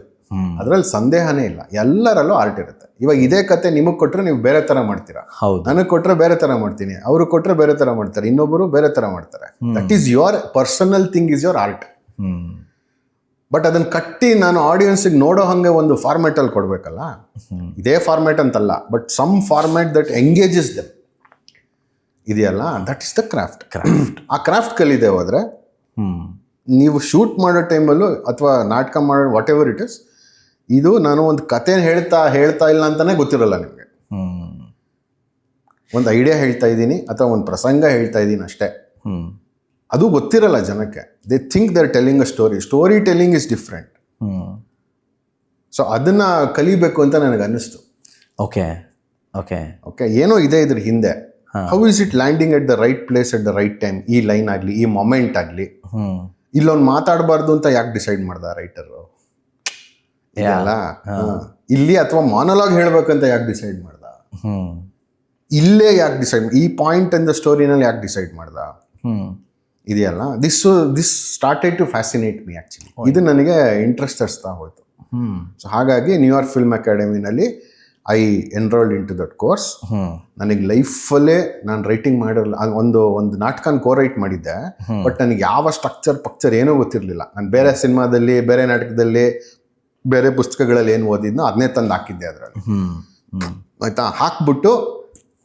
ಅದರಲ್ಲಿ ಸಂದೇಹನೇ ಇಲ್ಲ. ಎಲ್ಲರಲ್ಲೂ ಆರ್ಟ್ ಇರುತ್ತೆ. ಇವಾಗ ಇದೇ ಕತೆ ನಿಮಗೆ ಕೊಟ್ಟರೆ ನೀವು ಬೇರೆ ಥರ ಮಾಡ್ತೀರಾ, ನನಗೆ ಕೊಟ್ಟರೆ ಬೇರೆ ಥರ ಮಾಡ್ತೀನಿ, ಅವರು ಕೊಟ್ಟರೆ ಬೇರೆ ಥರ ಮಾಡ್ತಾರೆ, ಇನ್ನೊಬ್ಬರು ಬೇರೆ ಥರ ಮಾಡ್ತಾರೆ. That is your personal thing, is your art. But ಅದನ್ನು ಕಟ್ಟಿ ನಾನು ಆಡಿಯನ್ಸಿಗೆ ನೋಡೋ ಹಾಗೆ ಒಂದು ಫಾರ್ಮ್ಯಾಟಲ್ಲಿ ಕೊಡಬೇಕಲ್ಲ. ಇದೇ ಫಾರ್ಮ್ಯಾಟ್ ಅಂತಲ್ಲ, but some format that engages them ಇದೆಯಲ್ಲ, ದಟ್ ಇಸ್ ದ ಕ್ರಾಫ್ಟ್. ಆ ಕ್ರಾಫ್ಟ್ ಕಲಿದೆ ಹೋದರೆ ನೀವು ಶೂಟ್ ಮಾಡೋ ಟೈಮಲ್ಲೂ ಅಥವಾ ನಾಟಕ ಮಾಡೋ ವಾಟ್ ಎವರ್ ಇಟ್ ಇಸ್, ಇದು ನಾನು ಒಂದು ಕತೆ ಹೇಳ್ತಾ ಇಲ್ಲ ಅಂತಲೇ ಗೊತ್ತಿರಲ್ಲ ನಿಮಗೆ. ಒಂದು ಐಡಿಯಾ ಹೇಳ್ತಾ ಇದ್ದೀನಿ ಅಥವಾ ಒಂದು ಪ್ರಸಂಗ ಹೇಳ್ತಾ ಇದ್ದೀನಿ ಅಷ್ಟೇ, ಅದು ಗೊತ್ತಿರಲ್ಲ ಜನಕ್ಕೆ. They think they are telling a story telling is different. So ಅದನ್ನು ಕಲಿಬೇಕು ಅಂತ ನನಗೆ ಅನ್ನಿಸ್ತು. ಓಕೆ ಏನೋ ಇದೆ ಇದ್ರ ಹಿಂದೆ. How is it landing at the right place at the right time? ಈ ಲೈನ್ ಆಗಲಿ, ಈ ಮೊಮೆಂಟ್ ಆಗಲಿ, ಇಲ್ಲೊಂದು ಮಾತಾಡಬಾರ್ದು ಅಂತ ಯಾಕೆ ಡಿಸೈಡ್ ಮಾಡ್ದ ರೈಟರು? ಇದೆಯಲ್ಲ ಇಲ್ಲಿ, ಅಥವಾ ಮಾನೋಲಾಗ್ ಹೇಳ್ಬೇಕಂತ ಯಾಕೆ ಡಿಸೈಡ್ ಮಾಡ್ದ? ಇಲ್ಲೇ ಯಾಕೆ ಡಿಸೈಡ್, ಈ ಪಾಯಿಂಟ್ ಇನ್ ದ ಸ್ಟೋರಿನಲ್ಲಿ ಯಾಕೆ ಡಿಸೈಡ್ ಮಾಡ್ದ? ಇದೆಯಲ್ಲ, this started to fascinate me actually. ಇದು ನನಗೆ ಇಂಟ್ರೆಸ್ಟ್ ತರಿಸ್ತಾ ಹೋಯ್ತು. ಸೊ ಹಾಗಾಗಿ ನ್ಯೂಯಾರ್ಕ್ ಫಿಲ್ಮ್ ಅಕಾಡೆಮಿನಲ್ಲಿ I enrolled in to that course. ನನಗೆ ಲೈಫಲ್ಲೇ ನಾನು ರೈಟಿಂಗ್ ಮಾಡಿರಲ್ಲ. ಒಂದು ನಾಟಕನ ರೈಟ್ ಮಾಡಿದ್ದೆ, ಬಟ್ ನನಗೆ ಯಾವ ಪಕ್ಚರ್ ಏನೂ ಗೊತ್ತಿರಲಿಲ್ಲ. ನಾನು ಬೇರೆ ಸಿನಿಮಾದಲ್ಲಿ, ಬೇರೆ ನಾಟಕದಲ್ಲಿ, ಬೇರೆ ಪುಸ್ತಕಗಳಲ್ಲಿ ಏನು ಓದಿದ್ನೋ ಅದನ್ನೇ ತಂದು ಹಾಕಿದ್ದೆ ಅದರಲ್ಲಿ. ಆಯ್ತಾ, ಹಾಕ್ಬಿಟ್ಟು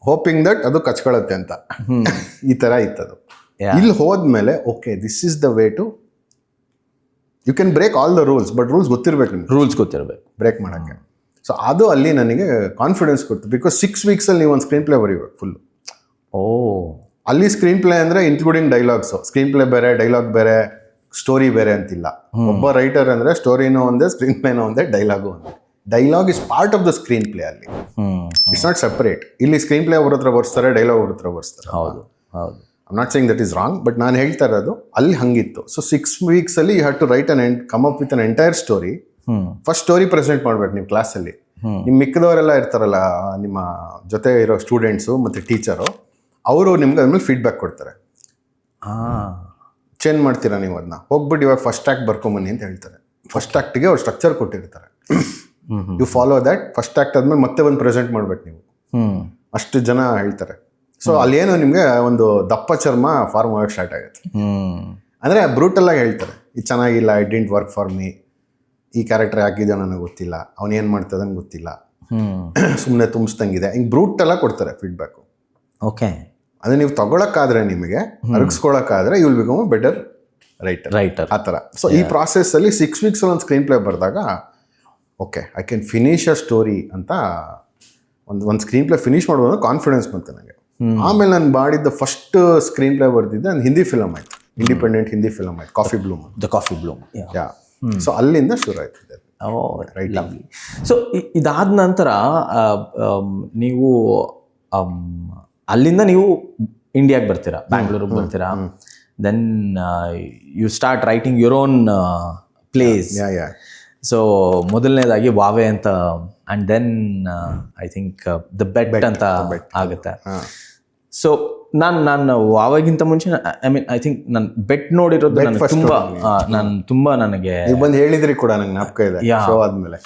ಹೋಪಿಂಗ್ ದಟ್ ಅದು ಕಚ್ಕೊಳ್ಳುತ್ತೆ ಅಂತ, ಈ ಥರ ಇತ್ತದು. ಇಲ್ಲಿ ಹೋದ್ಮೇಲೆ okay, this is the way to, you can break all the rules, but rules ಗೊತ್ತಿರಬೇಕು ನಿಮ್ಗೆ, ಬ್ರೇಕ್ ಮಾಡೋಕ್ಕೆ. ಸೊ ಅದು ಅಲ್ಲಿ ನನಗೆ ಕಾನ್ಫಿಡೆನ್ಸ್ ಕೊಡ್ತು. ಬಿಕಾಸ್ 6 ವೀಕ್ಸಲ್ಲಿ ನೀವು ಒಂದು ಸ್ಕ್ರೀನ್ ಪ್ಲೇ ಬರೀಬೇಕು ಫುಲ್ಲು. ಅಲ್ಲಿ ಸ್ಕ್ರೀನ್ ಪ್ಲೇ ಅಂದರೆ ಇನ್ಕ್ಲೂಡಿಂಗ್ ಡೈಲಾಗ್ಸು. ಸ್ಕ್ರೀನ್ ಪ್ಲೇ ಬೇರೆ, ಡೈಲಾಗ್ ಬೇರೆ, ಸ್ಟೋರಿ ಬೇರೆ ಅಂತಿಲ್ಲ. ಒಬ್ಬ ರೈಟರ್ ಅಂದರೆ ಸ್ಟೋರಿನೂ ಒಂದೇ, ಸ್ಕ್ರೀನ್ ಪ್ಲೇನೂ ಒಂದೇ, ಡೈಲಾಗು ಒಂದೇ. Dialogue is part of the screenplay. ಅಲ್ಲಿ ಇಟ್ಸ್ ನಾಟ್ ಸಪ್ರೇಟ್. ಇಲ್ಲಿ ಸ್ಕ್ರೀನ್ ಪ್ಲೇ ಅವ್ರ ಹತ್ರ ಬರ್ಸ್ತಾರೆ, ಡೈಲಾಗ್ ಅವ್ರ ಹತ್ರ ಬರ್ಸ್ತಾರೆ. I'm not saying that is wrong, but ನಾನು ಹೇಳ್ತಾ ಇರೋದು ಅಲ್ಲಿ ಹಂಗಿತ್ತು. ಸೊ 6 ವೀಕ್ಸಲ್ಲಿ you have to write come up with an entire story. First story present ಮಾಡ್ಬೇಕು ನೀವು ಕ್ಲಾಸಲ್ಲಿ. ನಿಮ್ಮ ಮಿಕ್ಕದವರೆಲ್ಲ ಇರ್ತಾರಲ್ಲ, ನಿಮ್ಮ ಜೊತೆ ಇರೋ ಸ್ಟೂಡೆಂಟ್ಸು ಮತ್ತು ಟೀಚರು, ಅವರು ನಿಮ್ಗೆ ಅದ್ಮೇಲೆ ಫೀಡ್ಬ್ಯಾಕ್ ಕೊಡ್ತಾರೆ. ಚೇಂಜ್ ಮಾಡ್ತೀರಾ ನೀವು ಅದನ್ನ, ಹೋಗ್ಬಿಟ್ಟು ಇವಾಗ ಫಸ್ಟ್ ಆ್ಯಕ್ಟ್ ಬರ್ಕೊಂಬನ್ನಿ ಅಂತ ಹೇಳ್ತಾರೆ. ಫಸ್ಟ್ ಆ್ಯಕ್ಟಿಗೆ ಅವ್ರು ಸ್ಟ್ರಕ್ಚರ್ ಕೊಟ್ಟಿರ್ತಾರೆ. You follow that. First act ಆದ್ಮೇಲೆ ಮತ್ತೆ ಒಂದು ಪ್ರೆಸೆಂಟ್ ಮಾಡ್ಬೇಕು ನೀವು. ಅಷ್ಟು ಜನ ಹೇಳ್ತಾರೆ. ಸೊ ಅಲ್ಲೇನು ನಿಮಗೆ ಒಂದು ದಪ್ಪ ಚರ್ಮ ಫಾರ್ಮ್ ಆಗೋಕ್ಕೆ ಸ್ಟಾರ್ಟ್ ಆಗುತ್ತೆ. ಅಂದರೆ ಬ್ರೂಟಲ್ಲಾಗಿ ಹೇಳ್ತಾರೆ, ಇದು ಚೆನ್ನಾಗಿಲ್ಲ, it didn't work for me, ಈ ಕ್ಯಾರೆಕ್ಟರ್ ಹಾಕಿದ್ಯೋ ನನಗೆ ಗೊತ್ತಿಲ್ಲ, ಅವನೇನು ಮಾಡ್ತದಂಗೆ ಗೊತ್ತಿಲ್ಲ, ಸುಮ್ಮನೆ ತುಂಬಿಸ್ದಂಗಿದೆ, ಹಿಂಗೆ ಬ್ರೂಟೆಲ್ಲ ಕೊಡ್ತಾರೆ ಫೀಡ್ಬ್ಯಾಕು. ಅದು ನೀವು ತಗೊಳಕ್ಕಾದ್ರೆ, ನಿಮಗೆ ಅರಗಿಸ್ಕೊಳಕ್ಕಾದ್ರೆ, you will become a better writer ಆ ಥರ. ಸೊ ಈ ಪ್ರಾಸೆಸ್ಸಲ್ಲಿ 6 ವೀಕ್ಸಲ್ಲಿ ಒಂದು ಸ್ಕ್ರೀನ್ ಪ್ಲೇ ಬರೆದಾಗ okay, I can finish a story ಅಂತ ಒಂದು ಸ್ಕ್ರೀನ್ ಪ್ಲೇ ಫಿನಿಶ್ ಮಾಡ್ಬೋದು ಕಾನ್ಫಿಡೆನ್ಸ್ ಬಂತು ನನಗೆ. ಆಮೇಲೆ ನಾನು ಮಾಡಿದ್ದ ಫಸ್ಟ್ ಸ್ಕ್ರೀನ್ ಪ್ಲೇ ಬರ್ತಿದ್ದೆ, ಒಂದು ಹಿಂದಿ ಫಿಲಮ್ ಆಯ್ತು, ಇಂಡಿಪೆಂಡೆಂಟ್ ಹಿಂದಿ ಫಿಲಮ್ ಆಯ್ತು, ಕಾಫಿ ಬ್ಲೂಮ್. ಸೊ ಅಲ್ಲಿಂದ ಶುರು ಆಯ್ತು. ಸೊ ಇದಾದ ನಂತರ ನೀವು ಅಲ್ಲಿಂದ ನೀವು ಇಂಡಿಯಾಗೆ ಬರ್ತೀರಾ, ಬ್ಯಾಂಗ್ಳೂರಿಗೆ ಬರ್ತೀರಾ. Then you start writing your own place. So ಮೊದಲನೇದಾಗಿ ವಾವೆ ಅಂತ, and then I think the bet ಅಂತ ಆಗುತ್ತೆ. ಸೊ ನಾನು ವಾವಾಗಿಂತ ಮುಂಚೆ ಐ ಥಿಂಕ್ ನಾನು ಬೆಟ್ ನೋಡಿರೋದು ತುಂಬ ನನಗೆ ಬಂದು ಹೇಳಿದ್ರಿ ಕೂಡ ನಂಗೆ ಜ್ಞಾಪಕ ಇದೆ. ಆದ್ಮೇಲೆ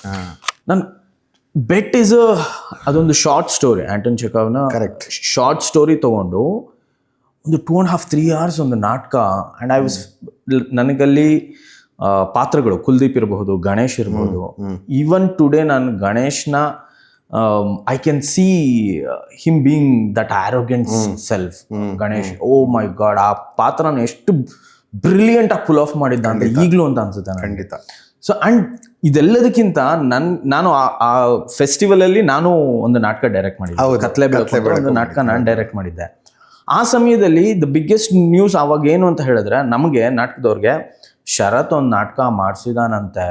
ನಾನು ಬೆಟ್ ಈಸ್ ಅದೊಂದು ಶಾರ್ಟ್ ಸ್ಟೋರಿ, ಆಂಟನ್ ಚೆಖವ್ನ ಶಾರ್ಟ್ ಸ್ಟೋರಿ ತೊಗೊಂಡು ಒಂದು 2.5-3 hours ಒಂದು ನಾಟಕ. ಆ್ಯಂಡ್ ಐ ವಾಸ್, ನನಗಲ್ಲಿ ಪಾತ್ರಗಳು ಕುಲ್ದೀಪ್ ಇರಬಹುದು, ಗಣೇಶ್ ಇರಬಹುದು. ಈವನ್ ಟುಡೇ ನಾನು ಗಣೇಶ್ನ I can see him being that arrogant self. Ganesh, oh my god, ಆ ಪಾತ್ರನ ಎಷ್ಟು ಬ್ರಿಲಿಯಂಟ್ ಆಗಿ ಪುಲ್ ಆಫ್ ಮಾಡಿದ್ದ ಅಂತ ಈಗಲೂ ಅಂತ ಅನ್ಸುತ್ತೆ ಖಂಡಿತ. ಸೊ ಆ್ಯಂಡ್ ಇದೆಲ್ಲದಕ್ಕಿಂತ ನಾನು ಆ ಫೆಸ್ಟಿವಲ್ ಅಲ್ಲಿ ನಾನು ಒಂದು ನಾಟಕ ಡೈರೆಕ್ಟ್ ಮಾಡಿದ್ದೆ, ಹೌದು, ಕತ್ಲೆ ಬೆಳಕು ಕತ್ಲೆ ಅಂತ ಬೆಳಕು ಒಂದು ನಾಟಕ ನಾನು ಡೈರೆಕ್ಟ್ ಮಾಡಿದ್ದೆ. ಆ ಸಮಯದಲ್ಲಿ ದ ಬಿಗ್ಗೆಸ್ಟ್ ನ್ಯೂಸ್ ಅವಾಗ ಏನು ಅಂತ ಹೇಳಿದ್ರೆ, ನಮಗೆ ನಾಟಕದವ್ರಿಗೆ ಶರತ್ ಒಂದು ನಾಟಕ ಮಾಡಿಸಿದಾನಂತೆ,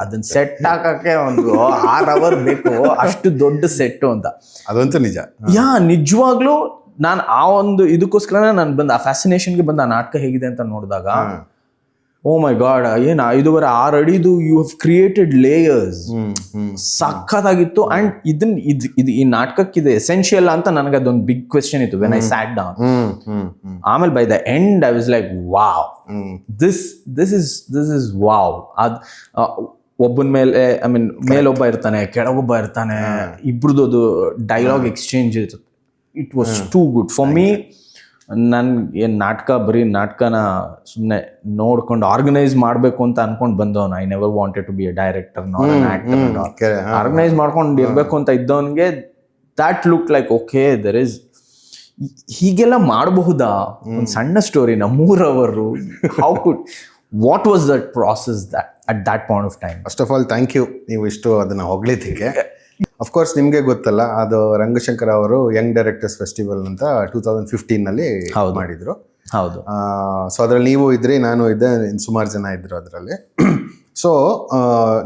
ಅದನ್ನ ಸೆಟ್ ಹಾಕಕ್ಕೆ ಒಂದು 6 hour ಬೇಕು, ಅಷ್ಟು ದೊಡ್ಡ ಸೆಟ್ಟು ಅಂತ. ಅದಂತೂ ನಿಜ. ನಿಜವಾಗ್ಲೂ ನಾನು ಆ ಒಂದು ಇದಕ್ಕೋಸ್ಕರ ನಾನು ಬಂದು ಆ ಫ್ಯಾಸಿನೇಷನ್ಗೆ ಬಂದು ಆ ನಾಟಕ ಹೇಗಿದೆ ಅಂತ ನೋಡಿದಾಗ, ಓ ಮೈ ಗಾಡ್, ಏನ್ 5.5 6 ಅಡಿದು ಯು ಹ್ಯಾವ್ ಕ್ರಿಯೇಟೆಡ್ ಲೇಯರ್ಸ್, ಸಖತ್ತಾಗಿತ್ತು. ಅಂಡ್ ಇದು ಈ ನಾಟಕಕ್ಕಿದೆ ಎಸೆನ್ಷಿಯಲ್ ಅಂತ ನನಗೆ ಅದೊಂದು ಬಿಗ್ ಕ್ವೆಶ್ಚನ್ ಇತ್ತು ವೆನ್ ಐ ಸ್ಯಾಟ್ ಡೌನ್. ಆಮೇಲೆ by the end I was like wow, this is wow. ಅದ್ ಒಬ್ಬನ ಮೇಲೆ ಐ ಮೀನ್ ಮೇಲೊಬ್ಬ ಇರ್ತಾನೆ, ಕೆಳಗೊಬ್ಬ ಇರ್ತಾನೆ, ಇಬ್ರದ್ದು ಅದು ಡೈಲಾಗ್ ಎಕ್ಸ್ಚೇಂಜ್ ಇರುತ್ತೆ. It was too good for me. ಏನು ಬರೀ ನಾಟಕನ ಸುಮ್ಮನೆ ನೋಡ್ಕೊಂಡು ಆರ್ಗನೈಸ್ ಮಾಡಬೇಕು ಅಂತ ಅನ್ಕೊಂಡು ಬಂದವನು. I never wanted to be a director actor. Organise ಮಾಡ್ಕೊಂಡು ಇರಬೇಕು ಅಂತ ಇದ್ದವನಿಗೆ that look like okay, there is ಹೀಗೆಲ್ಲ ಮಾಡಬಹುದಾ ಒಂದು ಸಣ್ಣ ಸ್ಟೋರಿನ 3 hour. How could, what was that process at that point of time? First of all thank you, ನೀವು ಇಷ್ಟು ಅದನ್ನ ಹೊಗಳಿದ್ದಕ್ಕೆ. ಅಫ್ಕೋರ್ಸ್ ನಿಮಗೆ ಗೊತ್ತಲ್ಲ, ಅದು ರಂಗಶಂಕರ್ ಅವರು ಯಂಗ್ ಡೈರೆಕ್ಟರ್ಸ್ ಫೆಸ್ಟಿವಲ್ ಅಂತ 2015 ಮಾಡಿದ್ರು. ಹೌದು. ಸೊ ಅದ್ರಲ್ಲಿ ನೀವು ಇದ್ರಿ, ನಾನು ಇದ್ದೆ, ಸುಮಾರು ಜನ ಇದ್ರು ಅದರಲ್ಲಿ. ಸೊ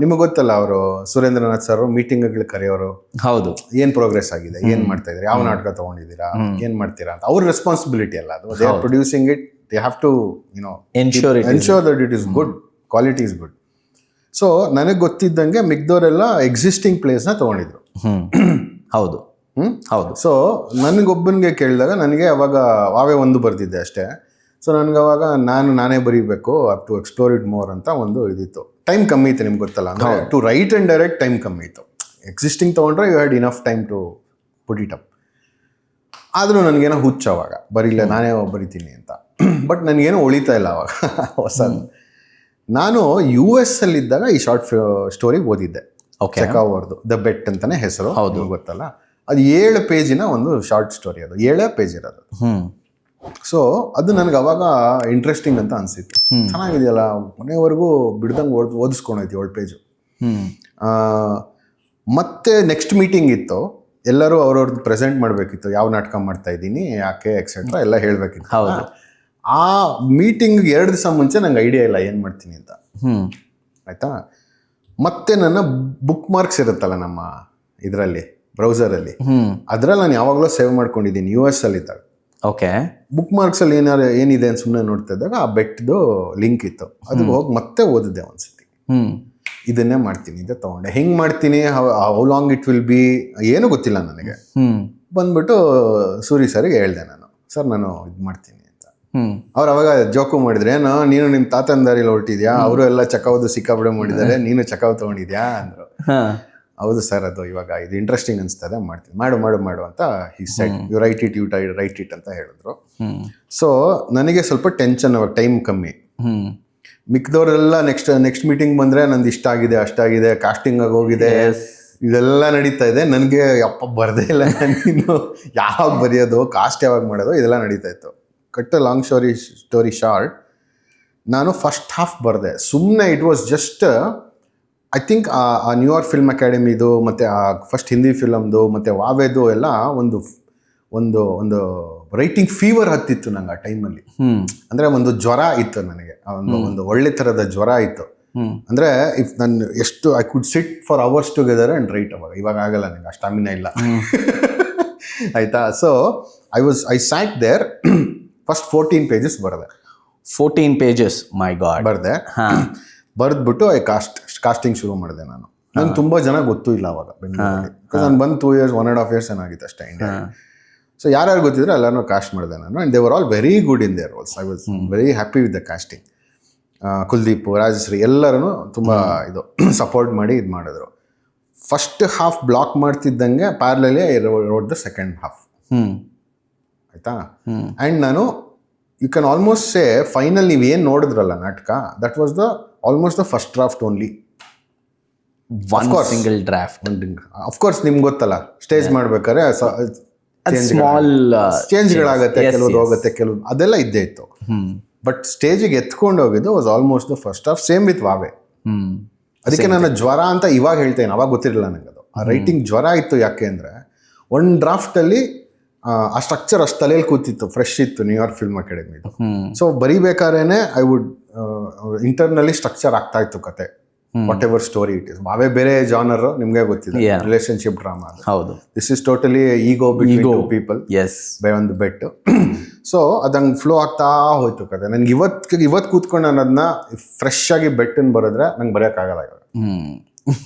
ನಿಮಗೆ ಗೊತ್ತಲ್ಲ, ಅವರು ಸುರೇಂದ್ರನಾಥ್ ಸರ್ ಮೀಟಿಂಗ್ಗಳು ಕರೆಯೋರು. ಹೌದು. ಏನ್ ಪ್ರೋಗ್ರೆಸ್ ಆಗಿದೆ, ಏನ್ ಮಾಡ್ತಾ ಇದ್ರಿ, ಯಾವ ನಾಟಕ ತಗೊಂಡಿದ್ದೀರಾ, ಏನ್ ಮಾಡ್ತೀರಾ ಅಂತ. ಅವ್ರ ರೆಸ್ಪಾನ್ಸಿಬಿಲಿಟಿ ಅಲ್ಲ ಅದು. They are producing it, they have to ensure that it is good, quality is good. So ನನಗೆ ಗೊತ್ತಿದ್ದಂಗೆ ಮಿಕ್ದವರೆಲ್ಲ ಎಕ್ಸಿಸ್ಟಿಂಗ್ ಪ್ಲೇಸ್ನ ತೊಗೊಂಡಿದ್ರು. ಹೌದು. ಹೌದು. ಸೊ ನನಗೊಬ್ಬನಿಗೆ ಕೇಳಿದಾಗ ನನಗೆ ಅವಾಗ ವಾವೇ ಒಂದು ಬರ್ತಿದ್ದೆ ಅಷ್ಟೇ. ಸೊ ನನಗೆ ಅವಾಗ ನಾನೇ ಬರೀಬೇಕು, up to explore it more ಅಂತ ಒಂದು ಇದಿತ್ತು. ಟೈಮ್ ಕಮ್ಮಿ ಇತ್ತು, ನಿಮ್ಗೆ ಗೊತ್ತಲ್ಲ, ಅಂದರೆ to write and direct time ಕಮ್ಮಿ ಇತ್ತು. ಎಕ್ಸಿಸ್ಟಿಂಗ್ ತೊಗೊಂಡ್ರೆ you had enough time to put it up. ಆದರೂ ನನಗೇನೋ ಹುಚ್ಚು ಅವಾಗ, ಬರೀಲ್ಲ ನಾನೇ ಬರಿತೀನಿ ಅಂತ. ಬಟ್ ನನಗೇನೋ ಉಳಿತಾ ಇಲ್ಲ ಅವಾಗ ಹೊಸದು. ನಾನು US ಅಲ್ಲಿದ್ದಾಗ ಈ ಶಾರ್ಟ್ ಸ್ಟೋರಿ ಓದಿದ್ದೆ. ಚೆಕಾವ್ ಅವ್ರದ್ದು ದ ಬೆಟ್ ಅಂತಾನೆ ಹೆಸರು, ಹೌದು ಗೊತ್ತಲ್ಲ. ಅದು 7 ಪೇಜಿನ ಒಂದು ಶಾರ್ಟ್ ಸ್ಟೋರಿ, ಅದು 7 ಪೇಜ್ ಇರೋದು. ಸೊ ಅದು ನನಗೆ ಅವಾಗ ಇಂಟ್ರೆಸ್ಟಿಂಗ್ ಅಂತ ಅನಿಸಿತ್ತು. ಚೆನ್ನಾಗಿದೆಯಲ್ಲ, ಮನೆವರೆಗೂ ಬಿಡ್ದಂಗೆ ಓದಿಸ್ಕೊಂಡೋಯ್ತು 7 ಪೇಜು. ಮತ್ತೆ ನೆಕ್ಸ್ಟ್ ಮೀಟಿಂಗ್ ಇತ್ತು, ಎಲ್ಲರೂ ಅವ್ರವ್ರದ್ದು ಪ್ರೆಸೆಂಟ್ ಮಾಡಬೇಕಿತ್ತು, ಯಾವ ನಾಟಕ ಮಾಡ್ತಾ ಇದ್ದೀನಿ, ಯಾಕೆ ಎಕ್ಸೆಟ್ರಾ ಎಲ್ಲ ಹೇಳಬೇಕಿತ್ತು. ಹೌದು. ಆ ಮೀಟಿಂಗ್ 2 ದಿವಸ ಮುಂಚೆ ನಂಗೆ ಐಡಿಯಾ ಇಲ್ಲ ಏನು ಮಾಡ್ತೀನಿ ಅಂತ. ಆಯ್ತಾ. ಮತ್ತೆ ನನ್ನ ಬುಕ್ ಮಾರ್ಕ್ಸ್ ಇರುತ್ತಲ್ಲ ನಮ್ಮ ಇದರಲ್ಲಿ ಬ್ರೌಸರಲ್ಲಿ, ಅದ್ರಲ್ಲಿ ನಾನು ಯಾವಾಗಲೂ ಸೇವ್ ಮಾಡ್ಕೊಂಡಿದ್ದೀನಿ US ಅಲ್ಲಿದ್ದಾಗ. ಓಕೆ. ಬುಕ್ ಮಾರ್ಕ್ಸಲ್ಲಿ ಏನಿದೆ ಅಂತ ಸುಮ್ಮನೆ ನೋಡ್ತಾ ಇದ್ದಾಗ ಆ ಬೆಟ್ದು ಲಿಂಕ್ ಇತ್ತು. ಅದಕ್ಕೆ ಹೋಗಿ ಮತ್ತೆ ಓದಿದ್ದೆ ಒಂದ್ಸತಿ. ಇದನ್ನೇ ಮಾಡ್ತೀನಿ ಅಂತ ತೊಗೊಂಡೆ. ಹೆಂಗೆ ಮಾಡ್ತೀನಿ, how long it will be, ಏನೂ ಗೊತ್ತಿಲ್ಲ ನನಗೆ. ಬಂದ್ಬಿಟ್ಟು ಸೂರಿ ಸರ್ಗೆ ಹೇಳ್ದೆ ನಾನು, ಸರ್ ನಾನು ಇದು ಮಾಡ್ತೀನಿ. ಅವ್ರು ಅವಾಗ ಜೋಕು ಮಾಡಿದ್ರೆ, ನೀನು ನಿಮ್ಮ ತಾತನ ದಾರಿಲಿ ಹೊರಟಿದ್ಯಾ, ಅವರು ಎಲ್ಲ ಚಕಾವ್ದು ಸಿಕ್ಕಾಬಿಡೆ ಮಾಡಿದ್ದಾರೆ, ನೀನು ಚಕಾವ್ ತಗೊಂಡಿದ್ಯಾ ಅಂದ್ರು. ಹೌದು ಸರ್, ಅದು ಇವಾಗ ಇದು ಇಂಟ್ರೆಸ್ಟಿಂಗ್ ಅನಿಸ್ತದೆ, ಮಾಡ್ತೀನಿ, ಮಾಡು ಅಂತ he said. You write it ಅಂತ ಹೇಳಿದ್ರು. ಸೊ ನನಗೆ ಸ್ವಲ್ಪ ಟೆನ್ಷನ್, ಅವಾಗ ಟೈಮ್ ಕಮ್ಮಿ. ಮಿಕ್ದವ್ರೆಲ್ಲ ನೆಕ್ಸ್ಟ್ ಮೀಟಿಂಗ್ ಬಂದರೆ ನಂದು ಇಷ್ಟ ಆಗಿದೆ, ಅಷ್ಟಾಗಿದೆ, ಕಾಸ್ಟಿಂಗ್ ಆಗೋಗಿದೆ, ಇದೆಲ್ಲ ನಡೀತಾ ಇದೆ. ನನಗೆ ಅಪ್ಪ ಬರದೇ ಇಲ್ಲ, ನೀನು ಯಾವಾಗ ಬರೆಯೋದು, ಕಾಸ್ಟ್ ಯಾವಾಗ ಮಾಡೋದು, ಇದೆಲ್ಲ ನಡೀತಾ ಇತ್ತು. Cut a long story short, ನಾನು ಫಸ್ಟ್ ಹಾಫ್ ಬರೆದೆ ಸುಮ್ಮನೆ. It was just I think ಆ ನ್ಯೂಯಾರ್ಕ್ ಫಿಲ್ಮ್ ಅಕಾಡೆಮಿದು ಮತ್ತು ಆ ಫಸ್ಟ್ ಹಿಂದಿ ಫಿಲಮ್ದು ಮತ್ತು ವಾವೆದು ಎಲ್ಲ ಒಂದು ರೈಟಿಂಗ್ ಫೀವರ್ ಹತ್ತಿತ್ತು ನಂಗೆ ಆ ಟೈಮಲ್ಲಿ. ಅಂದರೆ ಒಂದು ಜ್ವರ ಇತ್ತು ನನಗೆ, ಒಂದು ಒಳ್ಳೆ ಥರದ ಜ್ವರ ಇತ್ತು. ಅಂದರೆ ಇಫ್ ನಾನು ಎಷ್ಟು I could sit for hours together and write. ಇವಾಗ ಆಗಲ್ಲ ನನಗೆ, ಆ ಸ್ಟಾಮಿನಾ ಇಲ್ಲ. ಆಯಿತಾ. So I sat there. First 14 pages ಬರೆದೆ. 14 pages, ಮೈ ಗಾಡ್. ಬರೆದೆ. ಬರೆದ್ಬಿಟ್ಟು ಕಾಸ್ಟಿಂಗ್ ಶುರು ಮಾಡಿದೆ ನಾನು. ನಂಗೆ ತುಂಬ ಜನ ಗೊತ್ತೂ ಇಲ್ಲ ಅವಾಗ ಬೆಂಗಳೂರಲ್ಲಿ. ನಾನು ಬಂದು 2 years 1.5 years ಏನಾಗಿತ್ತು ಅಷ್ಟೇ ಇಂಡಿಯಾ. ಸೊ ಯಾರ್ಯಾರು ಗೊತ್ತಿದ್ರು ಎಲ್ಲರೂ ಕಾಸ್ಟ್ ಮಾಡಿದೆ ನಾನು. And they were all very good in their roles. I was very happy with the casting. Kuldeep, Rajashree ಎಲ್ಲರೂ ತುಂಬ ಇದು ಸಪೋರ್ಟ್ ಮಾಡಿ ಇದು ಮಾಡಿದ್ರು. ಫಸ್ಟ್ ಹಾಫ್ ಬ್ಲಾಕ್ ಮಾಡ್ತಿದ್ದಂಗೆ parallelly wrote the second half. ಆಯಿತಾ. ಆ್ಯಂಡ್ ನಾನು you can almost say final ನೀವು ಏನು ನೋಡಿದ್ರಲ್ಲ ನಾಟಕ, that was almost the first draft only. Single draft. Of course ನಿಮ್ಗೆ ಗೊತ್ತಲ್ಲ, ಸ್ಟೇಜ್ ಮಾಡ್ಬೇಕಾದ್ರೆ ಸ್ಮಾಲ್ ಚೇಂಜ್ಗಳಾಗತ್ತೆ, ಕೆಲವ್ರು ಹೋಗುತ್ತೆ, ಕೆಲವ್ರು ಅದೆಲ್ಲ ಇದ್ದೇ ಇತ್ತು. ಬಟ್ ಸ್ಟೇಜಿಗೆ ಎತ್ಕೊಂಡು ಹೋಗಿದ್ದು was almost the first half. Same with ವಾವೆ. ಅದಕ್ಕೆ ನನ್ನ ಜ್ವರ ಅಂತ ಇವಾಗ ಹೇಳ್ತೇನೆ, ಅವಾಗ ಗೊತ್ತಿರಲಿಲ್ಲ ನನಗೆ ಅದು. ಆ ರೈಟಿಂಗ್ ಜ್ವರ ಇತ್ತು. ಯಾಕೆ ಅಂದರೆ ಒಂದು ಡ್ರಾಫ್ಟಲ್ಲಿ ಆ ಸ್ಟ್ರಕ್ಚರ್ ಅಷ್ಟು ತಲೆಯಲ್ಲಿ ಕೂತಿತ್ತು, ಫ್ರೆಶ್ ಇತ್ತು ನ್ಯೂಯಾರ್ಕ್ ಫಿಲ್ಮ್ ಅಕಾಡೆಮಿದು. ಸೊ ಬರಿಬೇಕಾದ್ರೇನೆ ಐ ವುಡ್ ಇಂಟರ್ನಲ್ಲಿ ಸ್ಟ್ರಕ್ಚರ್ ಆಗ್ತಾ ಇತ್ತು ಕತೆ, whatever story it is. ಅವೇ ಬೇರೆ ಜಾನರ್, ನಿಮ್ಗೆ ಗೊತ್ತಿದೆ, ರಿಲೇಶನ್ಶಿಪ್ ಡ್ರಾಮಾ. ಹೌದು, this is totally ego between two people by ಒಂದು ಬೆಟ್. ಸೊ ಅದಂಗೆ ಫ್ಲೋ ಆಗ್ತಾ ಹೋಯ್ತು ಕತೆ. ನನ್ಗೆ ಇವತ್ತು ಕೂತ್ಕೊಂಡು ನಾನು ಅದನ್ನ ಫ್ರೆಶ್ ಆಗಿ ಬೆಟ್ಟನ್ನು ಬರೆದ್ರೆ ನಂಗೆ ಬರೆಯೋಕ್ಕಾಗಲ್ಲ ಇವಾಗ.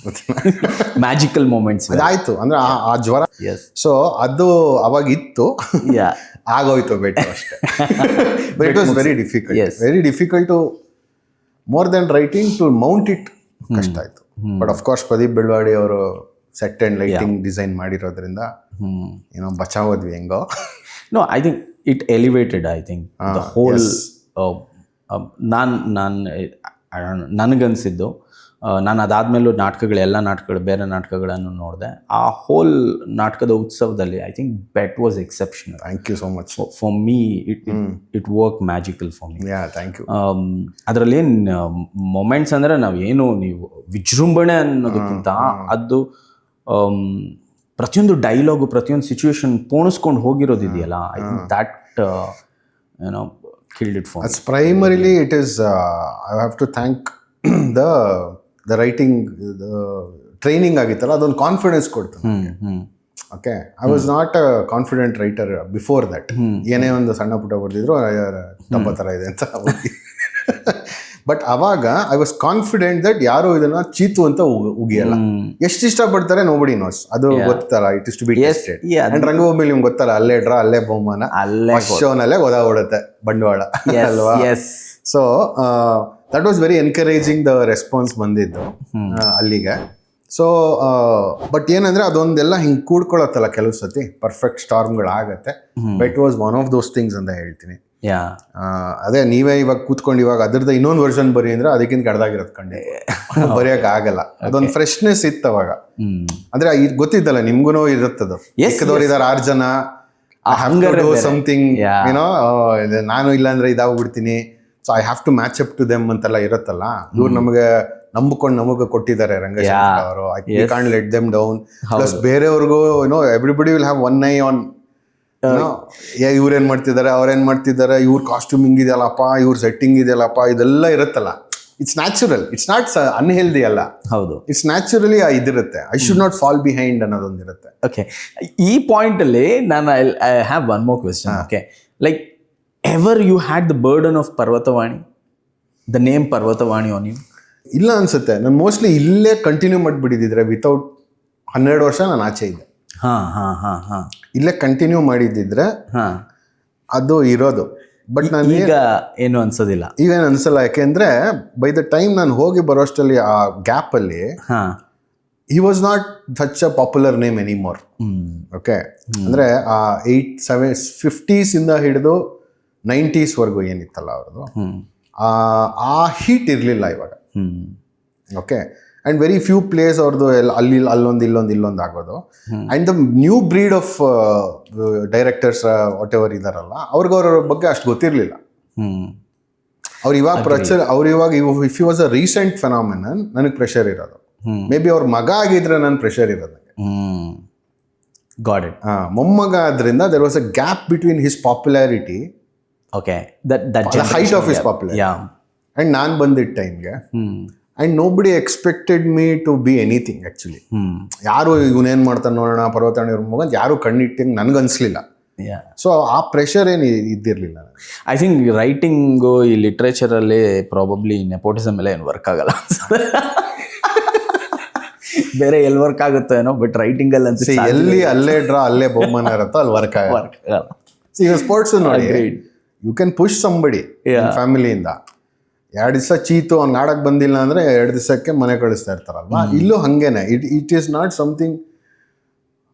ಮ್ಯಾಜಿಕಲ್ ಮೂಮೆಂಟ್ಸ್ ಅದಾಯ್ತು ಅಂದ್ರೆ ಆ ಜ್ವರ. ಸೊ ಅದು ಅವಾಗ ಇತ್ತು, ಆಗೋಯ್ತು ಬೆಟ್ ಅಷ್ಟೇ. But it was very difficult to more than writing to mount it. ಕಷ್ಟ ಆಯ್ತು. But of course Pradeep Belwadi ಅವರು ಸೆಟ್ ಅಂಡ್ ಲೈಟಿಂಗ್ ಡಿಸೈನ್ ಮಾಡಿರೋದ್ರಿಂದ ಏನೋ ಬಚಾವದ್ವಿ ಹೆಂಗೋ. No, I think it elevated, I think the whole. ನನಗನ್ಸಿದ್ದು, ನಾನು ಅದಾದಮೇಲೂ ಎಲ್ಲ ನಾಟಕಗಳು, ಬೇರೆ ನಾಟಕಗಳನ್ನು ನೋಡಿದೆ. ಆ ಹೋಲ್ ನಾಟಕದ ಉತ್ಸವದಲ್ಲಿ I think bet was exceptional. Thank you so much. For me it work magical for me. Thank you. ಅದರಲ್ಲಿ ಏನು ಮೊಮೆಂಟ್ಸ್ ಅಂದರೆ ನಾವೇನು, ನೀವು ವಿಜೃಂಭಣೆ ಅನ್ನೋದಕ್ಕಿಂತ ಅದು ಪ್ರತಿಯೊಂದು ಡೈಲಾಗು, ಪ್ರತಿಯೊಂದು ಸಿಚುವೇಶನ್ ಪೋಣಿಸ್ಕೊಂಡು ಹೋಗಿರೋದಿದೆಯಲ್ಲ, ಐ ಥಿಂಕ್ ದ್ಯಾಟ್ ಏನೋ killed it for me. As primarily it is I have to thank the writing, the training ಆಗಿತ್ತಲ್ಲ, ಅದೊಂದು ಕಾನ್ಫಿಡೆನ್ಸ್ ಕೊಡ್ತು. Okay, I was not a confident writer before that. ಏನೇ ಒಂದು ಸಣ್ಣ ಪುಟ್ಟ ಬರ್ದಿದ್ರು ತಪ್ಪ ಥರ ಇದೆ ಅಂತ. ಬಟ್ ಅವಾಗ ಐ ವಾಸ್ ಕಾನ್ಫಿಡೆಂಟ್ ದಟ್ ಯಾರು ಇದನ್ನ ಚೀತು ಅಂತ ಉಗಿಯಲ್ಲ. ಎಷ್ಟು ಇಷ್ಟಪಡ್ತಾರೆ ನೋಬಡಿ ನೋಸ್, ಅದು ಗೊತ್ತಲ್ಲ. It is to be tested. And ರಂಗಭೂಮಿ ನಿಮ್ಗೆ ಗೊತ್ತಲ್ಲ, ಅಲ್ಲೇ ಡ್ರಾ ಅಲ್ಲೇ ಬಹುಮಾನ, ಶೋನಲ್ಲೇ ಓಡಾಡುತ್ತೆ ಬಂಡವಾಳ ಅಲ್ವಾ. So that was very encouraging the response ಬಂದಿದ್ದು ಅಲ್ಲಿಗೆ. ಸೊ ಬಟ್ ಏನಂದ್ರೆ ಅದೊಂದೆಲ್ಲ ಹಿಂಗೆ ಕೂಡ್ಕೊಳ್ಳುತ್ತಲ್ಲ ಕೆಲವು ಸತಿ, ಪರ್ಫೆಕ್ಟ್ ಸ್ಟಾರ್ಮ್ಗಳಾಗತ್ತೆ. But was one of those things ಅಂತ ಹೇಳ್ತೀನಿ. ಅದೇ ನೀವೇ ಇವಾಗ ಕೂತ್ಕೊಂಡು ಇವಾಗ ಅದ್ರದ್ದು ಇನ್ನೊಂದು ವರ್ಷನ್ ಬರಿ ಅಂದ್ರೆ ಅದಕ್ಕಿಂತ ಕಡ್ದಾಗಿರೋದು ಕಂಡು ಬರೆಯಕ್ ಆಗಲ್ಲ. ಅದೊಂದು ಫ್ರೆಶ್ನೆಸ್ ಇತ್ತು ಅವಾಗ. ಅಂದ್ರೆ ಗೊತ್ತಿದ್ದಲ್ಲ ನಿಮ್ಗೂ ಇರುತ್ತದು. ಚಿಕ್ಕದವ್ರು ಇದಾರೆ 6 ಜನ, ಸಮಥಿಂಗ್ ಏನೋ, ನಾನು ಇಲ್ಲಾಂದ್ರೆ ಇದಾಗ್ಬಿಡ್ತೀನಿ, so I have to match up to them ಅಂತೆಲ್ಲ ಇರುತ್ತಲ್ಲ. ಇವ್ರು ನಮಗೆ ನಂಬಿಕೊಂಡು ನಮಗೆ ಕೊಟ್ಟಿದ್ದಾರೆ ರಂಗಶಂಕರ್ ಅವರು. I can't let them down. Plus ಬೇರೆಯವ್ರಿಗೂ ಏನೋ everybody will have one eye on ಇವ್ರೇನ್ ಮಾಡ್ತಿದ್ದಾರೆ, ಅವ್ರೇನ್ ಮಾಡ್ತಿದ್ದಾರೆ, ಇವ್ರ ಕಾಸ್ಟ್ಯೂಮಿಂಗ್ ಇದೆಯಲ್ಲಪ್ಪ, ಇವ್ರ ಸೆಟ್ಟಿಂಗ್ ಇದೆಯಲ್ಲಪ್ಪ, ಇದೆಲ್ಲ ಇರುತ್ತಲ್ಲ. It's natural, it's not unhealthy ಅಲ್ಲ. ಹೌದು, ಇಟ್ಸ್ ನ್ಯಾಚುರಲಿ ಇದಿರುತ್ತೆ. I should not fall behind ಅನ್ನೋದೊಂದಿರುತ್ತೆ. ಓಕೆ, ಈ ಪಾಯಿಂಟ್ ಅಲ್ಲಿ ನಾನು I have one more question. Okay, like ever you had the burden of Parvatavani, the name Parvatavani on you? ಇಲ್ಲ ಅನ್ಸುತ್ತೆ. ನಾನು ಮೋಸ್ಟ್ಲಿ ಇಲ್ಲೇ ಕಂಟಿನ್ಯೂ ಮಾಡಿಬಿಟ್ಟಿದ್ರೆ ವಿತೌಟ್ 12 ವರ್ಷ ನಾನು ಆಚೆ ಇದ್ದೆ. ಇಲ್ಲೇ ಕಂಟಿನ್ಯೂ ಮಾಡಿದ್ದಿದ್ರೆ ಅದು ಇರೋದು. ಬಟ್ ನಾನು ಈಗ ಏನು ಅನ್ಸೋದಿಲ್ಲ, ಈಗೇನು ಅನ್ಸಲ್ಲ. ಯಾಕೆಂದ್ರೆ ಬೈ ದ ಟೈಮ್ ನಾನು ಹೋಗಿ ಬರೋಷ್ಟಲ್ಲಿ ಆ ಗ್ಯಾಪ್ ಅಲ್ಲಿ he was not such a popular name anymore. Okay, ಅಂದ್ರೆ ಆ 50s ಇಂದ ಹಿಡಿದು 90s ವರೆಗೂ ಏನಿತ್ತಲ್ಲ ಅವ್ರದ್ದು, ಆ ಹೀಟ್ ಇರಲಿಲ್ಲ ಇವಾಗ. Okay, and very few place ಅವ್ರದ್ದು ಅಲ್ಲೊಂದು ಆಗೋದು. And the new breed of directors what ever ಇದಾರಲ್ಲ, ಅವ್ರ ಬಗ್ಗೆ ಅಷ್ಟು ಗೊತ್ತಿರಲಿಲ್ಲ. ಅವ್ರು ಇವಾಗ if you was a recent phenomenon, ನನಗೆ ಪ್ರೆಷರ್ ಇರೋದು. ಮೇ ಬಿ ಅವ್ರ ಮಗ ಆಗಿದ್ರೆ ನನ್ನ ಪ್ರೆಷರ್ ಇರೋದು. Got it. ಮೊಮ್ಮಗ ಆದ್ರಿಂದ there was a gap between his popularity, okay, height of his popularity, and ನಾನು ಬಂದಿದ್ದ ಟೈಮ್ಗೆ. And nobody expected me to be anything actually. ಯಾರು ಇವನೇನು ಮಾಡ್ತಾನೆ ನೋಡೋಣ ಪರ್ವತಾಣಿ ಅವ್ರ ಮಗ ಯಾರು ಕಣ್ಣಿಟ್ಟಂಗೆ ನನಗನ್ಸ್ಲಿಲ್ಲ. ಸೊ ಆ ಪ್ರೆಷರ್ ಏನು ಇದ್ದಿರಲಿಲ್ಲ. ಐ ಥಿಂಕ್ ರೈಟಿಂಗು, ಈ ಲಿಟ್ರೇಚರಲ್ಲಿ ಪ್ರಾಬಬ್ಲಿ ನೆಪೋಟಿಸಮ್ ಎಲ್ಲ ಏನು ವರ್ಕ್ ಆಗಲ್ಲ ಬೇರೆ ಎಲ್ಲಿ ವರ್ಕ್ ಆಗುತ್ತೋ ಏನೋ, ಬಟ್ ರೈಟಿಂಗ್ ಅಲ್ಲಿ ಅನ್ಸುತ್ತೆ ಎಲ್ಲಿ ಅಲ್ಲೇ ಡ್ರಾ ಅಲ್ಲೇ ಬಹುಮಾನ ಇರುತ್ತೋ ಅಲ್ಲಿ ವರ್ಕ್ ಆಗಲ್ಲ. ಈಗ ಸ್ಪೋರ್ಟ್ಸ್ ನೋಡಿ, ಯು ಕ್ಯಾನ್ ಪುಷ್ ಸಂಬಡಿ ಫ್ಯಾಮಿಲಿಯಿಂದ. 2 ದಿವಸ ಚೀತು ಅವ್ನು ಆಡಕ್ಕೆ ಬಂದಿಲ್ಲ ಅಂದರೆ 2 ದಿವಸಕ್ಕೆ ಮನೆ ಕಳಿಸ್ತಾ ಇರ್ತಾರಲ್ವಾ. ಇಲ್ಲೂ ಹಾಗೇನೆ. ಇಟ್ ಈಸ್ ನಾಟ್ ಸಮಥಿಂಗ್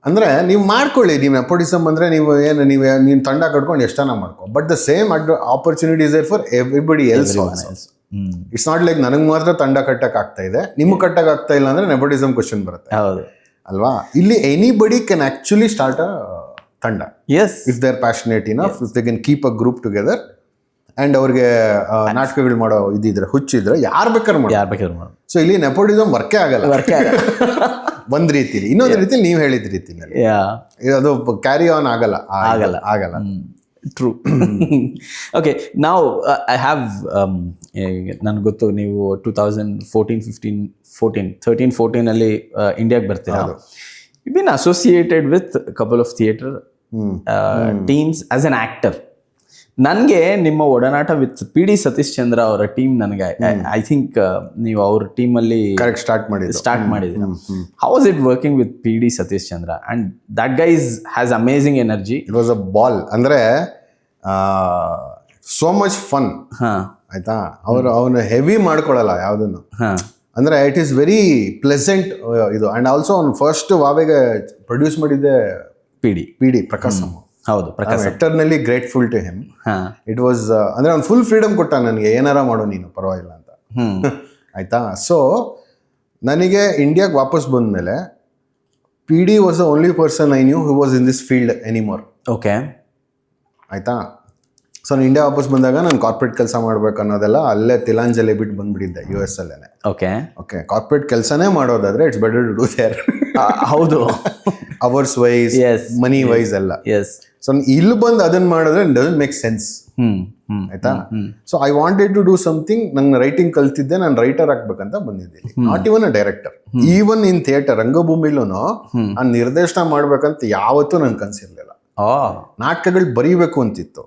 ಅಂದರೆ ನೀವು ಮಾಡ್ಕೊಳ್ಳಿ. ನೀವು ನೆಪೋಟಿಸಮ್ ಅಂದರೆ ನೀನು ತಂಡ ಕಟ್ಕೊಂಡು ಎಷ್ಟನ ಮಾಡ್ಕೊ, but the same opportunity is there for everybody else also. It's not like ನನಗೆ ಮಾತ್ರ ತಂಡ ಕಟ್ಟಕ್ಕೆ ಆಗ್ತಾ ಇದೆ, ನಿಮ್ಗೆ ಕಟ್ಟಕ್ಕೆ ಆಗ್ತಾ ಇಲ್ಲ ಅಂದರೆ ನೆಪೋಟಿಸಮ್ ಕ್ವಶನ್ ಬರುತ್ತೆ ಅಲ್ವಾ. ಇಲ್ಲಿ anybody can actually start a ತಂಡ if they are passionate enough, if they can keep a group together and ಅವ್ರಿಗೆ ನಾಟಕಗಳು ಮಾಡೋ ಇದಿದ್ರೆ ಹುಚ್ಚಿದ್ರೆ ಯಾರು ಬೇಕಾದ್ರೆ ಮಾಡಿ. ಯಾರು ಬೇಕಾದ್ರು ಮಾಡೋದು. ಸೊ ಇಲ್ಲಿ ನೆಪೋಟಿಸಮ್ ವರ್ಕೇ ಆಗಲ್ಲ ವರ್ಕೇ ಆಗಲ್ಲ. ಒಂದ್ ರೀತಿಲಿ. ಇನ್ನೊಂದು ರೀತಿಲಿ ನೀವು ಹೇಳಿದ ರೀತಿನಲ್ಲಿ ಅದು ಕ್ಯಾರಿ ಆನ್ ಆಗಲ್ಲ. ಆಗಲ್ಲ. ಟ್ರೂ. ಓಕೆ, ನಾವು ಐ ಹ್ಯಾವ್ ನನಗೆ ಗೊತ್ತು ನೀವು 2013-14 ಇಂಡಿಯಾಗೆ ಬರ್ತೀರಾ. You been associated with couple of theatre teams as an actor. ನನಗೆ ನಿಮ್ಮ ಒಡನಾಟ with P D Satish Chandra ಅವರ ಟೀಮ್ ನನಗೆ ಐ ಥಿಂಕ್ ನೀವು ಅವ್ರ ಟೀಮಲ್ಲಿ ಕರೆಕ್ಟ್ ಸ್ಟಾರ್ಟ್ ಮಾಡಿದ್ರಿ. How was it working with P D Satish Chandra? And that guys has amazing energy. It was a ball. ಅಂದ್ರೆ ಸೋ ಮಚ್ ಫನ್. ಆಯ್ತಾ, ಅವನು ಹೆವಿ ಮಾಡ್ಕೊಳಲ್ಲ ಯಾವ್ದನ್ನು. ಅಂದ್ರೆ ಇಟ್ ಈಸ್ ವೆರಿ ಪ್ಲೆಸೆಂಟ್ ಇದು. ಅಂಡ್ ಆಲ್ಸೋ ಅವ್ನು ಫಸ್ಟ್ ವಾವೆಗೆ ಪ್ರೊಡ್ಯೂಸ್ ಮಾಡಿದ್ದೆ ಪಿ ಡಿ ಪ್ರಕಾಶ್. ಹೌದು, Prakash. Eternally grateful to him. It was ಅಂದ್ರೆ ಅವ್ನು ಫುಲ್ ಫ್ರೀಡಮ್ ಕೊಟ್ಟ ನನಗೆ, ಏನಾರ ಮಾಡು ನೀನು ಪರವಾಗಿಲ್ಲ ಅಂತ. ಆಯ್ತಾ. ಸೊ ನನಗೆ ಇಂಡಿಯಾಗೆ ವಾಪಸ್ ಬಂದ್ಮೇಲೆ P D was the only person I knew who was in this field anymore. Okay, ಆಯ್ತಾ. ಸೊ ನಾನು ಇಂಡಿಯಾ ವಾಪಸ್ ಬಂದಾಗ ನಾನು ಕಾರ್ಪೊರೇಟ್ ಕೆಲಸ ಮಾಡ್ಬೇಕು ಅನ್ನೋದೆಲ್ಲ ಅಲ್ಲೇ ತಿಲಾಂಜಲಿ ಬಿಟ್ಟು ಬಂದ್ಬಿಟ್ಟಿದ್ದೆ US ಅಲ್ಲೇನೆ. ಓಕೆ, ಕಾರ್ಪೊರೇಟ್ ಕೆಲಸನೇ ಮಾಡೋದಾದ್ರೆ it's better to do there. ಹೌದು, ಅವರ್ಸ್ ವೈಸ್, ಮನಿ ವೈಸ್ ಎಲ್ಲ. ಸೊ ಇಲ್ಲಿ ಬಂದು ಅದನ್ನ ಮಾಡಿದ್ರೆ ಡಸಂಟ್ ಮೇಕ್ ಸೆನ್ಸ್. ಆಯ್ತಾ. So I wanted to do something. ನಂಗೆ ರೈಟಿಂಗ್ ಕಲ್ತಿದ್ದೆ, ನಾನು ರೈಟರ್ ಆಗ್ಬೇಕಂತ ಬಂದಿದ್ದೀನಿ. Not even a director. Even in theatre ರಂಗಭೂಮಿಲೂ ನಾನು ನಿರ್ದೇಶನ ಮಾಡ್ಬೇಕಂತ ಯಾವತ್ತೂ ನನ್ ಕನ್ಸಿರ್ಲಿಲ್ಲ. ನಾಟಕಗಳು ಬರೀಬೇಕು ಅಂತಿತ್ತು,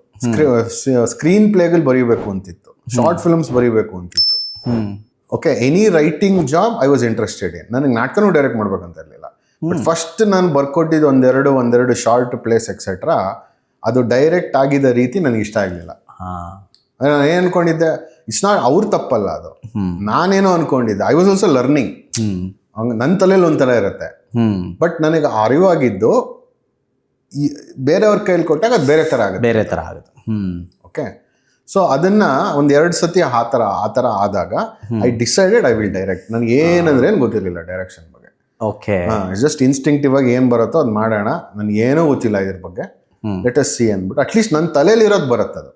ಸ್ಕ್ರೀನ್ ಪ್ಲೇಗಳು ಬರೀಬೇಕು ಅಂತಿತ್ತು, ಶಾರ್ಟ್ ಫಿಲ್ಮ್ಸ್ ಬರೀಬೇಕು ಅಂತಿತ್ತು. Okay, any writing job I was interested in. ನನಗೆ ನಾಟಕನೂ ಡೈರೆಕ್ಟ್ ಮಾಡ್ಬೇಕಂತ ಇರಲಿಲ್ಲ. ಬಟ್ ಫಸ್ಟ್ ನಾನು ಬರ್ಕೊಟ್ಟಿದ್ದು ಒಂದೆರಡು ಶಾರ್ಟ್ ಪ್ಲೇಸ್ ಎಕ್ಸೆಟ್ರಾ, ಅದು ಡೈರೆಕ್ಟ್ ಆಗಿದ್ದ ರೀತಿ ನನಗೆ ಇಷ್ಟ ಆಗಲಿಲ್ಲ. ನಾನು ಏನು ಅನ್ಕೊಂಡಿದ್ದೆ, ಇಟ್ಸ್ ನಾಟ್ ಅವ್ರ ತಪ್ಪಲ್ಲ, ಅದು ನಾನೇನೋ ಅನ್ಕೊಂಡಿದ್ದೆ. I was also learning. ನನ್ನ ತಲೆಯಲ್ಲಿ ಒಂಥರ ಇರುತ್ತೆ. ಬಟ್ ನನಗೆ ಅರಿವಾಗಿದ್ದು ಬೇರೆಯವ್ರ ಕೈಯಲ್ಲಿ ಕೊಟ್ಟಾಗ ಅದು ಬೇರೆ ಥರ ಆಗುತ್ತೆ. ಓಕೆ, ಸೊ ಅದನ್ನ ಒಂದೆರಡು ಸತಿ ಆ ಥರ ಆದಾಗ I decided I will direct. ನನಗೆ ಏನಂದ್ರೆ ಏನು ಗೊತ್ತಿರಲಿಲ್ಲ ಡೈರೆಕ್ಷನ್ ಬಗ್ಗೆ. ಓಕೆ, ಜಸ್ಟ್ ಇನ್ಸ್ಟಿಂಕ್ಟಿವ್ ಆಗಿ ಏನು ಬರುತ್ತೋ ಅದು ಮಾಡೋಣ, ನನಗೆ ಏನೂ ಗೊತ್ತಿಲ್ಲ ಇದ್ರ ಬಗ್ಗೆ, ಲೆಟ್ ಅಸ್ ಸಿ ಅಂದ್ಬಿಟ್ಟು ಅಟ್ಲೀಸ್ಟ್ ನನ್ನ ತಲೆಯಲ್ಲಿ ಇರೋದು ಬರುತ್ತದು.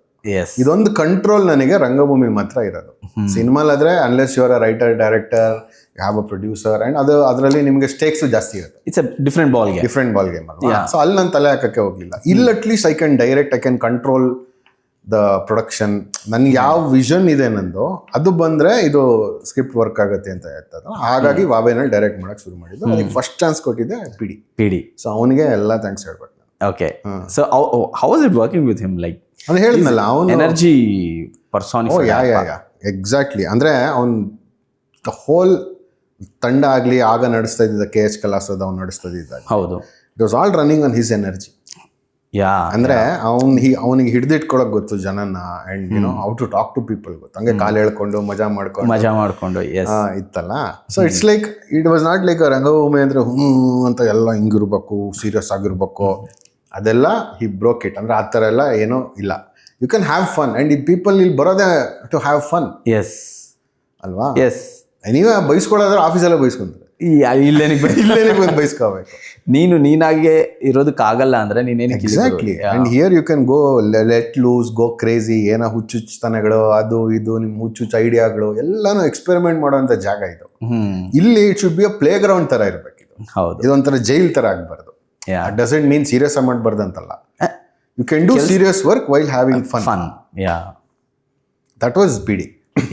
ಇದೊಂದು ಕಂಟ್ರೋಲ್ ನನಗೆ ರಂಗಭೂಮಿ ಮಾತ್ರ ಇರೋದು. ಸಿನಿಮಾಲಾದ್ರೆ unless you are a writer, director, have a producer, and ಅದರಲ್ಲಿ ನಿಮ್ಗೆ ಸ್ಟೇಕ್ಸ್ ಜಾಸ್ತಿ ಇರುತ್ತೆ. It's a different ball game ಅಲ್ವಾ. ಸೊ ಅಲ್ಲಿ ನಾನು ತಲೆ ಹಾಕಕ್ಕೆ ಹೋಗ್ಲಿಲ್ಲ. ಇಲ್ಲಿ at least I can direct, I can control the production. ನನ್ಗೆ ಯಾವ ವಿಷನ್ ಇದೆ ನಂದು, ಅದು ಬಂದ್ರೆ ಇದು ಸ್ಕ್ರಿಪ್ಟ್ ವರ್ಕ್ ಆಗುತ್ತೆ ಅಂತ ಹೇಳ್ತದ. ಹಾಗಾಗಿ ವಾವೆನಲ್ಲಿ ಡೈರೆಕ್ಟ್ ಮಾಡಕ್ ಶುರು ಮಾಡಿದ್ದು. ಅದಕ್ಕೆ ಫಸ್ಟ್ ಚಾನ್ಸ್ ಕೊಟ್ಟಿದ್ದೆ ಪಿ ಡಿ. ಸೊ ಅವನಿಗೆ ಎಲ್ಲ ಥ್ಯಾಂಕ್ಸ್ ಹೇಳ್ಬೇಕು. Okay, so how was it working with him? Like ಅದು ಹೇಳಿದ್ನಲ್ಲ, ಅವನು ಎನರ್ಜಿ ಪರ್ಸಾನಿಫೈಡ್. ಎಕ್ಸಾಕ್ಟ್ಲಿ. ಅಂದ್ರೆ ಅವನ್ ದ ಹೋಲ್ ತಂಡ ಆಗ್ಲಿ ಆಗ ನಡೆಸ್ತಾ ಇದ್ದ KH ಕಲಾಸದ ಅವ್ನು ನಡೆಸ್ತಾ ಇದ್ದ. ಹೌದು, it was all running on his energy. ಅಂದ್ರೆ ಅವನಿಗೆ ಹಿಡಿದಿಟ್ಕೊಳಕ್ ಗೊತ್ತು ಜನನ, and you know how to talk to people ಗೊತ್ತು. ಹಂಗೆ ಕಾಲು ಹೇಳ್ಕೊಂಡು ಮಜಾ ಮಾಡ್ಕೊಂಡು ಇತ್ತಲ್ಲ. So it's like it was not like ರಂಗಭೂಮಿ ಅಂದ್ರೆ ಅಂತ ಎಲ್ಲ ಹಿಂಗಿರ್ಬೇಕು, ಸೀರಿಯಸ್ ಆಗಿರ್ಬೇಕು, ಅದೆಲ್ಲ ಹಿ ಬ್ರೋಕ್ ಇಟ್. ಅಂದ್ರೆ ಆ ಥರ ಎಲ್ಲ ಏನೂ ಇಲ್ಲ. You can have fun, and ಈ ಪೀಪಲ್ ಇಲ್ಲಿ ಬರೋದೇ ಟು ಹ್ಯಾವ್ ಫನ್. ಅಲ್ವಾ. ನೀವೇ ಬೈಸ್ಕೊಳ್ಳೋದ್ರೆ ಆಫೀಸಲ್ಲೇ ಬೈಸ್ಕೊಂತಾರೆ, ಇಲ್ಲೇನಿಗೆ ಬಂದು ಬೈಸ್ಕೋಬೇಕು. ನೀನಾಗೆ ಇರೋದಕ್ಕಾಗಲ್ಲ ಅಂದ್ರೆ exactly. And here you can go let loose, go crazy. ಏನೋ ಹುಚ್ಚುಚ್ಚತನಗಳು, ಅದು ಇದು ನಿಮ್ಮ ಹುಚ್ಚುಚ್ಚು ಐಡಿಯಾಗಳು ಎಲ್ಲಾನು ಎಕ್ಸ್ಪೆರಿಮೆಂಟ್ ಮಾಡುವಂತ ಜಾಗ ಇದು. ಇಲ್ಲಿ it should be a play ground ತರ ಇರ್ಬೇಕು. ಇದೊಂಥರ ಜೈಲ್ ತರ ಆಗ್ಬಾರ್ದು. ಡಸಂಟ್ ಮೀನ್ ಸೀರಿಯಸ್ ಆಗಿ ಮಾಡಬಾರ್ದು ಅಂತಲ್ಲ. You can do serious work while having fun. That was PD.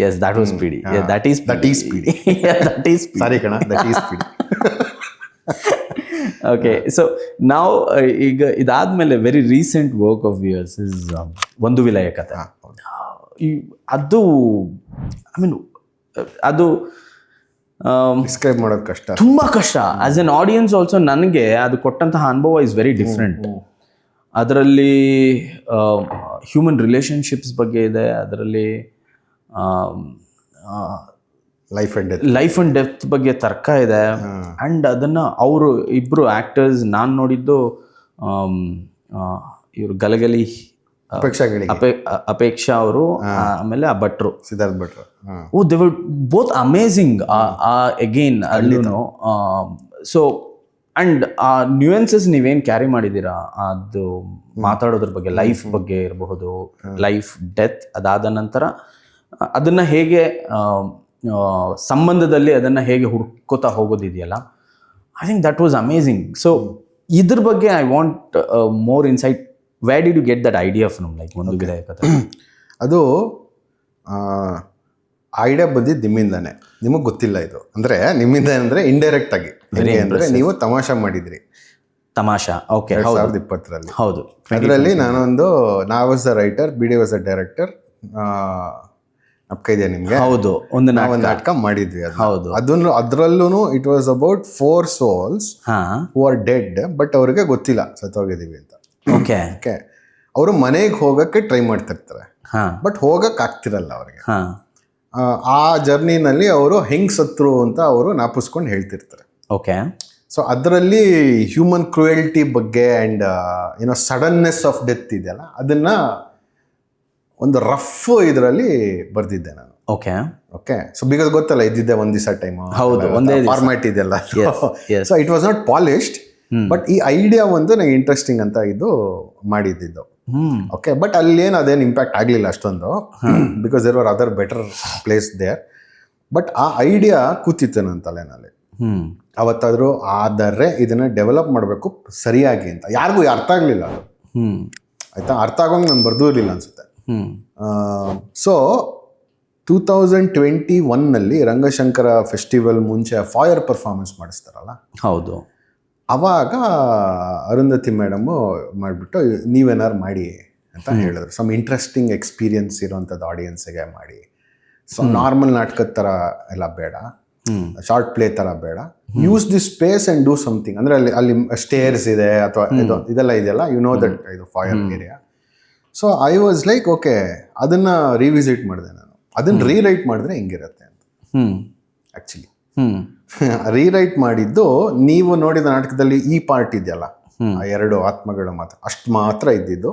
Yes, that was PD. Yeah, that is PD. Yeah, that is PD. Sorry kana, that is PD. Okay, so now ಈಗ ಇದಾದ್ಮೇಲೆ very recent work of yours is ಒಂದು ವಿಲಯ ಕಥೆ. ಅದು ಐ ಮೀನ್ ಅದು ಡಿಸ್ಕ್ರೈಬ್ ಮಾಡೋದು ಕಷ್ಟ, ತುಂಬಾ ಕಷ್ಟ. ಆಸ್ ಎನ್ ಆಡಿಯನ್ಸ್ ಆಲ್ಸೋ ನನಗೆ ಅದು ಕೊಟ್ಟಂತಹ ಅನುಭವ ಇಸ್ ವೆರಿ ಡಿಫ್ರೆಂಟ್. ಅದರಲ್ಲಿ ಹ್ಯೂಮನ್ ರಿಲೇಶನ್ಶಿಪ್ಸ್ ಬಗ್ಗೆ ಇದೆ, ಅದರಲ್ಲಿ ಲೈಫ್ ಅಂಡ್ ಡೆತ್ ಬಗ್ಗೆ ತರ್ಕ ಇದೆ. ಅಂಡ್ ಅದನ್ನ ಅವರು ಇಬ್ರು ಆಕ್ಟರ್ಸ್ ನಾನು ನೋಡಿದ್ದು ಇವರು ಗಲಗಲಿ ಅಪೇಕ್ಷಾ ಅವರು, ಆಮೇಲೆ ಆ ಭಟ್ರು ಸಿದ್ಧಾರ್ಥ್ ಭಟ್ರು. They were both amazing again ಅಲ್ಲೂ. ಸೊ ಅಂಡ್ ಆ ನ್ಯೂಯೆನ್ಸಸ್ ನೀವೇನು ಕ್ಯಾರಿ ಮಾಡಿದ್ದೀರಾ ಅದು ಮಾತಾಡೋದ್ರ ಬಗ್ಗೆ, ಲೈಫ್ ಬಗ್ಗೆ ಇರಬಹುದು, ಲೈಫ್ ಡೆತ್, ಅದಾದ ನಂತರ ಅದನ್ನ ಹೇಗೆ ಸಂಬಂಧದಲ್ಲಿ ಅದನ್ನ ಹೇಗೆ ಹುಡ್ಕೋತಾ ಹೋಗೋದಿದೆಯಲ್ಲ, I think that was amazing. So ಇದ್ರ ಬಗ್ಗೆ I want more insight. Where did you get that idea from, like ಒಂದು ವಿಧಾಯ ಕಥೆ? ಅದು ಐಡಿಯಾ ಬಂದಿದ್ದು ನಿಮ್ಮಿಂದಾನೆ. ನಿಮಗೆ ಗೊತ್ತಿಲ್ಲ ಇದು ಅಂದರೆ ನಿಮ್ಮಿಂದ ಅಂದರೆ ಇಂಡೈರೆಕ್ಟ್ ಆಗಿ. ಅಂದರೆ ನೀವು ತಮಾಷಾ ಮಾಡಿದ್ರಿ ತಮಾಷಾ, ಓಕೆ, 2020ರಲ್ಲಿ. ಹೌದು. ಅದರಲ್ಲಿ ನಾ was the writer, BD was the director. ಅಪ್ಕ ಇದೆಯಾ ನಿಮಗೆ? ಹೌದು, ಒಂದು ನಾಟಕ ಮಾಡಿದ್ವಿ. ಹೌದು. ಅದರಲ್ಲೂ it was about 4 souls who are dead, but ಅವ್ರಿಗೆ ಗೊತ್ತಿಲ್ಲ ಸತ್ತೋಗಿದೀವಿ ಅಂತ. ಓಕೆ ಓಕೆ, ಅವರು ಮನೆಗೆ ಹೋಗಕ್ಕೆ ಟ್ರೈ ಮಾಡ್ತಿರ್ತಾರೆ, ಬಟ್ ಹೋಗಕ್ ಆಗ್ತಿರಲ್ಲ ಅವ್ರಿಗೆ. ಆ ಜರ್ನಿನಲ್ಲಿ ಅವರು ಹೆಂಗ್ ಸತ್ರು ಅಂತ ಅವರು ನಾಪಿಸ್ಕೊಂಡು ಹೇಳ್ತಿರ್ತಾರೆ. ಓಕೆ. ಸೊ ಅದರಲ್ಲಿ ಹ್ಯೂಮನ್ ಕ್ರೂಯಲ್ಟಿ ಬಗ್ಗೆ ಆ್ಯಂಡ್ ಏನೋ ಸಡನ್ನೆಸ್ ಆಫ್ ಡೆತ್ ಇದೆಯಲ್ಲ, ಅದನ್ನ ಒಂದು ರಫ್ ಇದರಲ್ಲಿ ಬರ್ದಿದ್ದೆ ನಾನು. Okay okay. ಸೊ ಬಿಕಾಸ್ ಗೊತ್ತಲ್ಲ, ಇದ್ದಿದ್ದೆ ಒಂದ್ ದಿವಸ ಟೈಮ್, ಹೌದು, ಒಂದೇ ಫಾರ್ಮ್ಯಾಟ್ ಇದೆಲ್ಲ. So it was not polished, but ಈ ಐಡಿಯಾ ಒಂದು ನಂಗೆ ಇಂಟ್ರೆಸ್ಟಿಂಗ್ ಅಂತ ಇದು ಮಾಡಿದ್ದು. ಓಕೆ, ಬಟ್ ಅಲ್ಲೇನು ಅದೇನು ಇಂಪ್ಯಾಕ್ಟ್ ಆಗಲಿಲ್ಲ ಅಷ್ಟೊಂದು, because there are other better place there. But ಆ ಐಡಿಯಾ ಕೂತಿತ್ತು ನನ್ನ ತಲೆನಲ್ಲಿ ಅವತ್ತಾದರೂ. ಆದರೆ ಇದನ್ನ ಡೆವಲಪ್ ಮಾಡಬೇಕು ಸರಿಯಾಗಿ ಅಂತ ಯಾರಿಗೂ ಅರ್ಥ ಆಗಲಿಲ್ಲ ಅದು. ಆಯ್ತಾ, ಅರ್ಥ ಆಗೋಂಗೆ ನಾನು ಬರ್ದೂ ಇರಲಿಲ್ಲ ಅನ್ಸುತ್ತೆ. ಸೊ 2021ನಲ್ಲಿ ರಂಗಶಂಕರ ಫೆಸ್ಟಿವಲ್ ಮುಂಚೆ ಫೈರ್ ಪರ್ಫಾರ್ಮೆನ್ಸ್ ಮಾಡಿಸ್ತಾರಲ್ಲ, ಹೌದು, ಅವಾಗ ಅರುಂಧತಿ ಮೇಡಮು ಮಾಡಿಬಿಟ್ಟು ನೀವೇನಾರು ಮಾಡಿ ಅಂತ ಹೇಳಿದ್ರು. ಸಮ್ ಇಂಟ್ರೆಸ್ಟಿಂಗ್ ಎಕ್ಸ್ಪೀರಿಯನ್ಸ್ ಇರೋವಂಥದ್ದು ಆಡಿಯನ್ಸ್ಗೆ ಮಾಡಿ. ಸೊ ನಾರ್ಮಲ್ ನಾಟಕದ ಥರ ಎಲ್ಲ ಬೇಡ, ಶಾರ್ಟ್ ಪ್ಲೇ ಥರ ಬೇಡ, use this space and do something. ಅಂದರೆ ಅಲ್ಲಿ ಸ್ಟೇರ್ಸ್ ಇದೆ ಅಥವಾ ಇದೆಲ್ಲ ಇದೆಯಲ್ಲ, ಯು ನೋ ದಟ್ ಇದು fire area. So I was like okay, ಅದನ್ನ ರಿವಿಸಿಟ್ ಮಾಡಿದೆ ನಾನು. ಅದನ್ನ ರೀರೈಟ್ ಮಾಡಿದ್ರೆ ಹಿಂಗಿರುತ್ತೆ ಅಂತ. ಆ್ಯಕ್ಚುಲಿ ರೀರೈಟ್ ಮಾಡಿದ್ದು, ನೀವು ನೋಡಿದ ನಾಟಕದಲ್ಲಿ ಈ ಪಾರ್ಟ್ ಇದೆಯಲ್ಲ, ಆ 2 ಆತ್ಮಗಳ ಮಾತ್ರ ಅಷ್ಟು ಮಾತ್ರ ಇದ್ದಿದ್ದು.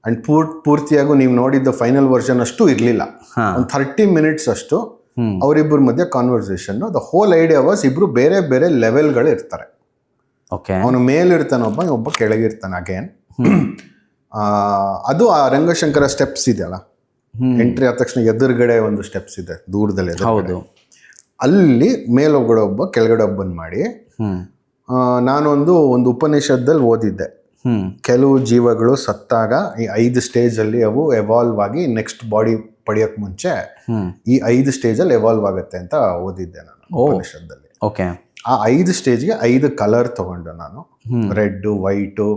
ಅಂಡ್ ಪೂರ್ತಿಯಾಗೂ ನೀವು ನೋಡಿದ್ದು ಫೈನಲ್ ವರ್ಷನ್ ಅಷ್ಟು ಇರಲಿಲ್ಲ. ಒಂದು 30 minutes ಅಷ್ಟು ಅವರಿಬ್ಬರ ಮಧ್ಯೆ conversation. The whole idea was ಇಬ್ರು ಬೇರೆ ಬೇರೆ ಲೆವೆಲ್ಗಳು ಇರ್ತಾರೆ. ಅವನು ಮೇಲಿರ್ತಾನೆ ಒಬ್ಬ ಕೆಳಗಿರ್ತಾನೆ ಅಗೇನ್. ಅದು ಆ ರಂಗಶಂಕರ ಸ್ಟೆಪ್ಸ್ ಇದೆಯಲ್ಲ, ಎಂಟ್ರಿ ಆದ ತಕ್ಷಣ ಎದುರುಗಡೆ ಒಂದು ಸ್ಟೆಪ್ಸ್ ಇದೆ ದೂರದಲ್ಲಿ, ಅಲ್ಲಿ ಮೇಲೊಬ್ಬ ಒಬ್ಬ ಕೆಳಗಡೆ ಒಬ್ಬನ್ ಮಾಡಿ. ನಾನೊಂದು ಉಪನಿಷತ್ತಲ್ಲಿ ಓದಿದ್ದೆ, ಕೆಲವು ಜೀವಗಳು ಸತ್ತಾಗ ಈ 5 ಸ್ಟೇಜಲ್ಲಿ ಅವು ಎವಾಲ್ವ್ ಆಗಿ ನೆಕ್ಸ್ಟ್ ಬಾಡಿ ಪಡೆಯೋಕ್ ಮುಂಚೆ ಈ 5 ಸ್ಟೇಜಲ್ಲಿ ಎವಾಲ್ವ್ ಆಗುತ್ತೆ ಅಂತ ಓದಿದ್ದೆ ನಾನು ಉಪನಿಷತ್ತಲ್ಲಿ. ಓಕೆ. ಆ 5 ಸ್ಟೇಜ್ಗೆ 5 ಕಲರ್ ತಗೊಂಡು ನಾನು, ರೆಡ್, ವೈಟು,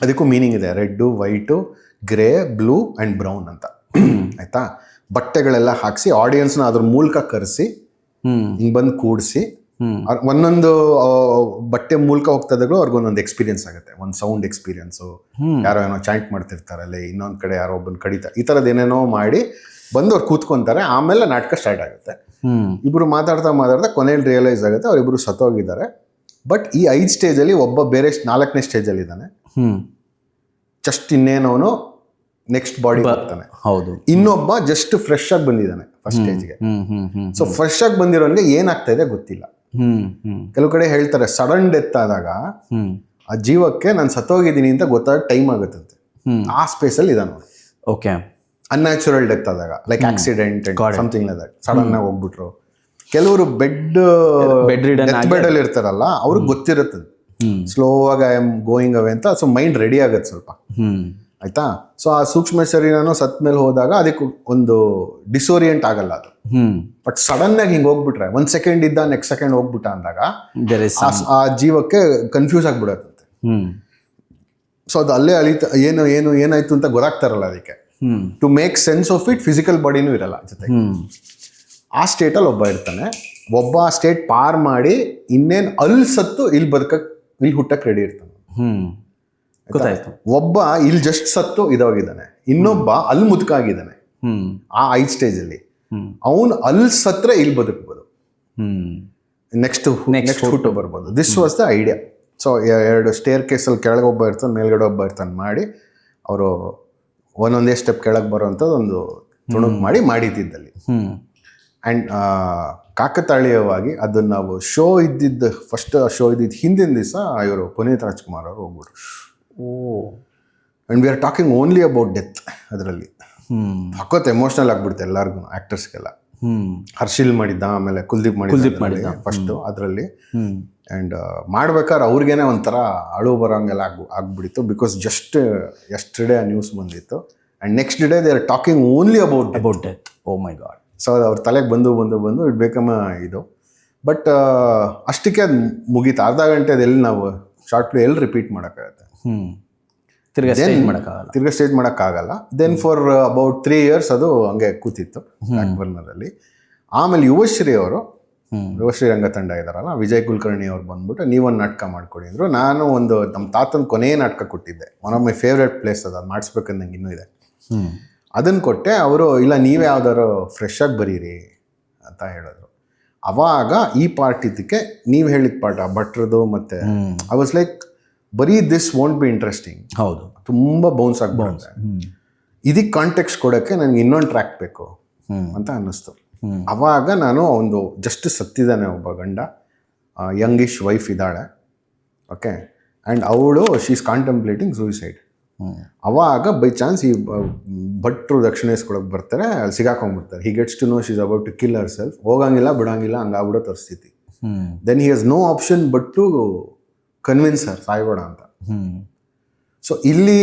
ಅದಕ್ಕೂ ಮೀನಿಂಗ್ ಇದೆ, red, white, grey, blue and brown ಅಂತ. ಆಯ್ತಾ, ಬಟ್ಟೆಗಳೆಲ್ಲ ಹಾಕಿಸಿ ಆಡಿಯನ್ಸ್ನ ಅದ್ರ ಮೂಲಕ ಕರೆಸಿ ಹಿಂಗೆ ಬಂದು ಕೂಡಿಸಿ, ಒಂದೊಂದು ಬಟ್ಟೆ ಮೂಲಕ ಹೋಗ್ತದಾಗ್ಲೂ ಅವ್ರಿಗೊಂದೊಂದು ಎಕ್ಸ್ಪೀರಿಯನ್ಸ್ ಆಗುತ್ತೆ. ಒಂದು ಸೌಂಡ್ ಎಕ್ಸ್ಪೀರಿಯನ್ಸು, ಯಾರೋ ಏನೋ ಚಾಂಟ್ ಮಾಡ್ತಿರ್ತಾರಲ್ಲಿ, ಇನ್ನೊಂದು ಕಡೆ ಯಾರೋ ಒಬ್ಬನ ಕಡಿತಾರೆ, ಈ ಥರದ್ದು ಏನೇನೋ ಮಾಡಿ ಬಂದು ಅವ್ರು ಕೂತ್ಕೊಂತಾರೆ. ಆಮೇಲೆ ನಾಟಕ ಸ್ಟಾರ್ಟ್ ಆಗುತ್ತೆ. ಇಬ್ಬರು ಮಾತಾಡ್ತಾ ಕೊನೆಯಲ್ಲಿ ರಿಯಲೈಸ್ ಆಗುತ್ತೆ ಅವರಿಬ್ಬರು ಸತ್ತೋಗಿದ್ದಾರೆ. ಬಟ್ ಈ 5 ಸ್ಟೇಜಲ್ಲಿ ಒಬ್ಬ ಬೇರೆ 4ನೇ ಸ್ಟೇಜಲ್ಲಿ ಇದ್ದಾನೆ. ಜಸ್ಟ್ ಇನ್ನೇನವನು ನೆಕ್ಸ್ಟ್ ಬಾಡಿ ಬರ್ತಾನೆ. ಹೌದು. ಇನ್ನೊಬ್ಬ ಜಸ್ಟ್ ಫ್ರೆಶ್ ಆಗಿ ಬಂದಿದ್ದಾನೆ ಫಸ್ಟ್ ಸ್ಟೇಜ್ಗೆ. ಸೊ ಫ್ರೆಶ್ ಆಗಿ ಬಂದಿರೋನ್ಗೆ ಏನಾಗ್ತಾ ಇದೆ ಗೊತ್ತಿಲ್ಲ. ಕೆಲವು ಕಡೆ ಹೇಳ್ತಾರೆ ಸಡನ್ ಡೆತ್ ಆದಾಗ ಆ ಜೀವಕ್ಕೆ ನಾನು ಸತ್ತೋಗಿದ್ದೀನಿ ಅಂತ ಗೊತ್ತಾಗ ಟೈಮ್ ಆಗುತ್ತಂತೆ. ಆ ಸ್ಪೇಸಲ್ಲಿ ಇದಾನ. ಓಕೆ. ಅನ್ಯಾಚುರಲ್ ಡೆತ್ ಆದಾಗ, like accident something like that, sudden ಆಗಿ ಹೋಗ್ಬಿಟ್ರು. ಕೆಲವರು ಬೆಡ್ ಅಲ್ಲಿ ಇರ್ತಾರಲ್ಲ, ಅವ್ರಿಗೆ ಗೊತ್ತಿರುತ್ತೆ ಸ್ಲೋ ಆಗಿ ಐ ಆಮ್ ಗೋಯಿಂಗ್ ಅವೇ ಅಂತ. ಸೊ ಮೈಂಡ್ ರೆಡಿ ಆಗುತ್ತೆ ಸ್ವಲ್ಪ. ಆಯ್ತಾ. ಸೊ ಆ ಸೂಕ್ಷ್ಮ ಶರೀರನೂ ಸತ್ ಮೇಲೆ ಹೋದಾಗ ಅದಕ್ಕೆ ಒಂದು ಡಿಸೋರಿಯಂಟ್ ಆಗಲ್ಲ ಅದು. ಬಟ್ ಸಡನ್ ಆಗಿ ಹಿಂಗೆ ಹೋಗ್ಬಿಟ್ರೆ, 1 ಸೆಕೆಂಡ್ ಇದ್ದ ನೆಕ್ಸ್ಟ್ ಸೆಕೆಂಡ್ ಹೋಗ್ಬಿಟ್ಟ ಅಂದಾಗ ಆ ಜೀವಕ್ಕೆ ಕನ್ಫ್ಯೂಸ್ ಆಗ್ಬಿಡತ್ತಂತೆ. ಸೊ ಅದು ಅಲ್ಲೇ ಏನಾಯ್ತು ಅಂತ ಗೊತ್ತಾಗ್ತಾರಲ್ಲ ಅದಕ್ಕೆ. To make sense of it physical ಬಾಡಿನೂ ಇರಲ್ಲ ಜೊತೆಗೆ. ಆ ಸ್ಟೇಟಲ್ಲಿ ಒಬ್ಬ ಇರ್ತಾನೆ. ಒಬ್ಬ ಆ ಸ್ಟೇಟ್ ಪಾರ್ ಮಾಡಿ ಇನ್ನೇನು ಅಲ್ಲಿ ಸತ್ತು ಇಲ್ಲಿ ಹುಟ್ಟಕ್ಕೆ ರೆಡಿ ಇರ್ತಾನೆ. ಗೊತ್ತಾಯ್ತು. ಒಬ್ಬ ಇಲ್ಲಿ ಜಸ್ಟ್ ಸತ್ತು ಇದಾಗಿದ್ದಾನೆ, ಇನ್ನೊಬ್ಬ ಅಲ್ಲಿ ಮುದುಕಾಗಿದ್ದಾನೆ ಆ 5 ಸ್ಟೇಜಲ್ಲಿ. ಅವನು ಅಲ್ಲಿ ಸತ್ರೆ ಇಲ್ಲಿ ಬದುಕ್ಬೋದು, ನೆಕ್ಸ್ಟ್ ಹುಟ್ಟು ಬರ್ಬೋದು. This was the idea. So 2 stair ಕೇಸಲ್ಲಿ ಕೆಳಗೆ ಒಬ್ಬ ಇರ್ತಾನೆ, ಮೇಲ್ಗಡೆ ಒಬ್ಬ ಇರ್ತಾನೆ ಮಾಡಿ ಅವರು ಒಂದೊಂದೇ ಸ್ಟೆಪ್ ಕೆಳಗೆ ಬರೋವಂಥದ್ದು ಒಂದು ತುಣುಕು ಮಾಡಿದ್ದಲ್ಲಿ. ಆ್ಯಂಡ್ ಕಾಕತಾಳೀಯವಾಗಿ ಅದನ್ನು ನಾವು ಶೋ ಇದ್ದಿದ್ದು ಫಸ್ಟ್ ಶೋ ಇದ್ದಿದ್ದು ಹಿಂದಿನ ದಿವಸ ಇವರು ಪುನೀತ್ ರಾಜ್ಕುಮಾರ್ ಅವರು ಹೋಗ್ಬಿಟ್ರು. And we are talking only about death. ಅದರಲ್ಲಿ ಹಕ್ಕೋತ್ ಎಮೋಷ್ನಲ್ ಆಗ್ಬಿಡುತ್ತೆ ಎಲ್ಲರಿಗೂ, ಆ್ಯಕ್ಟರ್ಸ್ಗೆಲ್ಲ. ಹರ್ಷಿಲ್ ಮಾಡಿದ್ದ, ಆಮೇಲೆ ಕುಲ್ದೀಪ್ ಮಾಡಿದ್ದ ಫಸ್ಟು ಅದರಲ್ಲಿ. ಆ್ಯಂಡ್ ಮಾಡ್ಬೇಕಾದ್ರೆ ಅವ್ರಿಗೇನೆ ಒಂಥರ ಅಳು ಬರೋಂಗೆಲ್ಲ ಆಗ್ಬಿಟ್ಟಿತ್ತು. ಬಿಕಾಸ್ ಜಸ್ಟ್ ಎಸ್ಟರ್ಡೇ ಆ ನ್ಯೂಸ್ ಬಂದಿತ್ತು. And next day they are talking only about death. Oh my God. So ಅದು ಅವ್ರ ತಲೆಗೆ ಬಂದು ಇಟ್ ಬೇಕಮ್ಮ ಇದು. ಬಟ್ ಅಷ್ಟಕ್ಕೆ ಅದು ಮುಗೀತು. ಅರ್ಧ ಗಂಟೆ ಎಲ್ಲಿ ನಾವು ಶಾರ್ಟ್ ಪ್ಲೇ ಎಲ್ಲಿ ರಿಪೀಟ್ ಮಾಡೋಕ್ಕಾಗತ್ತೆ? ತಿರ್ಗಾ ಸ್ಟೇಜ್ ಮಾಡೋಕ್ಕಾಗಲ್ಲ. ದೆನ್ ಫಾರ್ ಅಬೌಟ್ 3 years ಅದು ಹಂಗೆ ಕೂತಿತ್ತು ಬ್ಯಾಕ್ ಬರ್ನರಲ್ಲಿ. ಆಮೇಲೆ ಯುವಶ್ರೀ ರಂಗತಂಡ ಇದ್ದಾರಲ್ಲ, ವಿಜಯ್ ಕುಲಕರ್ಣಿ ಅವ್ರು ಬಂದ್ಬಿಟ್ಟು ನೀವೊಂದು ನಾಟಕ ಮಾಡ್ಕೊಡಿ ಅಂದರು. ನಾನು ಒಂದು ನಮ್ಮ ತಾತನ ಕೊನೆಯ ನಾಟಕ ಕೊಟ್ಟಿದ್ದೆ, one of my favourite place ಅದು ಮಾಡಿಸ್ಬೇಕಂತ ನಂಗೆ ಇನ್ನೂ ಇದೆ. ಅದನ್ನು ಕೊಟ್ಟೆ. ಅವರು ಇಲ್ಲ ನೀವೇ ಯಾವ್ದಾರು ಫ್ರೆಶ್ ಆಗಿ ಬರೀರಿ ಅಂತ ಹೇಳಿದ್ರು. ಅವಾಗ ಈ ಪಾರ್ಟ್ ಇದಕ್ಕೆ ನೀವು ಹೇಳಿದ ಪಾರ್ಟ್ ಭಟ್ರದು ಮತ್ತು ಐ ವಾಸ್ ಲೈಕ್ ಬರೀ ದಿಸ್ ವೋಂಟ್ ಬಿ ಇಂಟ್ರೆಸ್ಟಿಂಗ್. ಹೌದು, ತುಂಬ ಬೌನ್ಸ್ ಆಗಿಬಿಡುತ್ತೆ. ಇದಕ್ಕೆ ಕಾಂಟೆಕ್ಸ್ಟ್ ಕೊಡೋಕ್ಕೆ ನನಗೆ ಇನ್ನೊಂದು ಟ್ರ್ಯಾಕ್ ಬೇಕು ಅಂತ ಅನ್ನಿಸ್ತು. ಅವಾಗ ನಾನು ಒಂದು ಜಸ್ಟ್ ಸತ್ತಿದ್ದಾನೆ ಒಬ್ಬ ಗಂಡ, ಯಂಗಿಶ್ ವೈಫ್ ಇದ್ದಾಳೆ, ಓಕೆ, ಆ್ಯಂಡ್ ಅವಳು ಶಿ ಈಸ್ ಕಾಂಟೆಂಪ್ಲೇಟಿಂಗ್ ಸೂಯಿಸೈಡ್. ಅವಾಗ ಬೈ ಚಾನ್ಸ್ ಈ ಭಟ್ರು ದಕ್ಷಿಣ ಇಸ್ಕೊಳಕ್ಕೆ ಬರ್ತಾರೆ, ಅಲ್ಲಿ ಸಿಗಾಕೊಂಡ್ಬಿಡ್ತಾರೆ. He gets to know she is about to kill herself. ಹೋಗಂಗಿಲ್ಲ ಬಿಡೋಂಗಿಲ್ಲ, ಹಂಗಾಗ್ಬಿಡೋ ಪರಿಸ್ಥಿತಿ. Then he has no option but to convince her ಸಾಯ್ಬೇಡ ಅಂತ. ಸೊ ಇಲ್ಲಿ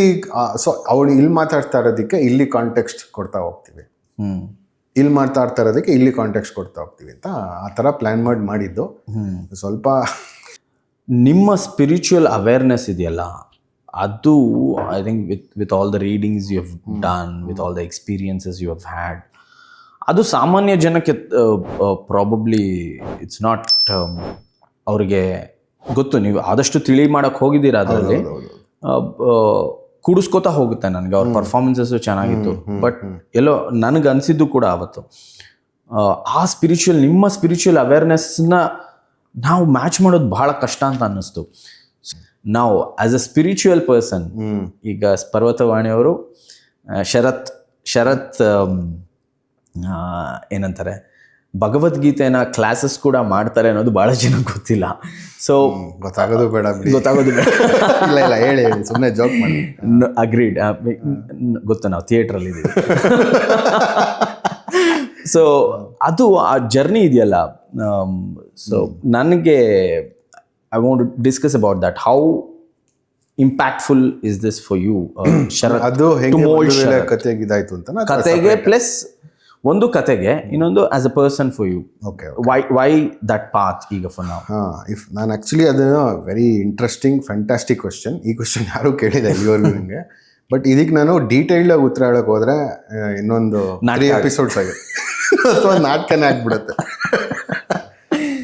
ಅವಳು ಇಲ್ಲಿ ಮಾತಾಡ್ತಾ ಇರೋದಕ್ಕೆ ಇಲ್ಲಿ ಕಾಂಟೆಕ್ಸ್ಟ್ ಕೊಡ್ತಾ ಹೋಗ್ತೀವಿ, ಇಲ್ಲಿ ಮಾತಾಡ್ತಾ ಇರೋದಕ್ಕೆ ಇಲ್ಲಿ ಕಾಂಟೆಕ್ಸ್ಟ್ ಕೊಡ್ತಾ ಹೋಗ್ತೀವಿ ಅಂತ ಆ ಥರ ಪ್ಲ್ಯಾನ್ ಮಾಡಿದ್ದು. ಸ್ವಲ್ಪ ನಿಮ್ಮ ಸ್ಪಿರಿಚುವಲ್ ಅವೇರ್ನೆಸ್ ಇದೆಯಲ್ಲ, ಅದು I think with all the readings you have done, with all the experiences you have had, ಅದು ಸಾಮಾನ್ಯ ಜನಕ್ಕೆ ಪ್ರಾಬಬ್ಲಿ ಇಟ್ಸ್ ನಾಟ್ ಅವ್ರಿಗೆ ಗೊತ್ತು. ನೀವು ಆದಷ್ಟು ತಿಳಿ ಮಾಡೋಕ್ಕೆ ಹೋಗಿದ್ದೀರಾ ಅದರಲ್ಲಿ, ಕೂಡಿಸ್ಕೋತಾ ಹೋಗುತ್ತೆ ನನಗೆ. ಅವ್ರ ಪರ್ಫಾರ್ಮೆನ್ಸಸ್ಸು ಚೆನ್ನಾಗಿತ್ತು. ಬಟ್ ಎಲ್ಲೋ ನನಗೆ ಅನಿಸಿದ್ದು ಕೂಡ ಅವತ್ತು ಆ ನಿಮ್ಮ ಸ್ಪಿರಿಚುವಲ್ ಅವೇರ್ನೆಸ್ನ ನಾವು ಮ್ಯಾಚ್ ಮಾಡೋದು ಬಹಳ ಕಷ್ಟ ಅಂತ ಅನ್ನಿಸ್ತು. ನಾವು ಆಸ್ ಅ ಸ್ಪಿರಿಚುವಲ್ ಪರ್ಸನ್, ಈಗ ಪರ್ವತವಾಣಿಯವರು ಶರತ್ ಏನಂತಾರೆ ಭಗವದ್ಗೀತೆನ ಕ್ಲಾಸಸ್ ಕೂಡ ಮಾಡ್ತಾರೆ ಅನ್ನೋದು ಭಾಳ ಜನಕ್ಕೆ ಗೊತ್ತಿಲ್ಲ. ಸೊ ಗೊತ್ತಾಗೋದು ಬೇಡ. ಇಲ್ಲ ಹೇಳಿ, ಸುಮ್ಮನೆ ಜೋಕ್ ಮಾಡಿ. ಅಗ್ರೀಡ್, ಗೊತ್ತು, ನಾವು ಥಿಯೇಟ್ರಲ್ಲಿ ಇದ್ದೀವಿ. ಸೊ ಅದು ಆ ಜರ್ನಿ ಇದೆಯಲ್ಲ, ಸೊ ನನಗೆ I want to discuss about that. How impactful is this for you Sharath? ಅದು ಕತೆಗೆ ಇದಾಯ್ತು ಅಂತ, ಕತೆಗೆ ಪ್ಲಸ್ ಒಂದು ಕತೆಗೆ, ಇನ್ನೊಂದು as a person for you. Okay, why that path ಈಗ ಫಾರ್ ನೌ? ನಾನು ಆ್ಯಕ್ಚುಲಿ ಅದನ್ನು ವೆರಿ ಇಂಟ್ರೆಸ್ಟಿಂಗ್ ಫ್ಯಾಂಟಾಸ್ಟಿಕ್ ಕ್ವಶನ್. ಈ ಕ್ವಶನ್ ಯಾರೂ ಕೇಳಿದೆ ಇಲ್ಲಿವರೆಗೂ ನನಗೆ. ಬಟ್ ಇದಕ್ಕೆ ನಾನು ಡೀಟೇಲ್ಡಾಗಿ ಉತ್ತರ ಹೇಳೋಕೆ ಹೋದರೆ ಇನ್ನೊಂದು 3 ಎಪಿಸೋಡ್ಸ್ ಆಗಿದೆ ಅಥವಾ ನಾಟಕನೇ ಆಗ್ಬಿಡುತ್ತೆ.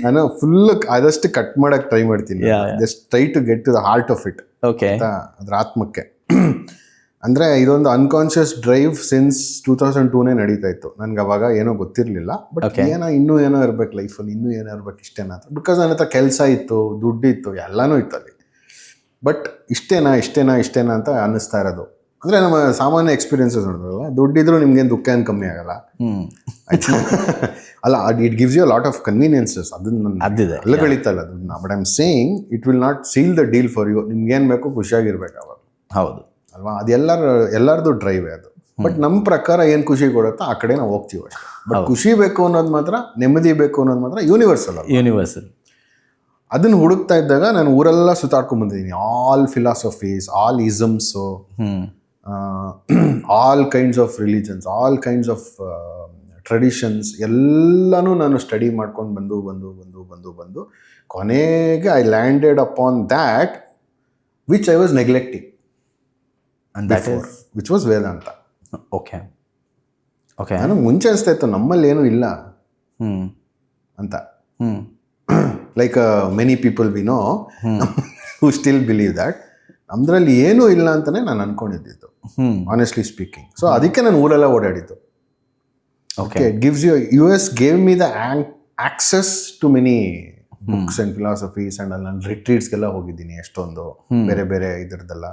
ನಾನು ಫುಲ್ ಆದಷ್ಟು ಕಟ್ ಮಾಡೋಕ್ಕೆ ಟ್ರೈ ಮಾಡ್ತೀನಿ. Just try to get to the heart of it. Okay, ಅದ್ರ ಆತ್ಮಕ್ಕೆ. ಅಂದರೆ ಇದೊಂದು ಅನ್ಕಾನ್ಷಿಯಸ್ ಡ್ರೈವ್ ಸಿನ್ಸ್ 2002 ನಡೀತಾ ಇತ್ತು. ನನಗೆ ಅವಾಗ ಏನೋ ಗೊತ್ತಿರಲಿಲ್ಲ. ಬಟ್ ಇನ್ನೂ ಏನೋ ಇರ್ಬೇಕು ಲೈಫಲ್ಲಿ, ಇನ್ನೂ ಏನೋ ಇರ್ಬೇಕು ಇಷ್ಟೇನಾ ಅಂತ. ಬಿಕಾಸ್ ನನ್ನ ಹತ್ರ ಕೆಲಸ ಇತ್ತು, ದುಡ್ಡಿತ್ತು, ಎಲ್ಲನೂ ಇತ್ತು ಅಲ್ಲಿ. ಬಟ್ ಇಷ್ಟೇನಾ ಅಂತ ಅನ್ನಿಸ್ತಾ ಇರೋದು. ಅಂದರೆ ನಮ್ಮ ಸಾಮಾನ್ಯ ಎಕ್ಸ್ಪೀರಿಯನ್ಸಸ್ ನೋಡಿದ್ರಲ್ಲ, ದುಡ್ಡಿದ್ರು ನಿಮ್ಗೇನು ದುಃಖ ಏನು ಕಮ್ಮಿ ಆಗಲ್ಲ, ಆಯ್ತಾ? ಅಲ್ಲ, it gives you lot of conveniences. ಅದನ್ನ ಎಲ್ಲ ಗಳಿತಲ್ಲ ದುಡ್ಡನ್ನ. But I am saying it will not seal the deal for you. ನಿಮ್ಗೇನು ಬೇಕು ಖುಷಿಯಾಗಿರ್ಬೇಕು ಅವಾಗ. ಹೌದು ಅಲ್ವಾ? ಅದು ಎಲ್ಲರದು ಡ್ರೈವೇ ಅದು. ಬಟ್ ನಮ್ಮ ಪ್ರಕಾರ ಏನು ಖುಷಿ ಕೊಡುತ್ತೋ ಆ ಕಡೆ ನಾವು ಹೋಗ್ತೀವಿ ಅಷ್ಟೇ. ಬಟ್ ಖುಷಿ ಬೇಕು ಅನ್ನೋದು ಮಾತ್ರ, ನೆಮ್ಮದಿ ಬೇಕು ಅನ್ನೋದು ಮಾತ್ರ ಯೂನಿವರ್ಸಲ್. ಅದನ್ನು ಹುಡುಕ್ತಾ ಇದ್ದಾಗ ನಾನು ಊರೆಲ್ಲ ಸುತ್ತಾಡ್ಕೊಂಡ್ಬಂದಿದ್ದೀನಿ. All philosophies, all isms, all kinds of religions, all kinds of traditions ಎಲ್ಲನೂ ನಾನು ಸ್ಟಡಿ ಮಾಡ್ಕೊಂಡು ಬಂದು ಕೊನೆಗೆ I landed upon that which I was neglecting which was Vedanta. Okay, ನನಗೆ ಮುಂಚೆ ಅನಿಸ್ತಾ ಇತ್ತು ನಮ್ಮಲ್ಲಿ ಏನೂ ಇಲ್ಲ ಅಂತ. Like many people we know who still believe that ನಮ್ದ್ರಲ್ಲಿ ಏನೂ ಇಲ್ಲ ಅಂತಲೇ ನಾನು ಅನ್ಕೊಂಡಿದ್ದಿದ್ದು, ಆನೆಸ್ಟ್ಲಿ ಸ್ಪೀಕಿಂಗ್. ಸೊ ಅದಕ್ಕೆ ನಾನು ಊರೆಲ್ಲ ಓಡಾಡಿದ್ದು. Okay, it gives you US gave me the access to many books and philosophies. And ಅಲ್ಲಿ ನಾನು ರಿಟ್ರೀಟ್ಸ್ಗೆಲ್ಲ ಹೋಗಿದ್ದೀನಿ ಎಷ್ಟೊಂದು ಬೇರೆ ಬೇರೆ ಇದರದ್ದೆಲ್ಲ.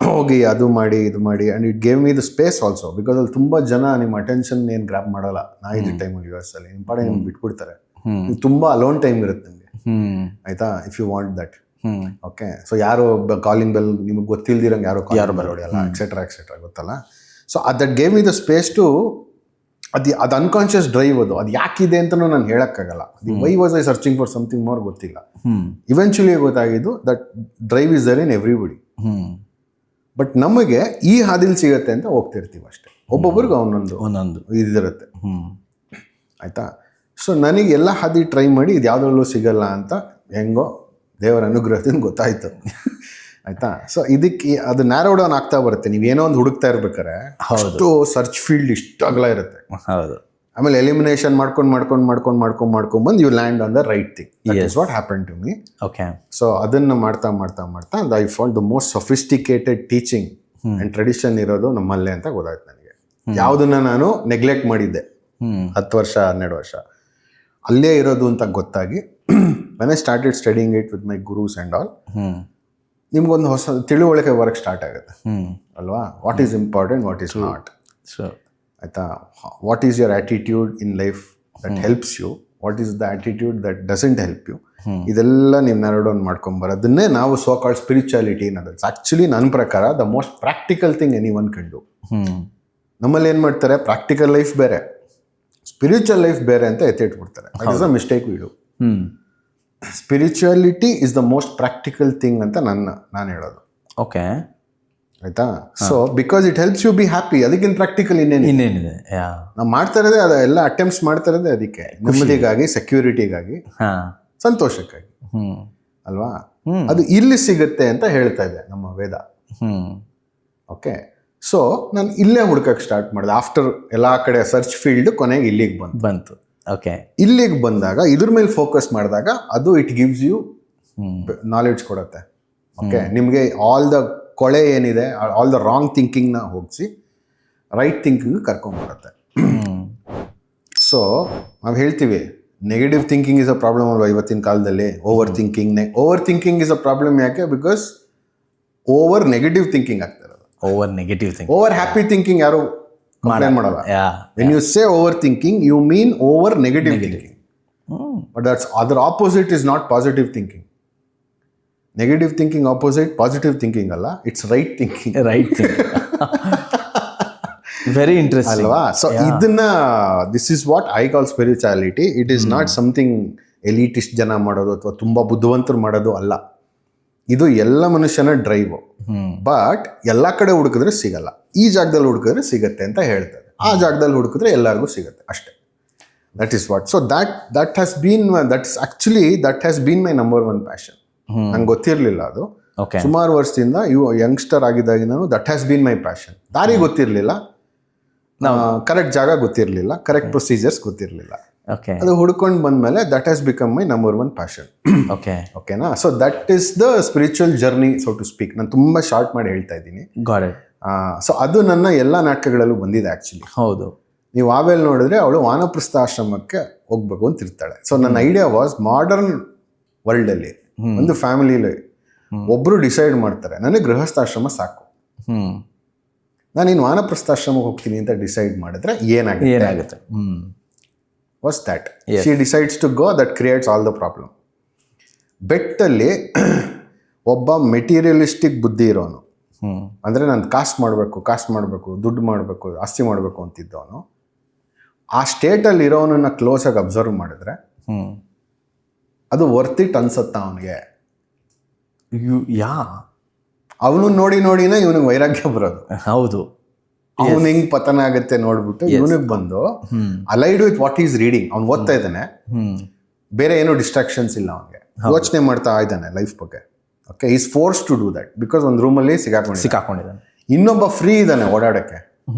ಹೋಗಿ ಅದು ಮಾಡಿ ಇದು ಮಾಡಿ and it gave me the space also, because ಅಲ್ಲಿ ತುಂಬ ಜನ ನಿಮ್ಮ ಅಟೆನ್ಷನ್ ಏನು ಗ್ರಾಪ್ ಮಾಡಲ್ಲ. ನಾ ಇದ್ದ ಟೈಮಲ್ಲಿ US ಅಲ್ಲಿ ನಿಮ್ಮ ಪಾಡೆ ನಿಮ್ಗೆ ಬಿಟ್ಬಿಡ್ತಾರೆ. ತುಂಬ ಅಲೋನ್ ಟೈಮ್ ಇರುತ್ತೆ ನಿಮಗೆ, ಆಯ್ತಾ, if you want that. Okay, so ಯಾರು ಕಾಲಿಂಗ್ ಬೆಲ್ ನಿಮಗೆ ಗೊತ್ತಿಲ್ದಿರಂಗೆ ಯಾರು ಬೆಲ್ ಹೊಡೆಯಲ್ಲ, ಎಕ್ಸೆಟ್ರಾ ಗೊತ್ತಲ್ಲ. So that gave me the space to ಅದು ಅನ್ಕಾನ್ಷಿಯಸ್ ಡ್ರೈವ್. ಅದು ಯಾಕಿದೆ ಅಂತಲೂ ನಾನು ಹೇಳೋಕ್ಕಾಗಲ್ಲ. Why was I searching for something more ಗೊತ್ತಿಲ್ಲ. ಇವೆಂಚುಲಿ ಗೊತ್ತಾಗಿದ್ದು that drive is there in everybody. But ನಮಗೆ ಈ ಹಾದಿಲ್ ಸಿಗತ್ತೆ ಅಂತ ಹೋಗ್ತಿರ್ತೀವಿ ಅಷ್ಟೇ. ಒಬ್ಬೊಬ್ರಿಗೂ ಒಂದೊಂದು ಇದಿರುತ್ತೆ, ಆಯ್ತಾ. ಸೊ ನನಗೆ ಎಲ್ಲ ಹಾದಿ ಟ್ರೈ ಮಾಡಿ ಇದು ಯಾವುದ್ರಲ್ಲೂ ಸಿಗಲ್ಲ ಅಂತ ಹೆಂಗೋ ದೇವರ ಅನುಗ್ರಹದಿಂದ ಗೊತ್ತಾಯ್ತು, ಆಯ್ತಾ. ಸೊ ಇದಕ್ಕೆ ಅದು ನ್ಯಾರೋ ಡೌನ್ ಆಗ್ತಾ ಬರುತ್ತೆ. ನೀವೇನೋ ಒಂದು ಹುಡುಕ್ತಾ ಇರ್ಬೇಕಾರೆ ಅಷ್ಟು ಸರ್ಚ್ ಫೀಲ್ಡ್ ಇಷ್ಟು ಅಗಲ ಇರುತ್ತೆ. ಹೌದು. ಆಮೇಲೆ ಎಲಿಮಿನೇಷನ್ ಮಾಡ್ಕೊಂಡು ಬಂದು you land on the right thing. That is what happen to me. Okay. So ಅದನ್ನು ಮಾಡ್ತಾ I found the most sophisticated teaching and tradition ಇರೋದು ನಮ್ಮಲ್ಲೇ ಅಂತ ಗೊತ್ತಾಯ್ತು ನನಗೆ. ಯಾವುದನ್ನ ನಾನು ನೆಗ್ಲೆಕ್ಟ್ ಮಾಡಿದ್ದೆ 10 ವರ್ಷ 12 ವರ್ಷ ಅಲ್ಲೇ ಇರೋದು ಅಂತ ಗೊತ್ತಾಗಿ when I started studying it with my gurus and all, ನಿಮ್ಗೊಂದು ಹೊಸ ತಿಳುವಳಿಕೆ ಬರೋಕ್ಕೆ ಸ್ಟಾರ್ಟ್ ಆಗುತ್ತೆ ಅಲ್ವಾ. What is important, what is not, ಆಯಿತಾ. What is your attitude in life that helps you, what is the attitude that doesn't help you. ಇದೆಲ್ಲ ನೀವು ನ್ಯಾರೋ ಡೌನ್ ಮಾಡ್ಕೊಂಬರೋದನ್ನೇ ನಾವು ಸೋ ಕಾಲ್ಡ್ ಸ್ಪಿರಿಚುಯಾಲಿಟಿ ಅನ್ನೋದು. ಆ್ಯಕ್ಚುಲಿ ನನ್ನ ಪ್ರಕಾರ the most practical thing anyone can do. ನಮ್ಮಲ್ಲಿ ಏನು ಮಾಡ್ತಾರೆ, ಪ್ರಾಕ್ಟಿಕಲ್ ಲೈಫ್ ಬೇರೆ, ಸ್ಪಿರಿಚುವಲ್ ಲೈಫ್ ಬೇರೆ ಅಂತ ಎತ್ತಿಟ್ಬಿಡ್ತಾರೆ. That is a mistake we do. Spirituality is the most practical thing ಅಂತ ನಾನು ಹೇಳೋದು. ಓಕೆ, ಆಯ್ತಾ. So because it helps you be happy. ಅದಕ್ಕಿಂತ ಪ್ರಾಕ್ಟಿಕಲ್ ಇನ್ನೇನಿದೆ. ನಾವು ಮಾಡ್ತಾ ಇರೋದೇ ಅದೆಲ್ಲ ಅಟೆಂಪ್ಟ್ಸ್ ಮಾಡ್ತಾ ಇರೋದೇ ಅದಕ್ಕೆ, ನೆಮ್ಮದಿಗಾಗಿ, ಸೆಕ್ಯೂರಿಟಿಗಾಗಿ, ಸಂತೋಷಕ್ಕಾಗಿ ಅಲ್ವಾ. ಅದು ಇಲ್ಲಿ ಸಿಗುತ್ತೆ ಅಂತ ಹೇಳ್ತಾ ಇದೆ ನಮ್ಮ ವೇದ. ಓಕೆ, ಸೊ ನಾನು ಇಲ್ಲೇ ಹುಡ್ಕಕ್ಕೆ ಸ್ಟಾರ್ಟ್ ಮಾಡಿದೆ. ಆಫ್ಟರ್ ಎಲ್ಲ ಕಡೆ ಸರ್ಚ್ ಫೀಲ್ಡ್ ಕೊನೆಗೆ ಇಲ್ಲಿಗೆ ಬಂತು. ಓಕೆ, ಇಲ್ಲಿಗೆ ಬಂದಾಗ ಇದ್ರ ಮೇಲೆ ಫೋಕಸ್ ಮಾಡಿದಾಗ ಅದು ಇಟ್ ಗಿವ್ಸ್ ಯು ನಾಲೆಡ್ಜ್ ಕೊಡುತ್ತೆ. ಓಕೆ, ನಿಮಗೆ ಆಲ್ ದ ಕೊಳೆ ಏನಿದೆ, ಆಲ್ ದ ರಾಂಗ್ ಥಿಂಕಿಂಗ್ನ ಹೋಗಿಸಿ ರೈಟ್ ಥಿಂಕಿಂಗ್ ಕರ್ಕೊಂಡ್ಬರುತ್ತೆ. ಸೊ ನಾವು ಹೇಳ್ತೀವಿ negative thinking is a problem ಅಲ್ವಾ ಇವತ್ತಿನ ಕಾಲದಲ್ಲಿ. Over thinking is a problem. ಯಾಕೆ? ಬಿಕಾಸ್ ಓವರ್ ನೆಗೆಟಿವ್ ಥಿಂಕಿಂಗ್ ಆಗ್ತಿರೋದು. ಓವರ್ ಹ್ಯಾಪಿ ಥಿಂಕಿಂಗ್ ಯಾರು ಕಂಪ್ಲೇಂಟ್ ಮಾಡಲ್ಲ. When you say over thinking you mean over negative thinking. But that's other opposite is not positive thinking. Negative thinking opposite positive thinking ಅಲ್ಲ, it's right thinking. Very interesting ಅಲ್ವಾ. ಸೊ ಇದನ್ನ this is what I call spirituality. It is not something elitist ಜನ ಮಾಡೋದು ಅಥವಾ ತುಂಬ ಬುದ್ಧಿವಂತರು ಮಾಡೋದು ಅಲ್ಲ. ಇದು ಎಲ್ಲ ಮನುಷ್ಯನ ಡ್ರೈವ್. ಬಟ್ ಎಲ್ಲ ಕಡೆ ಹುಡುಕಿದ್ರೆ ಸಿಗಲ್ಲ. ಈ ಜಾಗದಲ್ಲಿ ಹುಡುಕಿದ್ರೆ ಸಿಗತ್ತೆ ಅಂತ ಹೇಳ್ತಾರೆ. ಆ ಜಾಗದಲ್ಲಿ ಹುಡುಕಿದ್ರೆ ಎಲ್ಲರಿಗೂ ಸಿಗುತ್ತೆ ಅಷ್ಟೇ. That is what. So that has been my number 1 passion. ನಂಗೆ ಗೊತ್ತಿರಲಿಲ್ಲ ಅದು. ಸುಮಾರು ವರ್ಷದಿಂದ ಯಂಗ್ಸ್ಟರ್ ಆಗಿದ್ದಾಗಿ ನಾನು that has been my passion. ದಾರಿ ಗೊತ್ತಿರಲಿಲ್ಲ, ಕರೆಕ್ಟ್ ಜಾಗ ಗೊತ್ತಿರಲಿಲ್ಲ, ಕರೆಕ್ಟ್ ಪ್ರೊಸೀಜರ್ಸ್ ಗೊತ್ತಿರಲಿಲ್ಲ. ಅದು ಹುಡ್ಕೊಂಡು ಬಂದ್ಮೇಲೆ that has become my number 1 passion. ಓಕೆನಾ. So that is the spiritual journey, so to speak. ನಾನು ತುಂಬ ಶಾರ್ಟ್ ಮಾಡಿ ಹೇಳ್ತಾ ಇದ್ದೀನಿ. ಸೊ ಅದು ನನ್ನ ಎಲ್ಲ ನಾಟಕಗಳಲ್ಲೂ ಬಂದಿದೆ ಆ್ಯಕ್ಚುಲಿ. ಹೌದು. ನೀವು ಆಮೇಲೆ ನೋಡಿದ್ರೆ ಅವಳು ವಾನಪ್ರಸ್ಥ ಆಶ್ರಮಕ್ಕೆ ಹೋಗ್ಬೇಕು ಅಂತ ಇರ್ತಾಳೆ. ಸೊ ನನ್ನ ಐಡಿಯಾ ವಾಸ್ ಮಾಡರ್ನ್ ವರ್ಲ್ಡಲ್ಲಿ ಒಂದು ಫ್ಯಾಮಿಲಿಲಿ ಒಬ್ಬರು ಡಿಸೈಡ್ ಮಾಡ್ತಾರೆ ನನಗೆ ಗೃಹಸ್ಥಾಶ್ರಮ ಸಾಕು, ನಾನಿನ್ನು ವಾನಪ್ರಸ್ಥಾಶ್ರಮಕ್ಕೆ ಹೋಗ್ತೀನಿ ಅಂತ ಡಿಸೈಡ್ ಮಾಡಿದ್ರೆ ಏನಾಗುತ್ತೆ was that she decides to go. That creates all the problem. ಬೆಟ್ಟಲ್ಲಿ ಒಬ್ಬ ಮೆಟೀರಿಯಲಿಸ್ಟಿಕ್ ಬುದ್ಧಿ ಇರೋನು, ಅಂದರೆ ನಾನು ಕಾಸು ಮಾಡಬೇಕು, ದುಡ್ಡು ಮಾಡಬೇಕು, ಆಸ್ತಿ ಮಾಡಬೇಕು ಅಂತಿದ್ದವನು, ಆ ಸ್ಟೇಟಲ್ಲಿ ಇರೋನನ್ನ ಕ್ಲೋಸಾಗಿ ಅಬ್ಸರ್ವ್ ಮಾಡಿದ್ರೆ ಅದು ವರ್ತ್ ಇಟ್ ಅನ್ಸುತ್ತಾ ಅವನಿಗೆ. ಅವನು ನೋಡಿನೇ ಇವನಿಗೆ ವೈರಾಗ್ಯ ಬರೋದು. ಹೌದು. ಅವನು ಹಿಂಗ್ ಪತನ ಆಗುತ್ತೆ ನೋಡ್ಬಿಟ್ಟು ಇವನಿಗೆ ಬಂದು allied with what is reading. ಅವ್ನು ಓದ್ತಾ ಇದ್ದಾನೆ, ಬೇರೆ ಏನೋ ಡಿಸ್ಟ್ರಾಕ್ಷನ್ಸ್ ಇಲ್ಲ, ಅವನಿಗೆ ಯೋಚನೆ ಮಾಡ್ತಾ ಇದ್ದಾನೆ ಲೈಫ್ ಬಗ್ಗೆ. Okay, is force to do that because ಒಂದು ರೂಮಲ್ಲಿ ಸಿಕ್ಕಾಕೊಂಡಿದ್ದಾನೆ. ಇನ್ನೊಬ್ಬ ಫ್ರೀ ಇದ್ದಾನೆ ಓಡಾಡಕ್ಕೆ.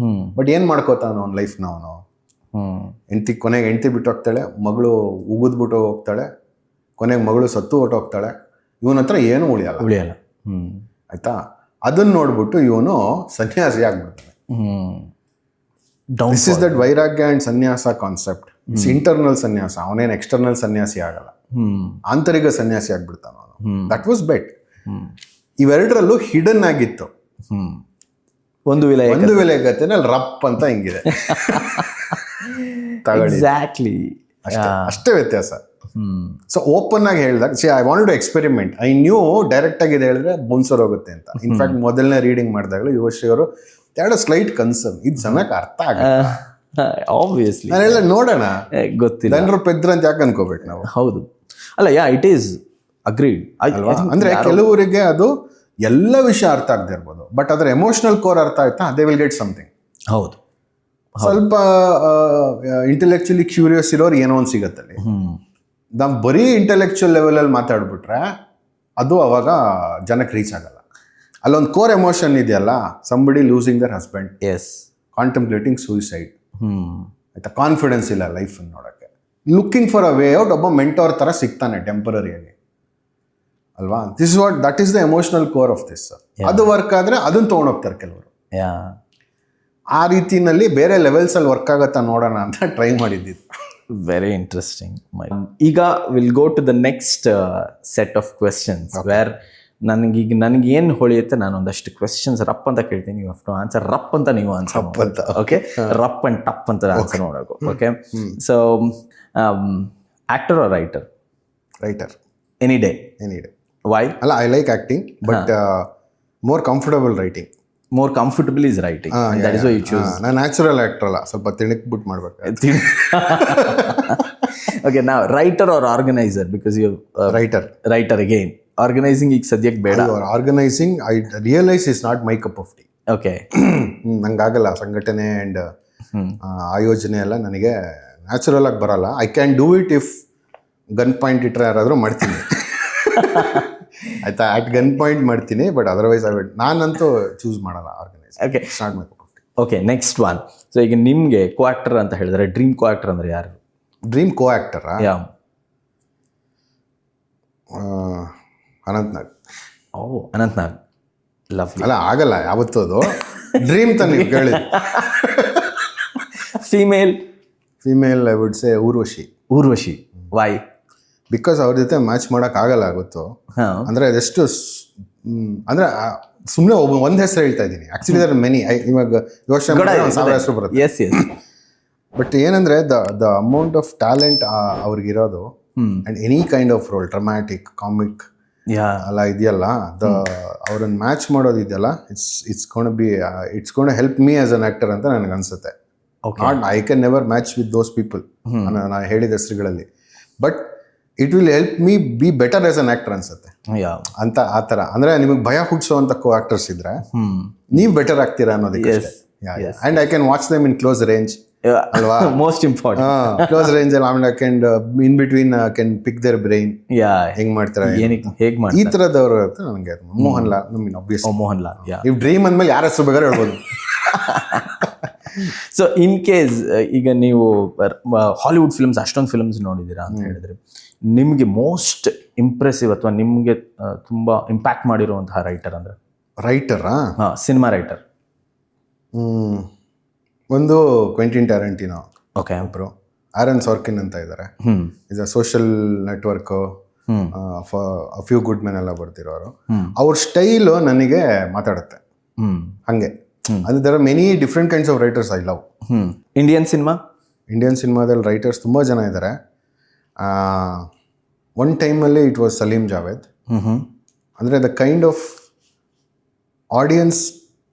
ಬಟ್ ಏನ್ ಮಾಡ್ಕೋತಾನ ಅವ್ನ ಲೈಫ್ನ ಅವನು. ಕೊನೆಗೆ ಹೆಂಡತಿ ಬಿಟ್ಟು ಹೋಗ್ತಾಳೆ, ಮಗಳು ಉಗಿದ್ಬಿಟ್ಟು ಹೋಗ್ತಾಳೆ, ಕೊನೆಗೆ ಮಗಳು ಸತ್ತು ಹೊಟ್ಟೋಗ್ತಾಳೆ. ಇವನ ಹತ್ರ ಏನೂ ಉಳಿಯಲ್ಲ. ಆಯ್ತಾ. ಅದನ್ನ ನೋಡ್ಬಿಟ್ಟು ಇವನು ಸನ್ಯಾಸಿ ಆಗ್ಬಿಡ್ತಾನೆ. This is that vairagya and sanyasa concept. It's internal sanyasa. ಅವನೇನು ಎಕ್ಸ್ಟರ್ನಲ್ ಸನ್ಯಾಸಿ ಆಗಲ್ಲ, ಆಂತರಿಕ ಸನ್ಯಾಸಿ ಆಗ್ಬಿಡ್ತಾನ ಅವನು. That was bet. ಇವೆರಡರಲ್ಲೂ ಹಿಡನ್ ಆಗಿತ್ತು. ಒಂದು ವಿಲಯ ಒಂದು ವಿಲಯಗತೆನಲ್ಲಿ ರಪ್ ಅಂತ ಹಿಂಗಿದೆ. ತಗೊಳ್ಳಿ, ಎಕ್ಸಾಕ್ಟ್ಲಿ ಅಷ್ಟೇ ವ್ಯತ್ಯಾಸ. ಸೊ ಓಪನ್ ಆಗಿ ಹೇಳಿದಾಗ I want to experiment. I knew direct ಆಗಿ ಇದು ಹೇಳಿದ್ರೆ ಬೌನ್ಸರ್ ಹೋಗುತ್ತೆ ಅಂತ. ಇನ್ಫ್ಯಾಕ್ಟ್ ಮೊದಲನೇ ರೀಡಿಂಗ್ ಮಾಡಿದಾಗಲೂ ಯುವಶ್ರೀ ಅವರು ಸ್ಲೈಟ್ ಕನ್ಸರ್ನ್, ಇದು ಜನಕ್ಕೆ ಅರ್ಥ ಆಗುತ್ತೆ. ಆಬ್ವಿಯಸ್ಲಿ ನಾನು ಹೇಳಿದ ನೋಡೋಣ, ಗೊತ್ತಿಲ್ಲ, ಜನರು ಪೆದ್ರ ಅಂತ ಯಾಕೆ ಅನ್ಕೋಬೇಕು ನಾವು? ಹೌದು ಅಲ್ಲ, ಇಟ್ ಈಸ್ ಅಗ್ರೀಡ್ ಅಲ್ವಾ? ಅಂದ್ರೆ ಕೆಲವರಿಗೆ ಅದು ಎಲ್ಲ ವಿಷಯ ಅರ್ಥ ಆಗದೆ ಇರ್ಬೋದು, ಬಟ್ ಅದ್ರ ಎಮೋಷನಲ್ ಕೋರ್ ಅರ್ಥ ಆಯ್ತಾ, ದೇ ವಿಲ್ ಗೆಟ್ ಸಮಥಿಂಗ್. ಹೌದು, ಸ್ವಲ್ಪ ಇಂಟೆಲೆಕ್ಚುಲಿ ಕ್ಯೂರಿಯಸ್ ಇರೋರು ಏನೋ ಒಂದು ಸಿಗತ್ತಲ್ಲಿ. ನಾವು ಬರೀ ಇಂಟೆಲೆಕ್ಚುಯಲ್ ಲೆವೆಲಲ್ಲಿ ಮಾತಾಡ್ಬಿಟ್ರೆ ಅದು ಅವಾಗ ಜನಕ್ಕೆ ರೀಚ್ ಆಗಲ್ಲ. ಅಲ್ಲೊಂದು ಕೋರ್ ಎಮೋಷನ್ ಇದೆಯಲ್ಲ, somebody losing their husband, yes, contemplating suicide, ಆಯ್ತಾ, ಕಾನ್ಫಿಡೆನ್ಸ್ ಇಲ್ಲ ಲೈಫನ್ನು ನೋಡೋಕ್ಕೆ, looking for a way out, ಒಬ್ಬ ಮೆಂಟೋರ್ ಥರ ಸಿಗ್ತಾನೆ ಟೆಂಪರರಿಯಾಗಿ ಅಲ್ವಾ? That is the emotional core of this. ಅದು ವರ್ಕ್ ಆದರೆ ಅದನ್ನು ತೊಗೊಂಡೋಗ್ತಾರೆ ಕೆಲವರು. ಆ ರೀತಿನಲ್ಲಿ ಬೇರೆ ಲೆವೆಲ್ಸಲ್ಲಿ ವರ್ಕ್ ಆಗತ್ತಾ ನೋಡೋಣ ಅಂತ ಟ್ರೈ ಮಾಡಿದ್ದಿದ್ದು. Very interesting. ಈಗ will go to the next set of questions where ನನಗೆ ಏನು ಹೊಳೆಯುತ್ತೆ, ನಾನು ಒಂದಷ್ಟು ಕ್ವೆಶನ್ಸ್ ರಪ್ ಅಂತ ಕೇಳ್ತೀನಿ, ಯು ಹ್ಯಾವ್ ಟು ಆನ್ಸರ್ ರಪ್ ಅಂತ, ನೀವು ಆನ್ಸರ್ ಅಂತ. ಓಕೆ, ರಪ್ ಅಂಡ್ ಟಪ್ ಅಂತ ಆನ್ಸರ್ ಮಾಡಬೇಕು. Okay, so actor or writer? Writer any day. Why? ಅಲ್ಲ, I like acting but more comfortable writing. More comfortable is writing, that is why you choose. ನಾನು ನ್ಯಾಚುರಲ್ ಆಕ್ಟರ್ ಅಲ್ಲ, ಸ್ವಲ್ಪ ತಿಣಕ್ಬಿಟ್ಟು ಮಾಡ್ಬೇಕು. ಓಕೆ, ನಾವು writer or organiser? Because you writer again. Organising ಈಗ ಸದ್ಯಕ್ಕೆ ಬೇಡ. Organising I realise is not my cup of tea. Okay, ನಂಗಾಗಲ್ಲ. ಸಂಘಟನೆ ಆ್ಯಂಡ್ ಆಯೋಜನೆ ಎಲ್ಲ ನನಗೆ ನ್ಯಾಚುರಲ್ ಆಗಿ ಬರಲ್ಲ. I can do it if gun point ಇಟ್ಟರೆ ಯಾರಾದರೂ ಮಾಡ್ತೀನಿ. ಆಯ್ತಾ, ಅಟ್ ಗನ್ ಪಾಯಿಂಟ್ ಮಾಡ್ತೀನಿ, ಬಟ್ ಅದರ್ವೈಸ್ ನಾನಂತೂ ಚೂಸ್ ಮಾಡಲ್ಲ organise. Okay, start my cup of tea. Okay, next one. So ಈಗ ನಿಮಗೆ ಕೋ ಆಕ್ಟರ್ ಅಂತ ಹೇಳಿದ್ರೆ, ಡ್ರೀಮ್ ಕೋ ಆಕ್ಟರ್ ಅಂದ್ರೆ ಯಾರು? ಡ್ರೀಮ್ ಕೋ ಆಕ್ಟರಾ? Yeah, Anant Nag. Oh, Anant Nag, lovely. ಅಲ್ಲ, ಆಗಲ್ಲ ಯಾವತ್ತೂ ಅದು. ಡ್ರೀಮ್ ತಾನೆ ಕೇಳಿ. Female I would say Urvashi. Why? Because ಅವ್ರ ಜೊತೆ ಮ್ಯಾಚ್ ಮಾಡೋಕ್ಕಾಗಲ್ಲ, ಗೊತ್ತು. ಅಂದರೆ ಅದೆಷ್ಟು ಅಂದರೆ ಸುಮ್ಮನೆ ಒಂದು ಹೆಸರು ಹೇಳ್ತಾ ಇದ್ದೀನಿ. Actually there many. ಇವಾಗ ಯೋಚನೆ 1000 ಹೆಸರು ಬರುತ್ತೆ. Yes yes. ಬಟ್ ಏನಂದರೆ ದ ಅಮೌಂಟ್ ಆಫ್ ಟ್ಯಾಲೆಂಟ್ ಅವ್ರಿಗಿರೋದು, and any kind of role, dramatic, comic ಅಲ್ಲ ಇದೆಯಲ್ಲ, ಅವ್ರನ್ನ ಮ್ಯಾಚ್ ಮಾಡೋದು ಇದೆಯಲ್ಲ, it's gonna help me as an actor ಅಂತ ನನಗೆ ಅನ್ಸುತ್ತೆ. Not I can never match with those people ನಾನು ಹೇಳಿದ ಹೆಸರುಗಳಲ್ಲಿ, but it will help me be better as an actor ಅನ್ಸುತ್ತೆ ಅಂತ. ಆ ಥರ ಅಂದರೆ ನಿಮಗೆ ಭಯ ಹುಟ್ಟಿಸುವಂಥ ಕೋ ಆಕ್ಟರ್ಸ್ ಇದ್ರೆ ನೀವು ಬೆಟರ್ ಆಗ್ತೀರಾ ಅನ್ನೋದಕ್ಕೆ. And I can watch them in close range ಅಲ್ವಾ? Most important. ಕ್ಲೋಸ್ ರೇಂಜ್ ಅಲ್ಲಿ ಆಮೇಲೆ I can in between can pick their brain. ಹೆಂಗ್ ಮಾಡ್ತಾರೆ, ಹೇಗೆ ಮಾಡ್ತಾರೆ, ಈ ಥರದವರು ನನಗೆ. ಮೋಹನ್ ಲಾಲ್, ಮೋಹನ್ ಲಾಲ್. ನೀವು ಡ್ರೀಮ್ ಅಂದಮೇಲೆ ಯಾರ ಹೆಸರು ಬೇಕಾದ್ರೆ ಹೇಳ್ಬೋದು. ಸೊ ಇನ್ ಕೇಸ್ ಈಗ ನೀವು ಹಾಲಿವುಡ್ ಫಿಲ್ಮ್ಸ್ ಅಷ್ಟೊಂದು ಫಿಲ್ಮ್ಸ್ ನೋಡಿದ್ದೀರಾ ಅಂತ ಹೇಳಿದ್ರೆ, ನಿಮಗೆ ಮೋಸ್ಟ್ ಇಂಪ್ರೆಸಿವ್ ಅಥವಾ ನಿಮಗೆ ತುಂಬ ಇಂಪ್ಯಾಕ್ಟ್ ಮಾಡಿರುವಂತಹ ರೈಟರ್ ಅಂದರೆ? ರೈಟರಾ? ಹಾಂ, ಸಿನಿಮಾ ರೈಟರ್. ಒಂದು ಕ್ವೆಂಟಿನ್ ಟ್ಯಾರಂಟಿನೋ. ಓಕೆ. ಒಬ್ಬರು ಆರನ್ ಸಾರ್ಕಿನ್ ಅಂತ ಇದ್ದಾರೆ. Is a social network, few good men ಎಲ್ಲ ಬರ್ತಿರೋರು. ಅವ್ರ ಸ್ಟೈಲು ನನಗೆ ಮಾತಾಡುತ್ತೆ ಹಂಗೆ. ಅದು there are many different kinds of writers I love. Indian ಸಿನಿಮಾದಲ್ಲಿ ರೈಟರ್ಸ್ ತುಂಬ ಜನ ಇದ್ದಾರೆ. ಒನ್ ಟೈಮಲ್ಲಿ ಇಟ್ ವಾಸ್ ಸಲೀಂ ಜಾವೇದ್. ಅಂದರೆ the kind of audience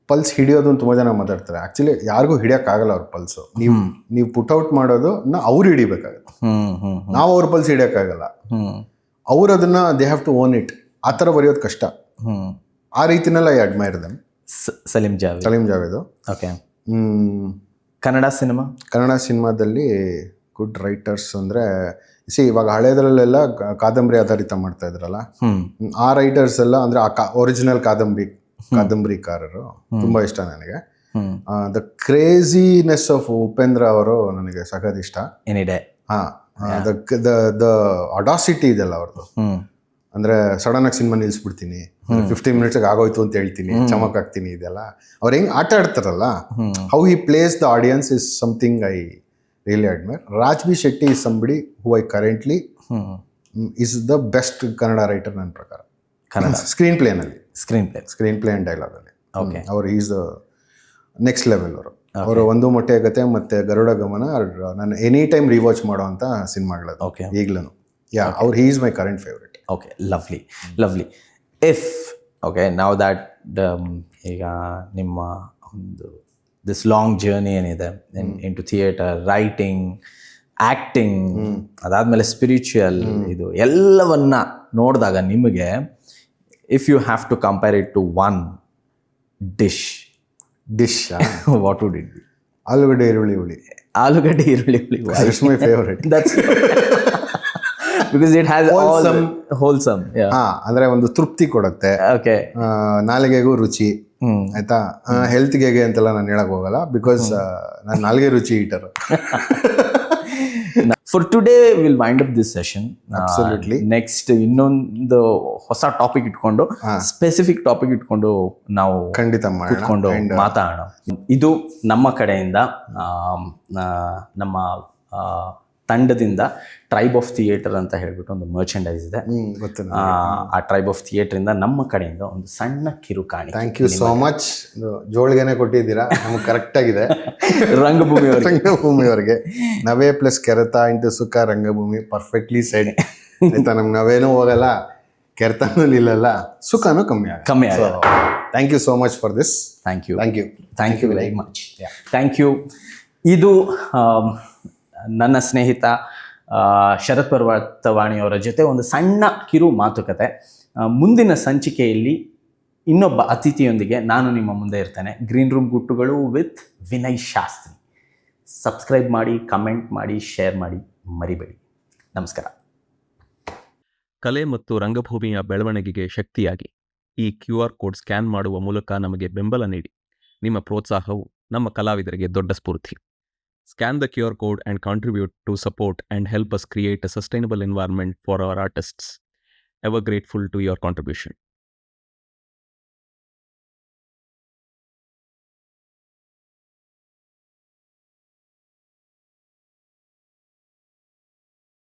pulse ಹಿಡಿಯೋದು ತುಂಬ ಜನ ಮಾತಾಡ್ತಾರೆ. ಆ್ಯಕ್ಚುಲಿ ಯಾರಿಗೂ ಹಿಡಿಯೋಕ್ಕಾಗಲ್ಲ ಅವ್ರ ಪಲ್ಸು. ನೀವು ಪುಟ್ಔಟ್ ಮಾಡೋದು ಅವ್ರು ಹಿಡಿಬೇಕಾಗುತ್ತೆ. ನಾವು ಅವ್ರ ಪಲ್ಸ್ ಹಿಡಿಯೋಕ್ಕಾಗಲ್ಲ. ಅವ್ರು ಅದನ್ನು they have to own it. ಆ ಥರ ಬರೆಯೋದು ಕಷ್ಟ. ಆ ರೀತಿನೆಲ್ಲ I admire them. Salim Javed. Okay. Kannada ಸಿನಿಮಾದಲ್ಲಿ ಗುಡ್ ರೈಟರ್ಸ್ ಅಂದರೆ ಇವಾಗ ಹಳೇದ್ರಲ್ಲೆಲ್ಲ ಕಾದಂಬರಿ ಆಧಾರಿತ ಮಾಡ್ತಾ ಇದ್ರಲ್ಲ, ಆ ರೈಟರ್ಸ್ ಎಲ್ಲ ಅಂದರೆ ಒರಿಜಿನಲ್ ಕಾದಂಬರಿಕಾರರು ತುಂಬ ಇಷ್ಟ ನನಗೆ. ದ ಕ್ರೇಜಿನೆಸ್ ಆಫ್ ಉಪೇಂದ್ರ ಅವರು ನನಗೆ ಸಖತ್ ಇಷ್ಟ. ದ ಅಡಾಸಿಟಿ ಇದೆಲ್ಲ ಅವ್ರದ್ದು. ಅಂದರೆ ಸಡನ್ ಆಗಿ ಸಿನಿಮಾ ನಿಲ್ಲಿಸ್ಬಿಡ್ತೀನಿ, 15 ಮಿನಿಟ್ಸ್ಗೆ ಆಗೋಯ್ತು ಅಂತ ಹೇಳ್ತೀನಿ, ಚಮಕ್ ಆಗ್ತೀನಿ, ಇದೆಲ್ಲ ಅವ್ರು ಹೆಂಗೆ ಆಟ ಆಡ್ತಾರಲ್ಲ, how he plays the audience is something I really admire. Raj B Shetty is somebody who I currently is the best Kannada writer ನನ್ನ ಪ್ರಕಾರ, ಕನ್ನಡ ಸ್ಕ್ರೀನ್ ಪ್ಲೇನಲ್ಲಿ. Screenplay. Screenplay and ಡೈಲಾಗಲ್ಲಿ. Okay. ಅವ್ರು ಈಸ್ ನೆಕ್ಸ್ಟ್ ಲೆವೆಲ್ ಅವರು ಒಂದು ಮೊಟ್ಟೆ ಕತೆ ಮತ್ತು ಗರುಡ ಗಮನ ನಾನು ಎನಿ ಟೈಮ್ ರಿವಾಚ್ ಮಾಡೋ ಅಂತ ಸಿನಿಮಾಗಳದು. Okay. ಈಗ್ಲೂ ಅವ್ರು he is my current favourite. Okay, lovely. If okay ನಾವು ದ್ಯಾಟ್ ಈಗ ನಿಮ್ಮ ಒಂದು ದಿಸ್ ಲಾಂಗ್ ಜರ್ನಿ ಏನಿದೆ into theatre, writing, acting, ಅದಾದಮೇಲೆ ಸ್ಪಿರಿಚುವಲ್, ಇದು ಎಲ್ಲವನ್ನ ನೋಡಿದಾಗ ನಿಮಗೆ if you have to compare it to one dish what would it be? ಆಲೂಗಡ್ಡೆ ಈರುಳ್ಳಿ ಹುಳಿ. ಆಲೂಗಡ್ಡೆ ಈರುಳ್ಳಿ ಹುಳಿ. It's my favourite. That's because it has wholesome. ಅಂದ್ರೆ ಒಂದು ತೃಪ್ತಿ ಕೊಡುತ್ತೆ, ಓಕೆ, ನಾಲಿಗೆಗೂ ರುಚಿ. ಆಯ್ತಾ, ಹೆಲ್ತ್ಗೆ ಅಂತೆಲ್ಲ ನಾನು ಹೇಳಕ್ ಹೋಗಲ್ಲ, ಬಿಕಾಸ್ ನಾನು ನಾಲ್ಗೆ ರುಚಿ eater. For today will wind up this session. Absolutely. Next ಇನ್ನೊಂದು ಹೊಸ ಟಾಪಿಕ್ ಇಟ್ಕೊಂಡು, ಸ್ಪೆಸಿಫಿಕ್ ಟಾಪಿಕ್ ಇಟ್ಕೊಂಡು ನಾವು ಖಂಡಿತ ಕೂತ್ಕೊಂಡು ಮಾತಾಡೋಣ. ಇದು ನಮ್ಮ ಕಡೆಯಿಂದ ನಮ್ಮ ತಂಡದಿಂದ ಟ್ರೈಬ್ ಆಫ್ ಥಿಯೇಟರ್ ಅಂತ ಹೇಳ್ಬಿಟ್ಟು ಒಂದು ಮರ್ಚೆಂಡೈಸ್ ಇದೆ. ಆ ಟ್ರೈಬ್ ಆಫ್ ಥಿಯೇಟರ್ ಇಂದ ನಮ್ಮ ಕಡೆಯಿಂದ ಒಂದು ಸಣ್ಣ ಕಿರುಕಾಣಿ. Thank you so much. ಜೋಳಿಗೆನೆ ಕೊಟ್ಟಿದ್ದೀರಾ, ನಮ್ಗೆ ಕರೆಕ್ಟ್ ಆಗಿದೆ. ರಂಗಭೂಮಿಯವರಿಗೆ ನವೇ ಪ್ಲಸ್ ಕೆರೆತ ಇಂಟು ಸುಖ ರಂಗಭೂಮಿ ಪರ್ಫೆಕ್ಟ್ಲಿ ಸೈಡ್. ಆಯ್ತಾ, ನಮ್ಗೆ ನವೇನೂ ಹೋಗಲ್ಲ, ಕೆರೆತನೂ ನಿಲ್ಲಲ್ಲ, ಸುಖನೂ ಕಮ್ಮಿ ಆಗುತ್ತೆ. Thank you so much for this. Thank you very much. Thank you. ಇದು ನನ್ನ ಸ್ನೇಹಿತ ಶರತ್ ಪರ್ವತವಾಣಿಯವರ ಜೊತೆ ಒಂದು ಸಣ್ಣ ಕಿರು ಮಾತುಕತೆ. ಮುಂದಿನ ಸಂಚಿಕೆಯಲ್ಲಿ ಇನ್ನೊಬ್ಬ ಅತಿಥಿಯೊಂದಿಗೆ ನಾನು ನಿಮ್ಮ ಮುಂದೆ ಇರ್ತೇನೆ. ಗ್ರೀನ್ ರೂಮ್ ಗುಟ್ಟುಗಳು ವಿತ್ ವಿನಯ್ ಶಾಸ್ತ್ರಿ. ಸಬ್ಸ್ಕ್ರೈಬ್ ಮಾಡಿ, ಕಮೆಂಟ್ ಮಾಡಿ, ಶೇರ್ ಮಾಡಿ, ಮರಿಬೇಡಿ. ನಮಸ್ಕಾರ. ಕಲೆ ಮತ್ತು ರಂಗಭೂಮಿಯ ಬೆಳವಣಿಗೆಗೆ ಶಕ್ತಿಯಾಗಿ ಈ QR ಕೋಡ್ ಸ್ಕ್ಯಾನ್ ಮಾಡುವ ಮೂಲಕ ನಮಗೆ ಬೆಂಬಲ ನೀಡಿ. ನಿಮ್ಮ ಪ್ರೋತ್ಸಾಹವು ನಮ್ಮ ಕಲಾವಿದರಿಗೆ ದೊಡ್ಡ ಸ್ಫೂರ್ತಿ. Scan the QR code and contribute to support and help us create a sustainable environment for our artists. Ever grateful to your contribution.